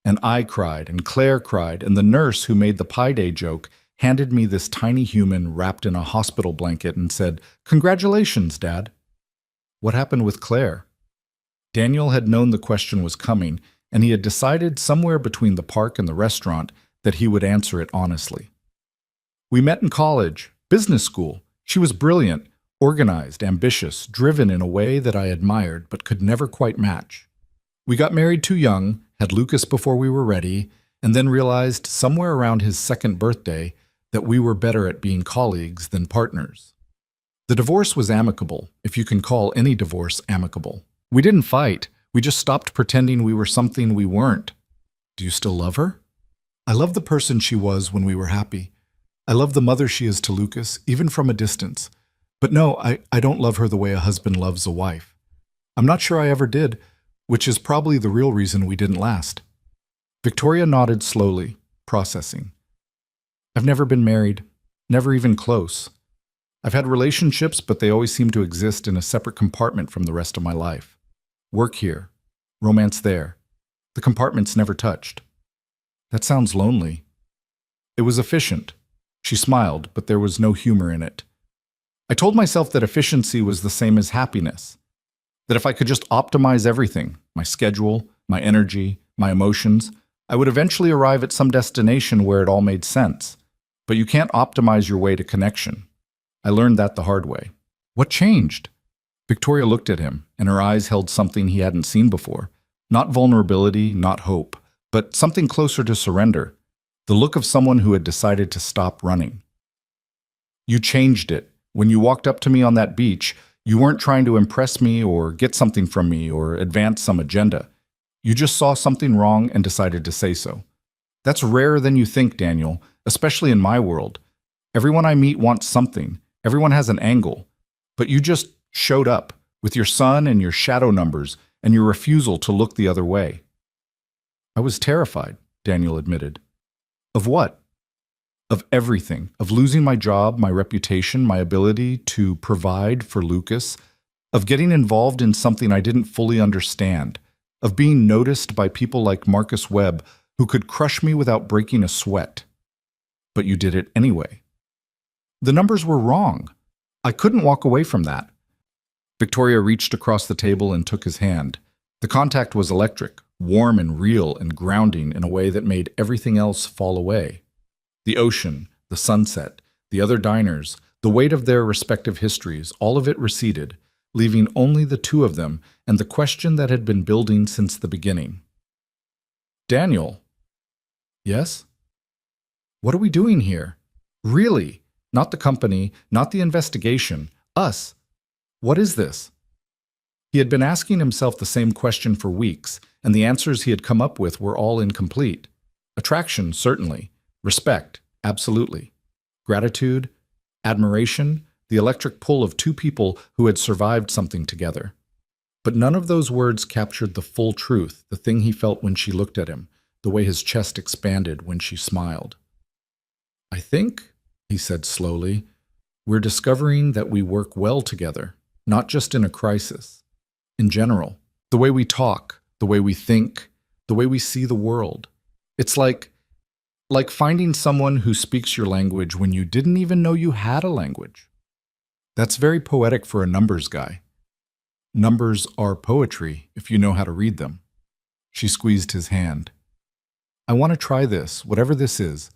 And I cried, and Claire cried, and the nurse who made the Pi Day joke handed me this tiny human wrapped in a hospital blanket and said, "Congratulations, Dad." What happened with Claire? Daniel had known the question was coming, and he had decided somewhere between the park and the restaurant that he would answer it honestly. We met in college, business school. She was brilliant, organized, ambitious, driven in a way that I admired but could never quite match. We got married too young, had Lucas before we were ready, and then realized somewhere around his second birthday that we were better at being colleagues than partners. The divorce was amicable, if you can call any divorce amicable. We didn't fight. We just stopped pretending we were something we weren't. Do you still love her? I love the person she was when we were happy. I love the mother she is to Lucas, even from a distance. But no, I don't love her the way a husband loves a wife. I'm not sure I ever did, which is probably the real reason we didn't last. Victoria nodded slowly, processing. I've never been married, never even close. I've had relationships, but they always seem to exist in a separate compartment from the rest of my life. Work here, romance there. The compartments never touched. That sounds lonely. It was efficient. She smiled, but there was no humor in it. I told myself that efficiency was the same as happiness. That if I could just optimize everything, my schedule, my energy, my emotions, I would eventually arrive at some destination where it all made sense. But you can't optimize your way to connection. I learned that the hard way. What changed? Victoria looked at him, and her eyes held something he hadn't seen before. Not vulnerability, not hope, but something closer to surrender. The look of someone who had decided to stop running. You changed it. When you walked up to me on that beach, you weren't trying to impress me or get something from me or advance some agenda. You just saw something wrong and decided to say so. That's rarer than you think, Daniel, especially in my world. Everyone I meet wants something. Everyone has an angle. But you just showed up with your sun and your shadow numbers and your refusal to look the other way. I was terrified, Daniel admitted. Of what? Of everything. Of losing my job, my reputation, my ability to provide for Lucas. Of getting involved in something I didn't fully understand. Of being noticed by people like Marcus Webb, who could crush me without breaking a sweat. But you did it anyway. The numbers were wrong. I couldn't walk away from that. Victoria reached across the table and took his hand. The contact was electric, warm and real and grounding in a way that made everything else fall away. The ocean, the sunset, the other diners, the weight of their respective histories, all of it receded, leaving only the two of them and the question that had been building since the beginning. Daniel. Yes? What are we doing here? Really? Not the company, not the investigation. Us. What is this? He had been asking himself the same question for weeks, and the answers he had come up with were all incomplete. Attraction, certainly. Respect, absolutely. Gratitude, admiration, the electric pull of two people who had survived something together. But none of those words captured the full truth, the thing he felt when she looked at him, the way his chest expanded when she smiled. I think, he said slowly, we're discovering that we work well together, not just in a crisis. In general, the way we talk, the way we think, the way we see the world. It's like finding someone who speaks your language when you didn't even know you had a language. That's very poetic for a numbers guy. Numbers are poetry if you know how to read them. She squeezed his hand. I want to try this, whatever this is,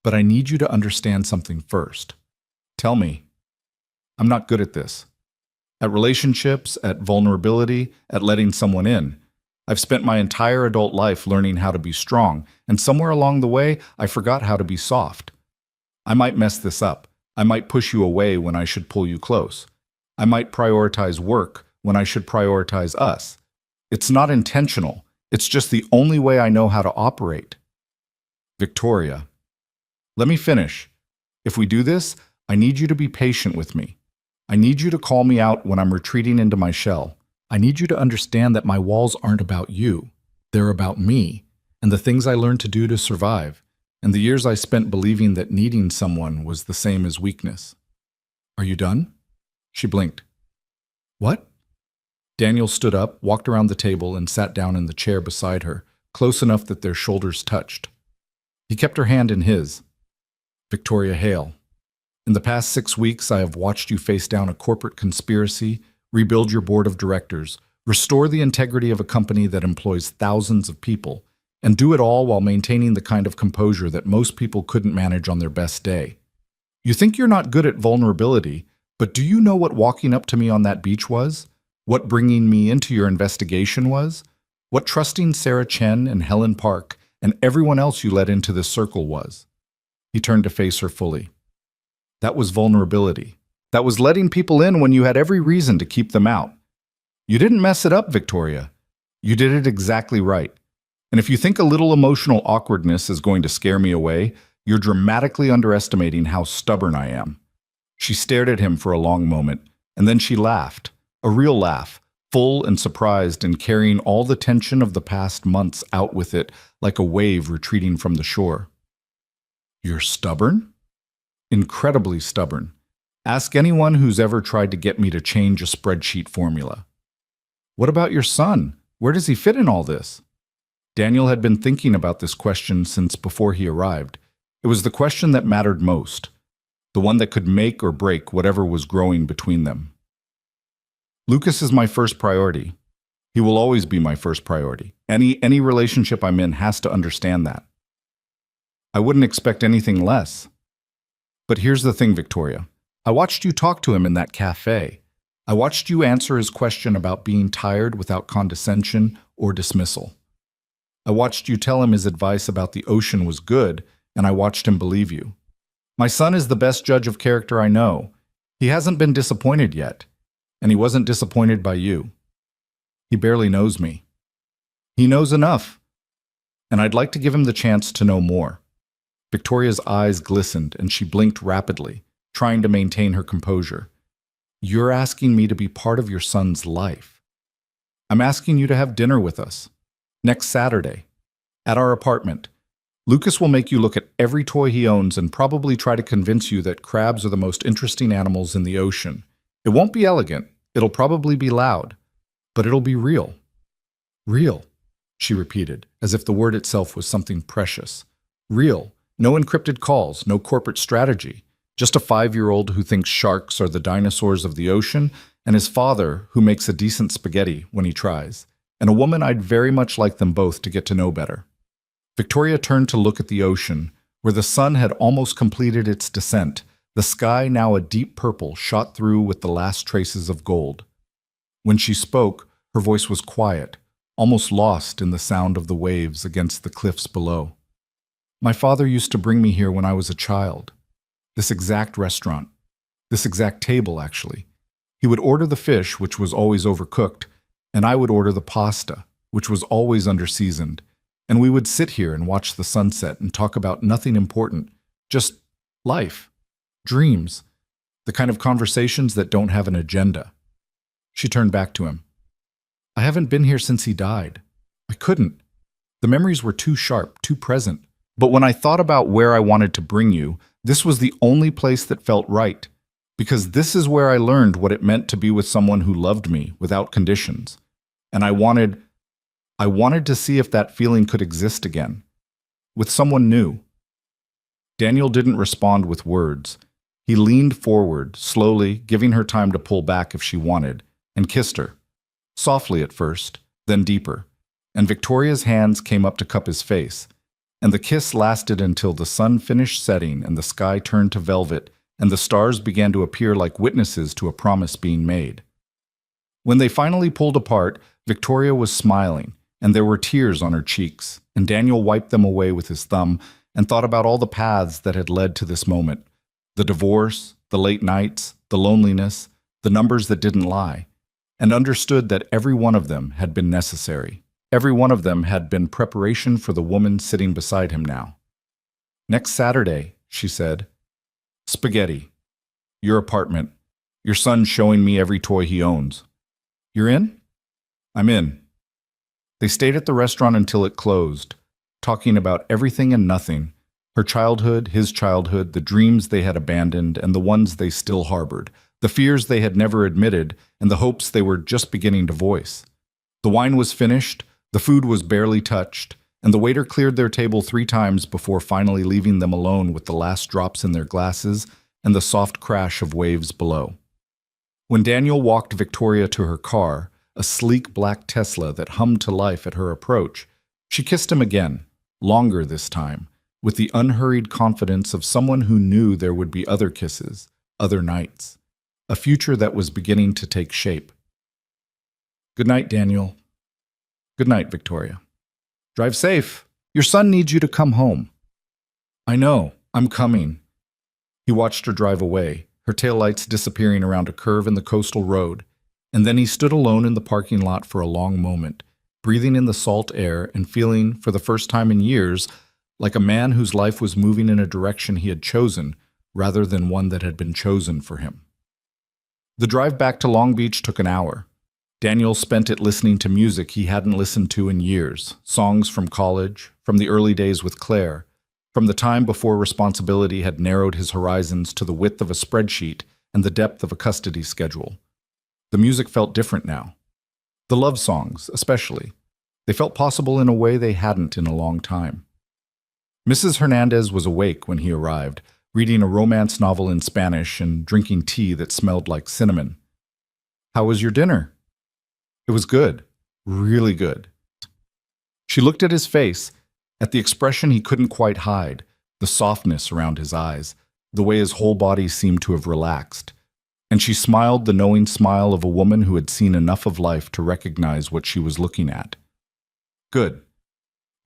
but I need you to understand something first. Tell me. I'm not good at this. At relationships, at vulnerability, at letting someone in. I've spent my entire adult life learning how to be strong, and somewhere along the way, I forgot how to be soft. I might mess this up. I might push you away when I should pull you close. I might prioritize work when I should prioritize us. It's not intentional. It's just the only way I know how to operate. Victoria. Let me finish. If we do this, I need you to be patient with me. I need you to call me out when I'm retreating into my shell. I need you to understand that my walls aren't about you. They're about me, and the things I learned to do to survive, and the years I spent believing that needing someone was the same as weakness. Are you done? She blinked. What? Daniel stood up, walked around the table, and sat down in the chair beside her, close enough that their shoulders touched. He kept her hand in his. Victoria Hale. In the past 6 weeks, I have watched you face down a corporate conspiracy, rebuild your board of directors, restore the integrity of a company that employs thousands of people, and do it all while maintaining the kind of composure that most people couldn't manage on their best day. You think you're not good at vulnerability, but do you know what walking up to me on that beach was? What bringing me into your investigation was? What trusting Sarah Chen and Helen Park and everyone else you let into this circle was? He turned to face her fully. That was vulnerability. That was letting people in when you had every reason to keep them out. You didn't mess it up, Victoria. You did it exactly right. And if you think a little emotional awkwardness is going to scare me away, you're dramatically underestimating how stubborn I am. She stared at him for a long moment, and then she laughed. A real laugh, full and surprised and carrying all the tension of the past months out with it like a wave retreating from the shore. You're stubborn? Incredibly stubborn. Ask anyone who's ever tried to get me to change a spreadsheet formula. What about your son? Where does he fit in all this? Daniel had been thinking about this question since before he arrived. It was the question that mattered most, the one that could make or break whatever was growing between them. Lucas is my first priority. He will always be my first priority. Any relationship I'm in has to understand that. I wouldn't expect anything less. But here's the thing, Victoria. I watched you talk to him in that cafe. I watched you answer his question about being tired without condescension or dismissal. I watched you tell him his advice about the ocean was good, and I watched him believe you. My son is the best judge of character I know. He hasn't been disappointed yet, and he wasn't disappointed by you. He barely knows me. He knows enough, and I'd like to give him the chance to know more. Victoria's eyes glistened, and she blinked rapidly, trying to maintain her composure. You're asking me to be part of your son's life. I'm asking you to have dinner with us. Next Saturday. At our apartment. Lucas will make you look at every toy he owns and probably try to convince you that crabs are the most interesting animals in the ocean. It won't be elegant. It'll probably be loud. But it'll be real. Real, she repeated, as if the word itself was something precious. Real. No encrypted calls, no corporate strategy. Just a 5-year-old who thinks sharks are the dinosaurs of the ocean, and his father who makes a decent spaghetti when he tries. And a woman I'd very much like them both to get to know better. Victoria turned to look at the ocean, where the sun had almost completed its descent, the sky now a deep purple shot through with the last traces of gold. When she spoke, her voice was quiet, almost lost in the sound of the waves against the cliffs below. My father used to bring me here when I was a child. This exact restaurant. This exact table, actually. He would order the fish, which was always overcooked, and I would order the pasta, which was always underseasoned, and we would sit here and watch the sunset and talk about nothing important, just life, dreams, the kind of conversations that don't have an agenda. She turned back to him. I haven't been here since he died. I couldn't. The memories were too sharp, too present. But when I thought about where I wanted to bring you, this was the only place that felt right, because this is where I learned what it meant to be with someone who loved me without conditions. And I wanted to see if that feeling could exist again, with someone new. Daniel didn't respond with words. He leaned forward, slowly, giving her time to pull back if she wanted, and kissed her. Softly at first, then deeper, and Victoria's hands came up to cup his face, and the kiss lasted until the sun finished setting and the sky turned to velvet and the stars began to appear like witnesses to a promise being made. When they finally pulled apart, Victoria was smiling, and there were tears on her cheeks, and Daniel wiped them away with his thumb and thought about all the paths that had led to this moment. The divorce, the late nights, the loneliness, the numbers that didn't lie, and understood that every one of them had been necessary. Every one of them had been preparation for the woman sitting beside him now. Next Saturday, she said. Spaghetti. Your apartment. Your son showing me every toy he owns. You're in? I'm in. They stayed at the restaurant until it closed, talking about everything and nothing, her childhood, his childhood, the dreams they had abandoned and the ones they still harbored, the fears they had never admitted and the hopes they were just beginning to voice. The wine was finished, the food was barely touched, and the waiter cleared their table 3 times before finally leaving them alone with the last drops in their glasses and the soft crash of waves below. When Daniel walked Victoria to her car, a sleek black Tesla that hummed to life at her approach, she kissed him again, longer this time, with the unhurried confidence of someone who knew there would be other kisses, other nights, a future that was beginning to take shape. Good night, Daniel. Good night, Victoria. Drive safe. Your son needs you to come home. I know. I'm coming. He watched her drive away, her taillights disappearing around a curve in the coastal road, and then he stood alone in the parking lot for a long moment, breathing in the salt air and feeling, for the first time in years, like a man whose life was moving in a direction he had chosen rather than one that had been chosen for him. The drive back to Long Beach took an hour. Daniel spent it listening to music he hadn't listened to in years, songs from college, from the early days with Claire, from the time before responsibility had narrowed his horizons to the width of a spreadsheet and the depth of a custody schedule. The music felt different now. The love songs, especially. They felt possible in a way they hadn't in a long time. Mrs. Hernandez was awake when he arrived, reading a romance novel in Spanish and drinking tea that smelled like cinnamon. "How was your dinner?" "It was good. Really good." She looked at his face, at the expression he couldn't quite hide, the softness around his eyes, the way his whole body seemed to have relaxed. And she smiled the knowing smile of a woman who had seen enough of life to recognize what she was looking at. "Good.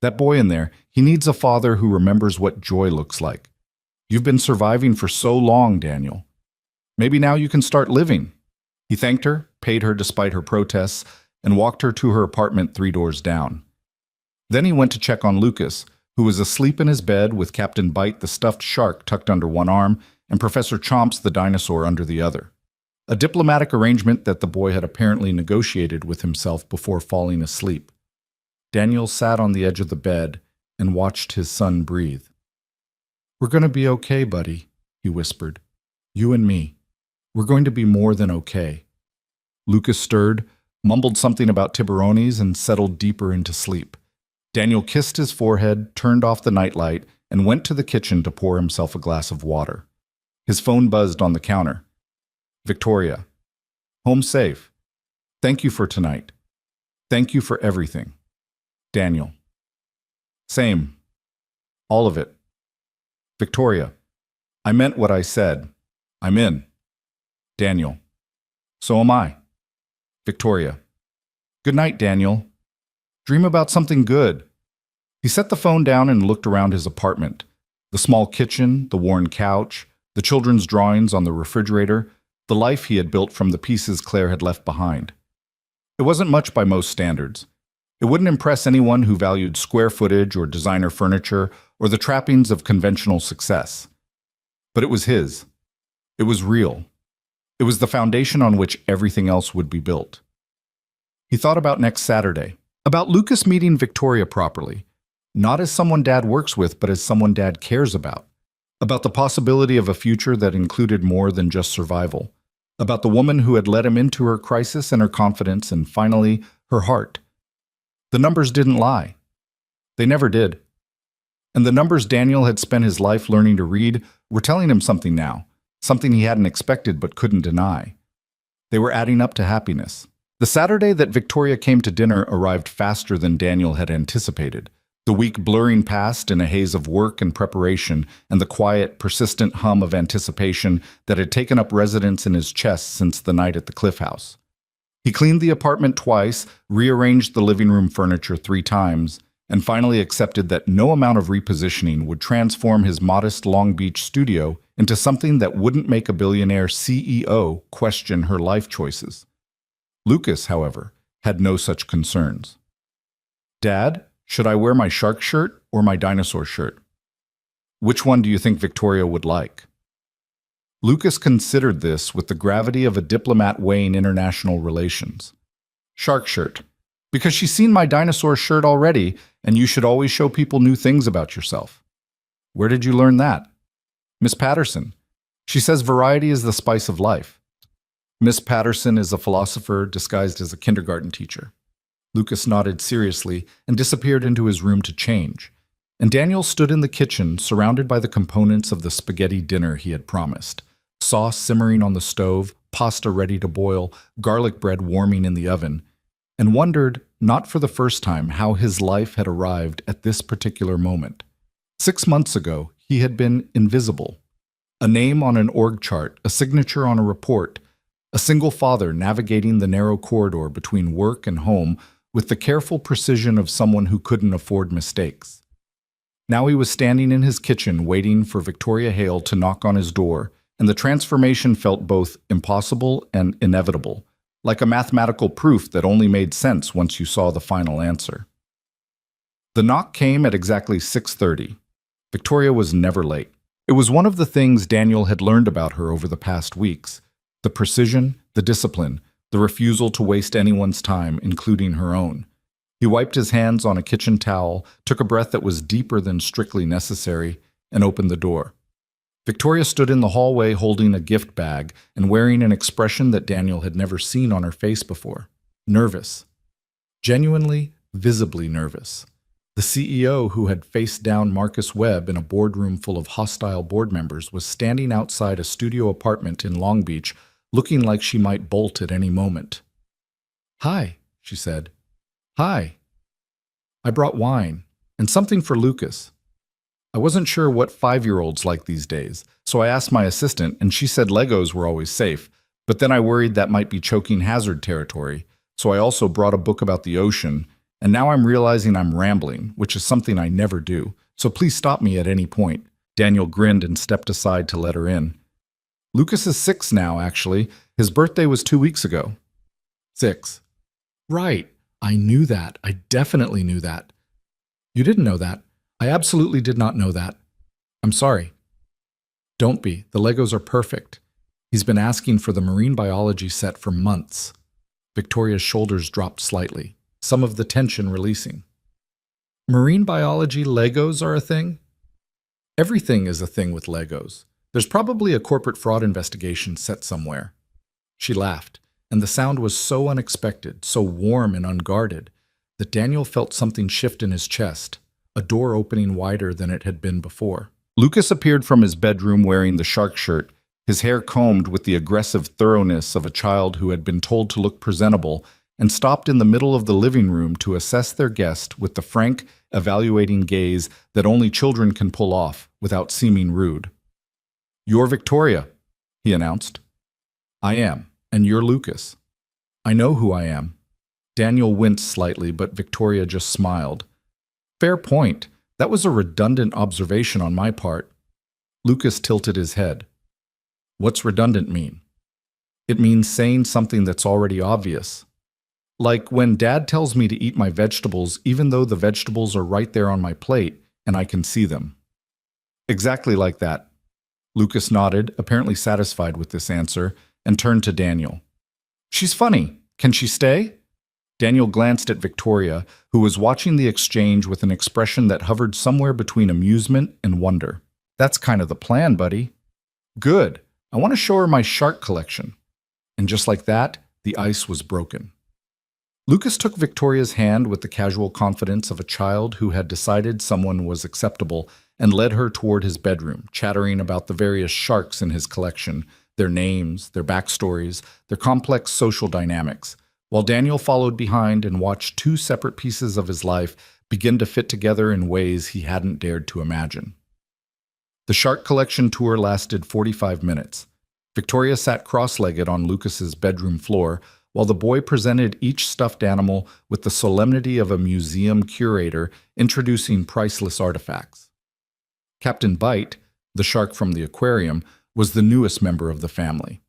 That boy in there, he needs a father who remembers what joy looks like. You've been surviving for so long, Daniel. Maybe now you can start living." He thanked her, paid her despite her protests, and walked her to her apartment 3 doors down. Then he went to check on Lucas, who was asleep in his bed with Captain Bite the stuffed shark tucked under one arm and Professor Chomps the dinosaur under the other. A diplomatic arrangement that the boy had apparently negotiated with himself before falling asleep. Daniel sat on the edge of the bed and watched his son breathe. "We're going to be okay, buddy," he whispered. "You and me. We're going to be more than okay." Lucas stirred, mumbled something about tiburones, and settled deeper into sleep. Daniel kissed his forehead, turned off the nightlight, and went to the kitchen to pour himself a glass of water. His phone buzzed on the counter. "Victoria. Home safe. Thank you for tonight. Thank you for everything. Daniel." "Same. All of it." "Victoria. I meant what I said. I'm in." Daniel. "So am I." Victoria. "Good night, Daniel. Dream about something good." He set the phone down and looked around his apartment. The small kitchen, the worn couch, the children's drawings on the refrigerator, the life he had built from the pieces Claire had left behind. It wasn't much by most standards. It wouldn't impress anyone who valued square footage or designer furniture or the trappings of conventional success. But it was his. It was real. It was the foundation on which everything else would be built. He thought about next Saturday, about Lucas meeting Victoria properly, not as someone Dad works with, but as someone Dad cares about the possibility of a future that included more than just survival, about the woman who had led him into her crisis and her confidence, and finally, her heart. The numbers didn't lie. They never did. And the numbers Daniel had spent his life learning to read were telling him something now, something he hadn't expected but couldn't deny. They were adding up to happiness. The Saturday that Victoria came to dinner arrived faster than Daniel had anticipated, the week blurring past in a haze of work and preparation and the quiet, persistent hum of anticipation that had taken up residence in his chest since the night at the Cliff House. He cleaned the apartment twice, rearranged the living room furniture 3 times, and finally accepted that no amount of repositioning would transform his modest Long Beach studio into something that wouldn't make a billionaire CEO question her life choices. Lucas, however, had no such concerns. "Dad, should I wear my shark shirt or my dinosaur shirt? Which one do you think Victoria would like?" Lucas considered this with the gravity of a diplomat weighing international relations. "Shark shirt. Because she's seen my dinosaur shirt already, and you should always show people new things about yourself." "Where did you learn that?" "Miss Patterson. She says variety is the spice of life." Miss Patterson is a philosopher disguised as a kindergarten teacher. Lucas nodded seriously and disappeared into his room to change, and Daniel stood in the kitchen surrounded by the components of the spaghetti dinner he had promised. Sauce simmering on the stove, pasta ready to boil, garlic bread warming in the oven, and wondered, not for the first time, how his life had arrived at this particular moment. 6 months ago, he had been invisible. A name on an org chart, a signature on a report, a single father navigating the narrow corridor between work and home with the careful precision of someone who couldn't afford mistakes. Now he was standing in his kitchen waiting for Victoria Hale to knock on his door, and the transformation felt both impossible and inevitable, like a mathematical proof that only made sense once you saw the final answer. The knock came at exactly 6:30. Victoria was never late. It was one of the things Daniel had learned about her over the past weeks: the precision, the discipline, the refusal to waste anyone's time, including her own. He wiped his hands on a kitchen towel, took a breath that was deeper than strictly necessary, and opened the door. Victoria stood in the hallway holding a gift bag and wearing an expression that Daniel had never seen on her face before. Nervous. Genuinely, visibly nervous. The CEO, who had faced down Marcus Webb in a boardroom full of hostile board members, was standing outside a studio apartment in Long Beach, looking like she might bolt at any moment. "Hi," she said. "Hi. I brought wine, and something for Lucas." I wasn't sure what 5-year-olds like these days, so I asked my assistant, and she said Legos were always safe, but then I worried that might be choking hazard territory, so I also brought a book about the ocean, and now I'm realizing I'm rambling, which is something I never do, so please stop me at any point. Daniel grinned and stepped aside to let her in. "Lucas is 6 now, actually. His birthday was 2 weeks ago." 6. "Right. I knew that. I definitely knew that." "You didn't know that." "I absolutely did not know that." "I'm sorry." "Don't be. The Legos are perfect. He's been asking for the marine biology set for months." Victoria's shoulders dropped slightly, some of the tension releasing. "Marine biology Legos are a thing?" "Everything is a thing with Legos. There's probably a corporate fraud investigation set somewhere." She laughed, and the sound was so unexpected, so warm and unguarded, that Daniel felt something shift in his chest, a door opening wider than it had been before. Lucas appeared from his bedroom wearing the shark shirt, his hair combed with the aggressive thoroughness of a child who had been told to look presentable, and stopped in the middle of the living room to assess their guest with the frank, evaluating gaze that only children can pull off without seeming rude. "You're Victoria," he announced. "I am, and you're Lucas." "I know who I am." Daniel winced slightly, but Victoria just smiled. "Fair point. That was a redundant observation on my part." Lucas tilted his head. "What's redundant mean?" "It means saying something that's already obvious. Like when Dad tells me to eat my vegetables even though the vegetables are right there on my plate and I can see them." "Exactly like that." Lucas nodded, apparently satisfied with this answer, and turned to Daniel. "She's funny. Can she stay?" Daniel glanced at Victoria, who was watching the exchange with an expression that hovered somewhere between amusement and wonder. "That's kind of the plan, buddy." "Good. I want to show her my shark collection." And just like that, the ice was broken. Lucas took Victoria's hand with the casual confidence of a child who had decided someone was acceptable and led her toward his bedroom, chattering about the various sharks in his collection, their names, their backstories, their complex social dynamics, while Daniel followed behind and watched 2 separate pieces of his life begin to fit together in ways he hadn't dared to imagine. The shark collection tour lasted 45 minutes. Victoria sat cross-legged on Lucas's bedroom floor, while the boy presented each stuffed animal with the solemnity of a museum curator introducing priceless artifacts. Captain Bite, the shark from the aquarium, was the newest member of the family.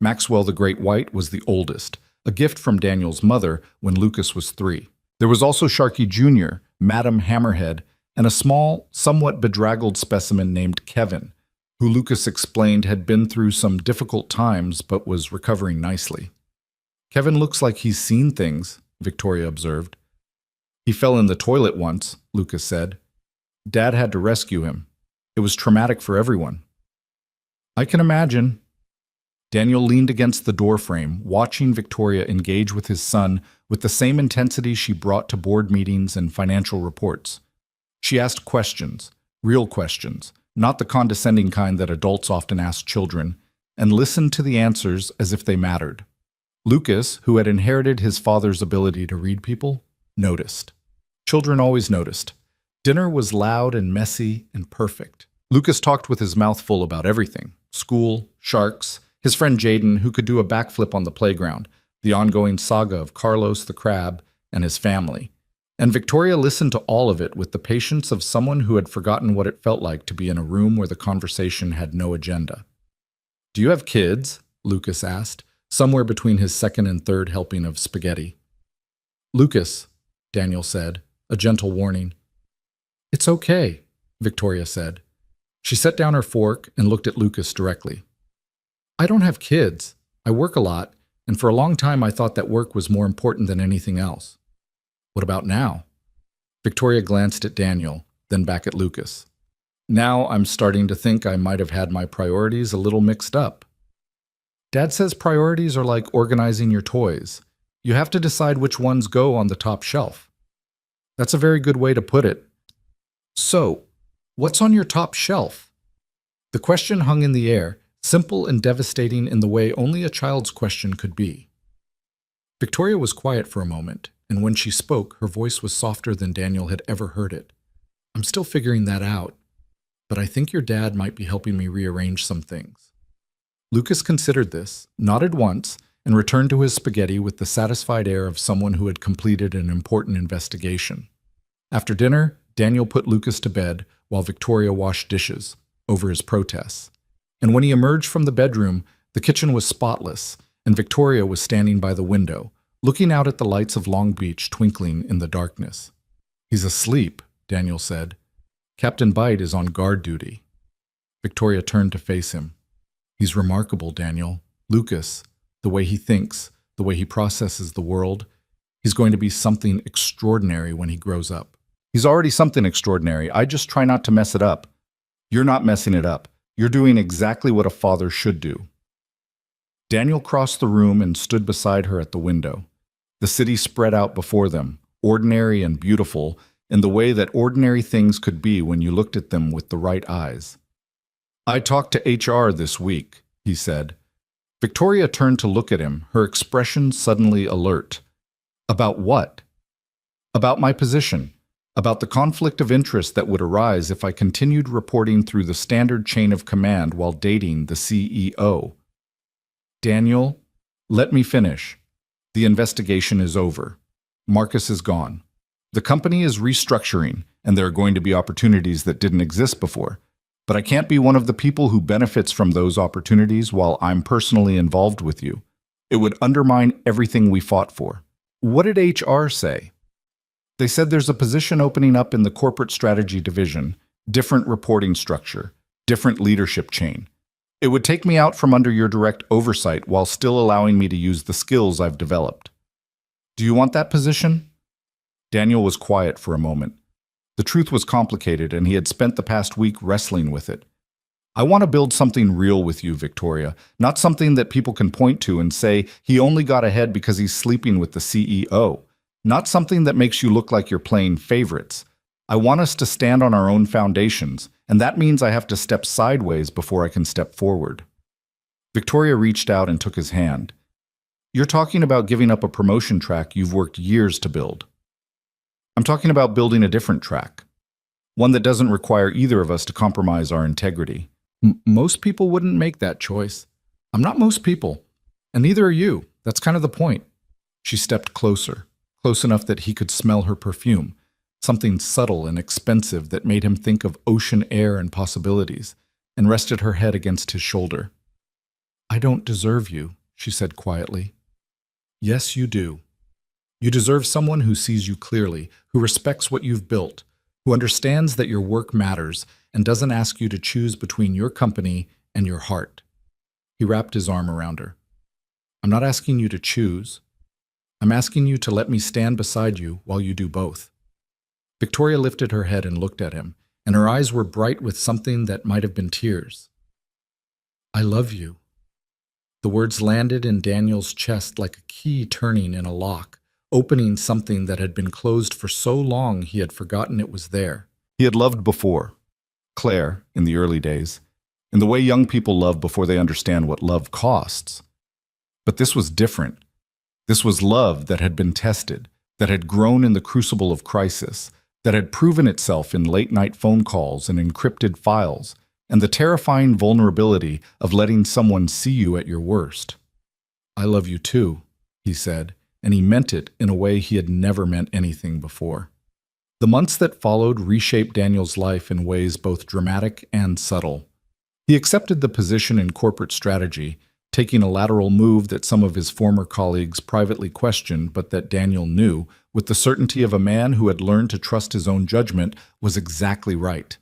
Maxwell the Great White was the oldest, a gift from Daniel's mother when Lucas was 3. There was also Sharky Jr., Madam Hammerhead, and a small, somewhat bedraggled specimen named Kevin, who Lucas explained had been through some difficult times but was recovering nicely. "Kevin looks like he's seen things," Victoria observed. "He fell in the toilet once," Lucas said. "Dad had to rescue him. It was traumatic for everyone." "I can imagine." Daniel leaned against the doorframe, watching Victoria engage with his son with the same intensity she brought to board meetings and financial reports. She asked questions, real questions, not the condescending kind that adults often ask children, and listened to the answers as if they mattered. Lucas, who had inherited his father's ability to read people, noticed. Children always noticed. Dinner was loud and messy and perfect. Lucas talked with his mouth full about everything: school, sharks, his friend Jaden, who could do a backflip on the playground, the ongoing saga of Carlos the crab, and his family. And Victoria listened to all of it with the patience of someone who had forgotten what it felt like to be in a room where the conversation had no agenda. "Do you have kids?" Lucas asked, somewhere between his second and third helping of spaghetti. "Lucas," Daniel said, a gentle warning. "It's okay," Victoria said. She set down her fork and looked at Lucas directly. "I don't have kids. I work a lot, and for a long time I thought that work was more important than anything else." "What about now?" Victoria glanced at Daniel, then back at Lucas. "Now I'm starting to think I might have had my priorities a little mixed up." "Dad says priorities are like organizing your toys. You have to decide which ones go on the top shelf." That's a very good way to put it. So, what's on your top shelf? The question hung in the air, simple and devastating in the way only a child's question could be. Victoria was quiet for a moment, and when she spoke, her voice was softer than Daniel had ever heard it. I'm still figuring that out, but I think your dad might be helping me rearrange some things. Lucas considered this, nodded once, and returned to his spaghetti with the satisfied air of someone who had completed an important investigation. After dinner, Daniel put Lucas to bed while Victoria washed dishes, over his protests. And when he emerged from the bedroom, the kitchen was spotless, and Victoria was standing by the window, looking out at the lights of Long Beach twinkling in the darkness. He's asleep, Daniel said. Captain Bite is on guard duty. Victoria turned to face him. He's remarkable, Daniel. Lucas, the way he thinks, the way he processes the world, he's going to be something extraordinary when he grows up. He's already something extraordinary. I just try not to mess it up. You're not messing it up. You're doing exactly what a father should do. Daniel crossed the room and stood beside her at the window. The city spread out before them, ordinary and beautiful, in the way that ordinary things could be when you looked at them with the right eyes. I talked to HR this week, he said. Victoria turned to look at him, her expression suddenly alert. About what? About my position. About the conflict of interest that would arise if I continued reporting through the standard chain of command while dating the CEO. Daniel, let me finish. The investigation is over. Marcus is gone. The company is restructuring, and there are going to be opportunities that didn't exist before. But I can't be one of the people who benefits from those opportunities while I'm personally involved with you. It would undermine everything we fought for. What did HR say? They said there's a position opening up in the corporate strategy division, different reporting structure, different leadership chain. It would take me out from under your direct oversight while still allowing me to use the skills I've developed. Do you want that position? Daniel was quiet for a moment. The truth was complicated, and he had spent the past week wrestling with it. I want to build something real with you, Victoria, not something that people can point to and say he only got ahead because he's sleeping with the CEO. Not something that makes you look like you're playing favorites. I want us to stand on our own foundations, and that means I have to step sideways before I can step forward. Victoria reached out and took his hand. You're talking about giving up a promotion track you've worked years to build. I'm talking about building a different track, one that doesn't require either of us to compromise our integrity. Most people wouldn't make that choice. I'm not most people, and neither are you. That's kind of the point. She stepped closer, close enough that he could smell her perfume, something subtle and expensive that made him think of ocean air and possibilities, and rested her head against his shoulder. I don't deserve you, she said quietly. Yes, you do. You deserve someone who sees you clearly, who respects what you've built, who understands that your work matters and doesn't ask you to choose between your company and your heart. He wrapped his arm around her. I'm not asking you to choose. I'm asking you to let me stand beside you while you do both. Victoria lifted her head and looked at him, and her eyes were bright with something that might have been tears. I love you. The words landed in Daniel's chest like a key turning in a lock, opening something that had been closed for so long he had forgotten it was there. He had loved before. Claire, in the early days, in the way young people love before they understand what love costs. But this was different. This was love that had been tested, that had grown in the crucible of crisis, that had proven itself in late-night phone calls and encrypted files, and the terrifying vulnerability of letting someone see you at your worst. I love you too, he said, and he meant it in a way he had never meant anything before. The months that followed reshaped Daniel's life in ways both dramatic and subtle. He accepted the position in corporate strategy, taking a lateral move that some of his former colleagues privately questioned but that Daniel knew, with the certainty of a man who had learned to trust his own judgment, was exactly right.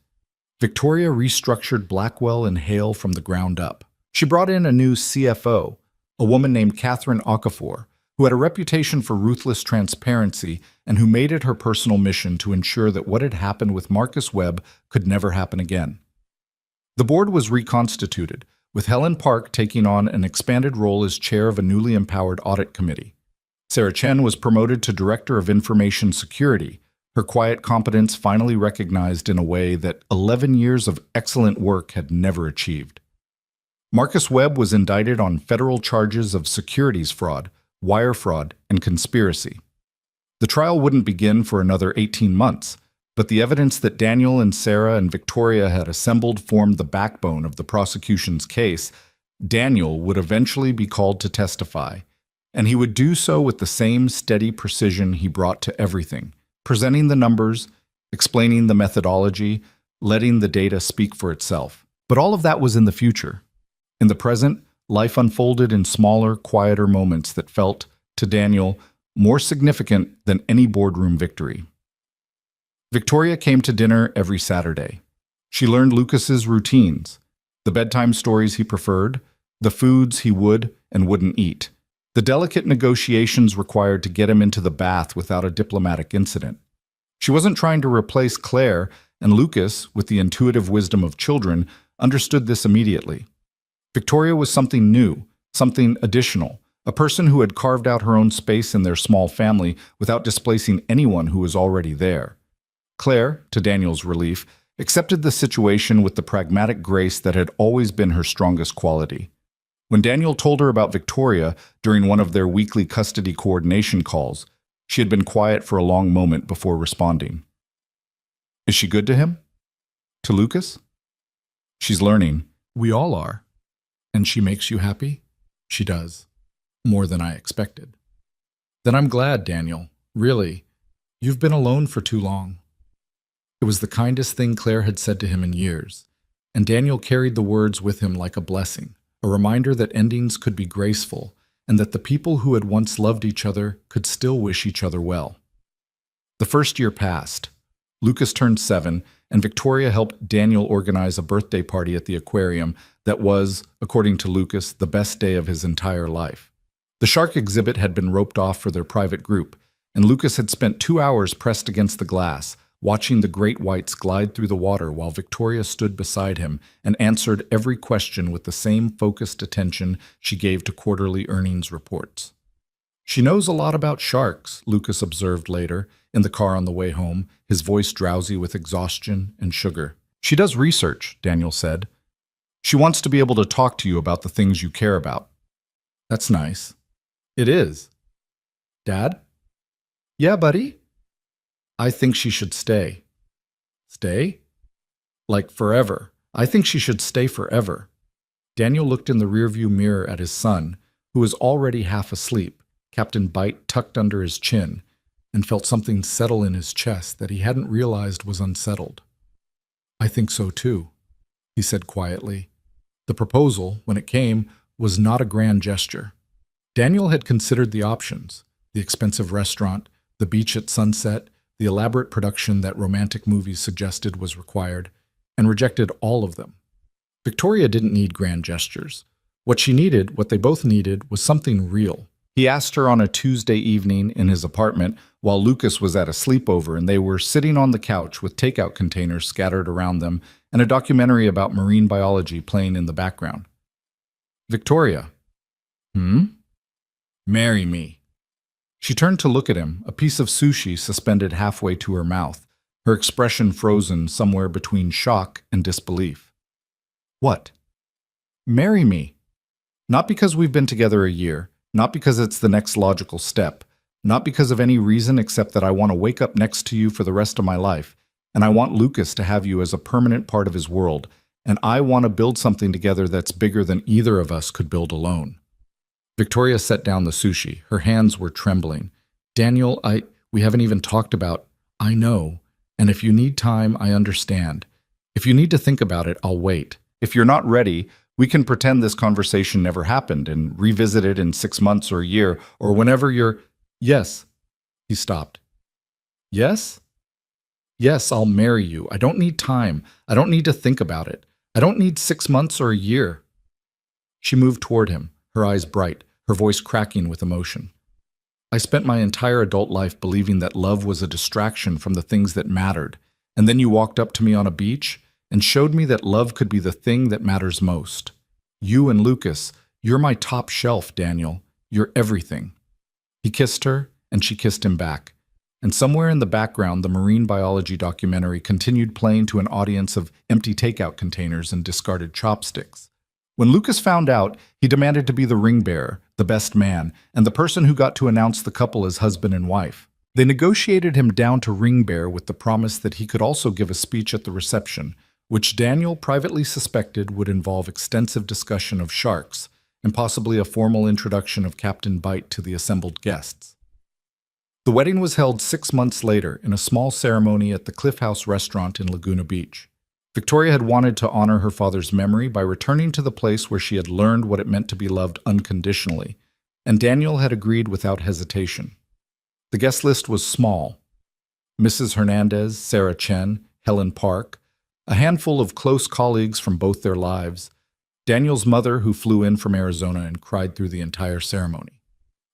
Victoria restructured Blackwell and Hale from the ground up. She brought in a new CFO, a woman named Catherine Okafor, who had a reputation for ruthless transparency and who made it her personal mission to ensure that what had happened with Marcus Webb could never happen again. The board was reconstituted, with Helen Park taking on an expanded role as chair of a newly empowered audit committee. Sarah Chen was promoted to Director of Information Security, her quiet competence finally recognized in a way that 11 years of excellent work had never achieved. Marcus Webb was indicted on federal charges of securities fraud, wire fraud, and conspiracy. The trial wouldn't begin for another 18 months, but the evidence that Daniel and Sarah and Victoria had assembled formed the backbone of the prosecution's case. Daniel would eventually be called to testify, and he would do so with the same steady precision he brought to everything, presenting the numbers, explaining the methodology, letting the data speak for itself. But all of that was in the future. In the present, life unfolded in smaller, quieter moments that felt, to Daniel, more significant than any boardroom victory. Victoria came to dinner every Saturday. She learned Lucas's routines, the bedtime stories he preferred, the foods he would and wouldn't eat, the delicate negotiations required to get him into the bath without a diplomatic incident. She wasn't trying to replace Claire, and Lucas, with the intuitive wisdom of children, understood this immediately. Victoria was something new, something additional, a person who had carved out her own space in their small family without displacing anyone who was already there. Claire, to Daniel's relief, accepted the situation with the pragmatic grace that had always been her strongest quality. When Daniel told her about Victoria during one of their weekly custody coordination calls, she had been quiet for a long moment before responding. "Is she good to him? To Lucas?" "She's learning. We all are." "And she makes you happy?" "She does. More than I expected." "Then I'm glad, Daniel. Really. You've been alone for too long." It was the kindest thing Claire had said to him in years, and Daniel carried the words with him like a blessing, a reminder that endings could be graceful, and that the people who had once loved each other could still wish each other well. The first year passed. Lucas turned 7, and Victoria helped Daniel organize a birthday party at the aquarium that was, according to Lucas, the best day of his entire life. The shark exhibit had been roped off for their private group, and Lucas had spent 2 hours pressed against the glass, watching the great whites glide through the water while Victoria stood beside him and answered every question with the same focused attention she gave to quarterly earnings reports. "She knows a lot about sharks," Lucas observed later, in the car on the way home, his voice drowsy with exhaustion and sugar. "She does research," Daniel said. "She wants to be able to talk to you about the things you care about." "That's nice." "It is." "Dad?" "Yeah, buddy?" "I think she should stay." "Stay?" "Like forever. I think she should stay forever." Daniel looked in the rearview mirror at his son, who was already half asleep, Captain Bite tucked under his chin, and felt something settle in his chest that he hadn't realized was unsettled. "I think so too," he said quietly. The proposal, when it came, was not a grand gesture. Daniel had considered the options: the expensive restaurant, the beach at sunset, the elaborate production that romantic movies suggested was required, and rejected all of them. Victoria didn't need grand gestures. What she needed, what they both needed, was something real. He asked her on a Tuesday evening in his apartment while Lucas was at a sleepover and they were sitting on the couch with takeout containers scattered around them and a documentary about marine biology playing in the background. "Victoria." "Marry me." She turned to look at him, a piece of sushi suspended halfway to her mouth, her expression frozen somewhere between shock and disbelief. "What?" "Marry me. Not because we've been together a year, not because it's the next logical step, not because of any reason except that I want to wake up next to you for the rest of my life, and I want Lucas to have you as a permanent part of his world, and I want to build something together that's bigger than either of us could build alone." Victoria set down the sushi. Her hands were trembling. "Daniel, we haven't even talked about—" "I know, and if you need time, I understand. If you need to think about it, I'll wait. If you're not ready, we can pretend this conversation never happened and revisit it in 6 months or a year or whenever you're—" "Yes." He stopped. "Yes?" "Yes, I'll marry you. I don't need time. I don't need to think about it. I don't need 6 months or a year." She moved toward him, her eyes bright, her voice cracking with emotion. "I spent my entire adult life believing that love was a distraction from the things that mattered, and then you walked up to me on a beach and showed me that love could be the thing that matters most. You and Lucas, you're my top shelf, Daniel. You're everything." He kissed her, and she kissed him back. and somewhere in the background, the marine biology documentary continued playing to an audience of empty takeout containers and discarded chopsticks. When Lucas found out, he demanded to be the ring bearer, the best man, and the person who got to announce the couple as husband and wife. They negotiated him down to ring bearer with the promise that he could also give a speech at the reception, which Daniel privately suspected would involve extensive discussion of sharks and possibly a formal introduction of Captain Bite to the assembled guests. The wedding was held 6 months later in a small ceremony at the Cliff House restaurant in Laguna Beach. Victoria had wanted to honor her father's memory by returning to the place where she had learned what it meant to be loved unconditionally, and Daniel had agreed without hesitation. The guest list was small. Mrs. Hernandez, Sarah Chen, Helen Park, a handful of close colleagues from both their lives, Daniel's mother who flew in from Arizona and cried through the entire ceremony.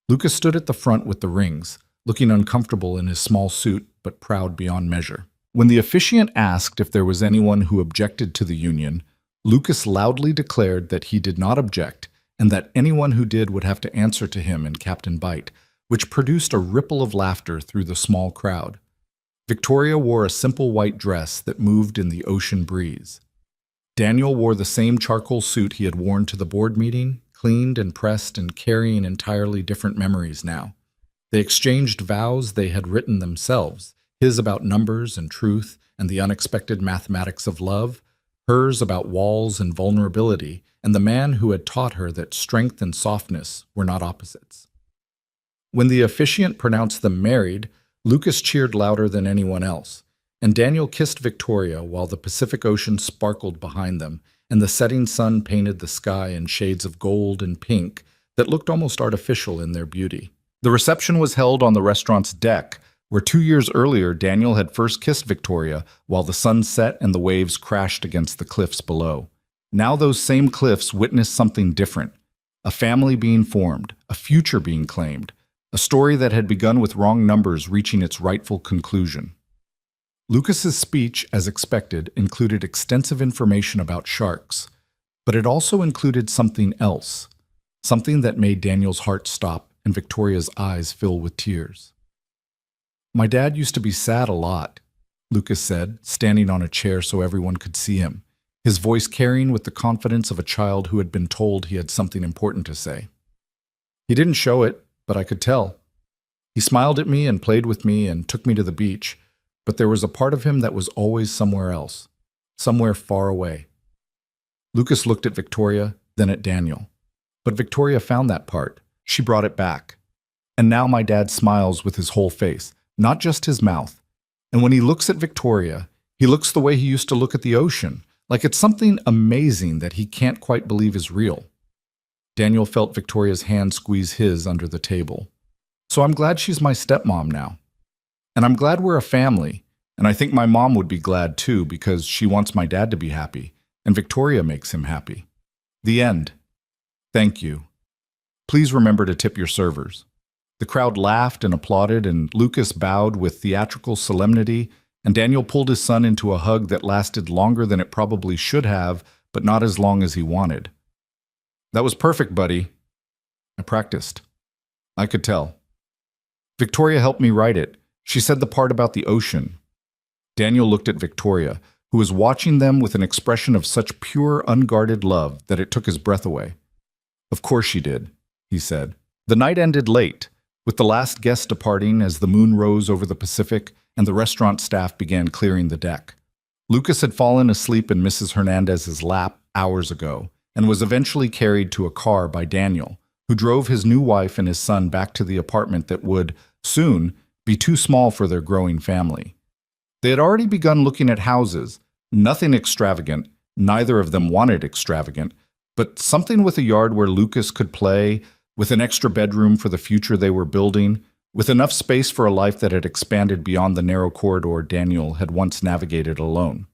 Lucas stood at the front with the rings, looking uncomfortable in his small suit, but proud beyond measure. When the officiant asked if there was anyone who objected to the union, Lucas loudly declared that he did not object, and that anyone who did would have to answer to him and Captain Bite, which produced a ripple of laughter through the small crowd. Victoria wore a simple white dress that moved in the ocean breeze. Daniel wore the same charcoal suit he had worn to the board meeting, cleaned and pressed and carrying entirely different memories now. They exchanged vows they had written themselves, his about numbers and truth and the unexpected mathematics of love, hers about walls and vulnerability, and the man who had taught her that strength and softness were not opposites. When the officiant pronounced them married, Lucas cheered louder than anyone else, and Daniel kissed Victoria while the Pacific Ocean sparkled behind them and the setting sun painted the sky in shades of gold and pink that looked almost artificial in their beauty. The reception was held on the restaurant's deck, where 2 years earlier Daniel had first kissed Victoria while the sun set and the waves crashed against the cliffs below. Now those same cliffs witnessed something different, a family being formed, a future being claimed, a story that had begun with wrong numbers reaching its rightful conclusion. Lucas's speech, as expected, included extensive information about sharks, but it also included something else, something that made Daniel's heart stop and Victoria's eyes fill with tears. "My dad used to be sad a lot," Lucas said, standing on a chair so everyone could see him, his voice carrying with the confidence of a child who had been told he had something important to say. "He didn't show it, but I could tell. He smiled at me and played with me and took me to the beach, but there was a part of him that was always somewhere else, somewhere far away." Lucas looked at Victoria, then at Daniel. But Victoria found that part. She brought it back. "And now my dad smiles with his whole face, not just his mouth. And when he looks at Victoria, he looks the way he used to look at the ocean, like it's something amazing that he can't quite believe is real." Daniel felt Victoria's hand squeeze his under the table. "So I'm glad she's my stepmom now. And I'm glad we're a family, and I think my mom would be glad too because she wants my dad to be happy, and Victoria makes him happy. The end. Thank you. Please remember to tip your servers." The crowd laughed and applauded, and Lucas bowed with theatrical solemnity, and Daniel pulled his son into a hug that lasted longer than it probably should have, but not as long as he wanted. "That was perfect, buddy. I practiced. I could tell. Victoria helped me write it. She said the part about the ocean." Daniel looked at Victoria, who was watching them with an expression of such pure, unguarded love that it took his breath away. "Of course she did," he said. The night ended late, with the last guest departing as the moon rose over the Pacific and the restaurant staff began clearing the deck. Lucas had fallen asleep in Mrs. Hernandez's lap hours ago and was eventually carried to a car by Daniel, who drove his new wife and his son back to the apartment that would, soon, be too small for their growing family. They had already begun looking at houses, nothing extravagant, neither of them wanted extravagant, but something with a yard where Lucas could play, with an extra bedroom for the future they were building, with enough space for a life that had expanded beyond the narrow corridor Daniel had once navigated alone.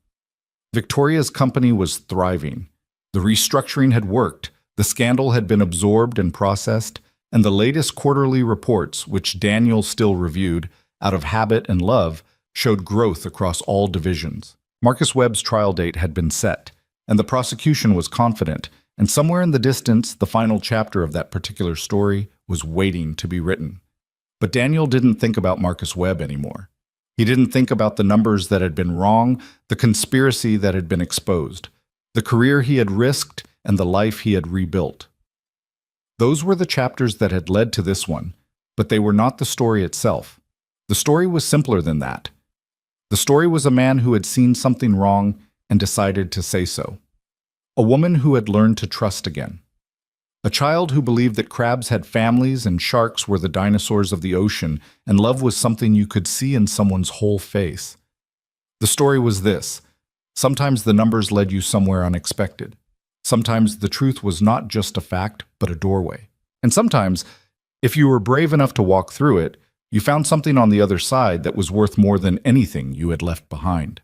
Victoria's company was thriving. The restructuring had worked, the scandal had been absorbed and processed, and the latest quarterly reports, which Daniel still reviewed, out of habit and love, showed growth across all divisions. Marcus Webb's trial date had been set, and the prosecution was confident, and somewhere in the distance, the final chapter of that particular story was waiting to be written. But Daniel didn't think about Marcus Webb anymore. He didn't think about the numbers that had been wrong, the conspiracy that had been exposed, the career he had risked, and the life he had rebuilt. Those were the chapters that had led to this one, but they were not the story itself. The story was simpler than that. The story was a man who had seen something wrong and decided to say so. A woman who had learned to trust again. A child who believed that crabs had families and sharks were the dinosaurs of the ocean, and love was something you could see in someone's whole face. The story was this: sometimes the numbers led you somewhere unexpected. Sometimes the truth was not just a fact, but a doorway. And sometimes, if you were brave enough to walk through it, you found something on the other side that was worth more than anything you had left behind.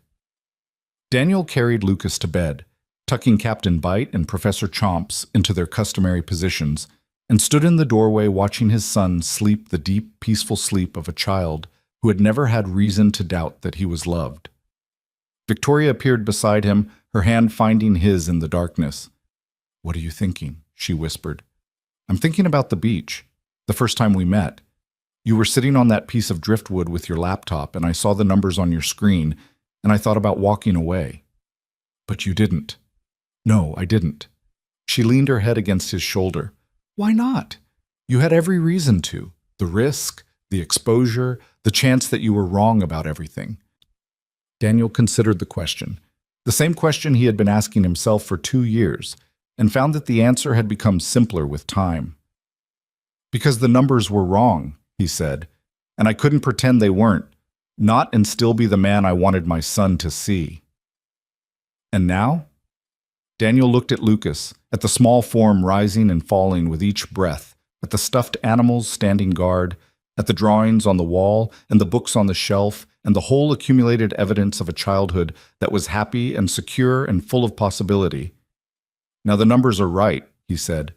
Daniel carried Lucas to bed, tucking Captain Bite and Professor Chomps into their customary positions, and stood in the doorway watching his son sleep the deep, peaceful sleep of a child who had never had reason to doubt that he was loved. Victoria appeared beside him, her hand finding his in the darkness. "What are you thinking?" she whispered. "I'm thinking about the beach, the first time we met. You were sitting on that piece of driftwood with your laptop, and I saw the numbers on your screen, and I thought about walking away. But you didn't." "No, I didn't." She leaned her head against his shoulder. "Why not? You had every reason to. The risk, the exposure, the chance that you were wrong about everything." Daniel considered the question, the same question he had been asking himself for 2 years, and found that the answer had become simpler with time. "Because the numbers were wrong," he said, "and I couldn't pretend they weren't, not and still be the man I wanted my son to see." "And now?" Daniel looked at Lucas, at the small form rising and falling with each breath, at the stuffed animals standing guard, at the drawings on the wall and the books on the shelf, and the whole accumulated evidence of a childhood that was happy and secure and full of possibility. "Now the numbers are right," he said.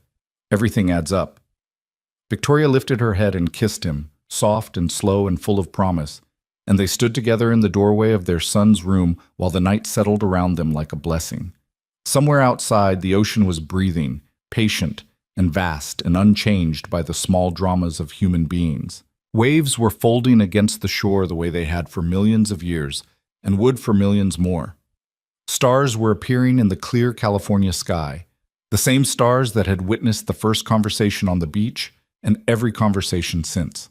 "Everything adds up." Victoria lifted her head and kissed him, soft and slow and full of promise, and they stood together in the doorway of their son's room while the night settled around them like a blessing. Somewhere outside, the ocean was breathing, patient and vast and unchanged by the small dramas of human beings. Waves were folding against the shore the way they had for millions of years, and would for millions more. Stars were appearing in the clear California sky, the same stars that had witnessed the first conversation on the beach and every conversation since.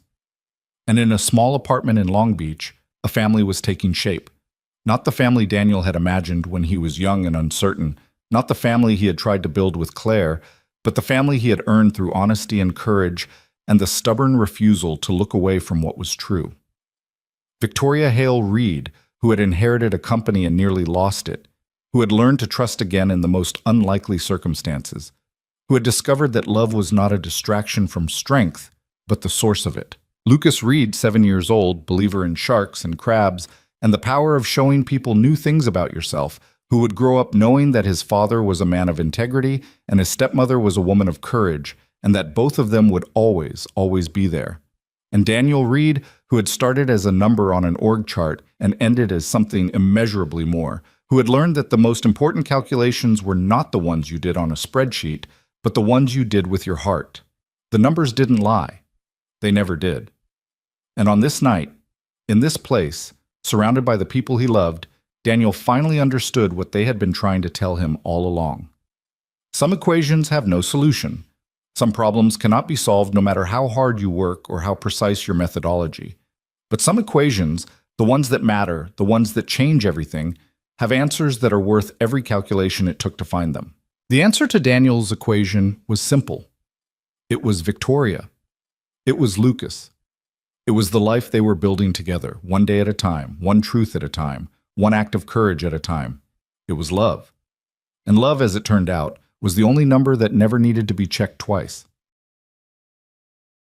And in a small apartment in Long Beach, a family was taking shape. Not the family Daniel had imagined when he was young and uncertain, not the family he had tried to build with Claire, but the family he had earned through honesty and courage and the stubborn refusal to look away from what was true. Victoria Hale Reed, who had inherited a company and nearly lost it, who had learned to trust again in the most unlikely circumstances, who had discovered that love was not a distraction from strength, but the source of it. Lucas Reed, 7 years old, believer in sharks and crabs, and the power of showing people new things about yourself, who would grow up knowing that his father was a man of integrity and his stepmother was a woman of courage, and that both of them would always, always be there. And Daniel Reed, who had started as a number on an org chart and ended as something immeasurably more, who had learned that the most important calculations were not the ones you did on a spreadsheet, but the ones you did with your heart. The numbers didn't lie. They never did. And on this night, in this place, surrounded by the people he loved, Daniel finally understood what they had been trying to tell him all along. Some equations have no solution. Some problems cannot be solved no matter how hard you work or how precise your methodology. But some equations, the ones that matter, the ones that change everything, have answers that are worth every calculation it took to find them. The answer to Daniel's equation was simple. It was Victoria. It was Lucas. It was the life they were building together, one day at a time, one truth at a time, one act of courage at a time. It was love. And love, as it turned out, was the only number that never needed to be checked twice.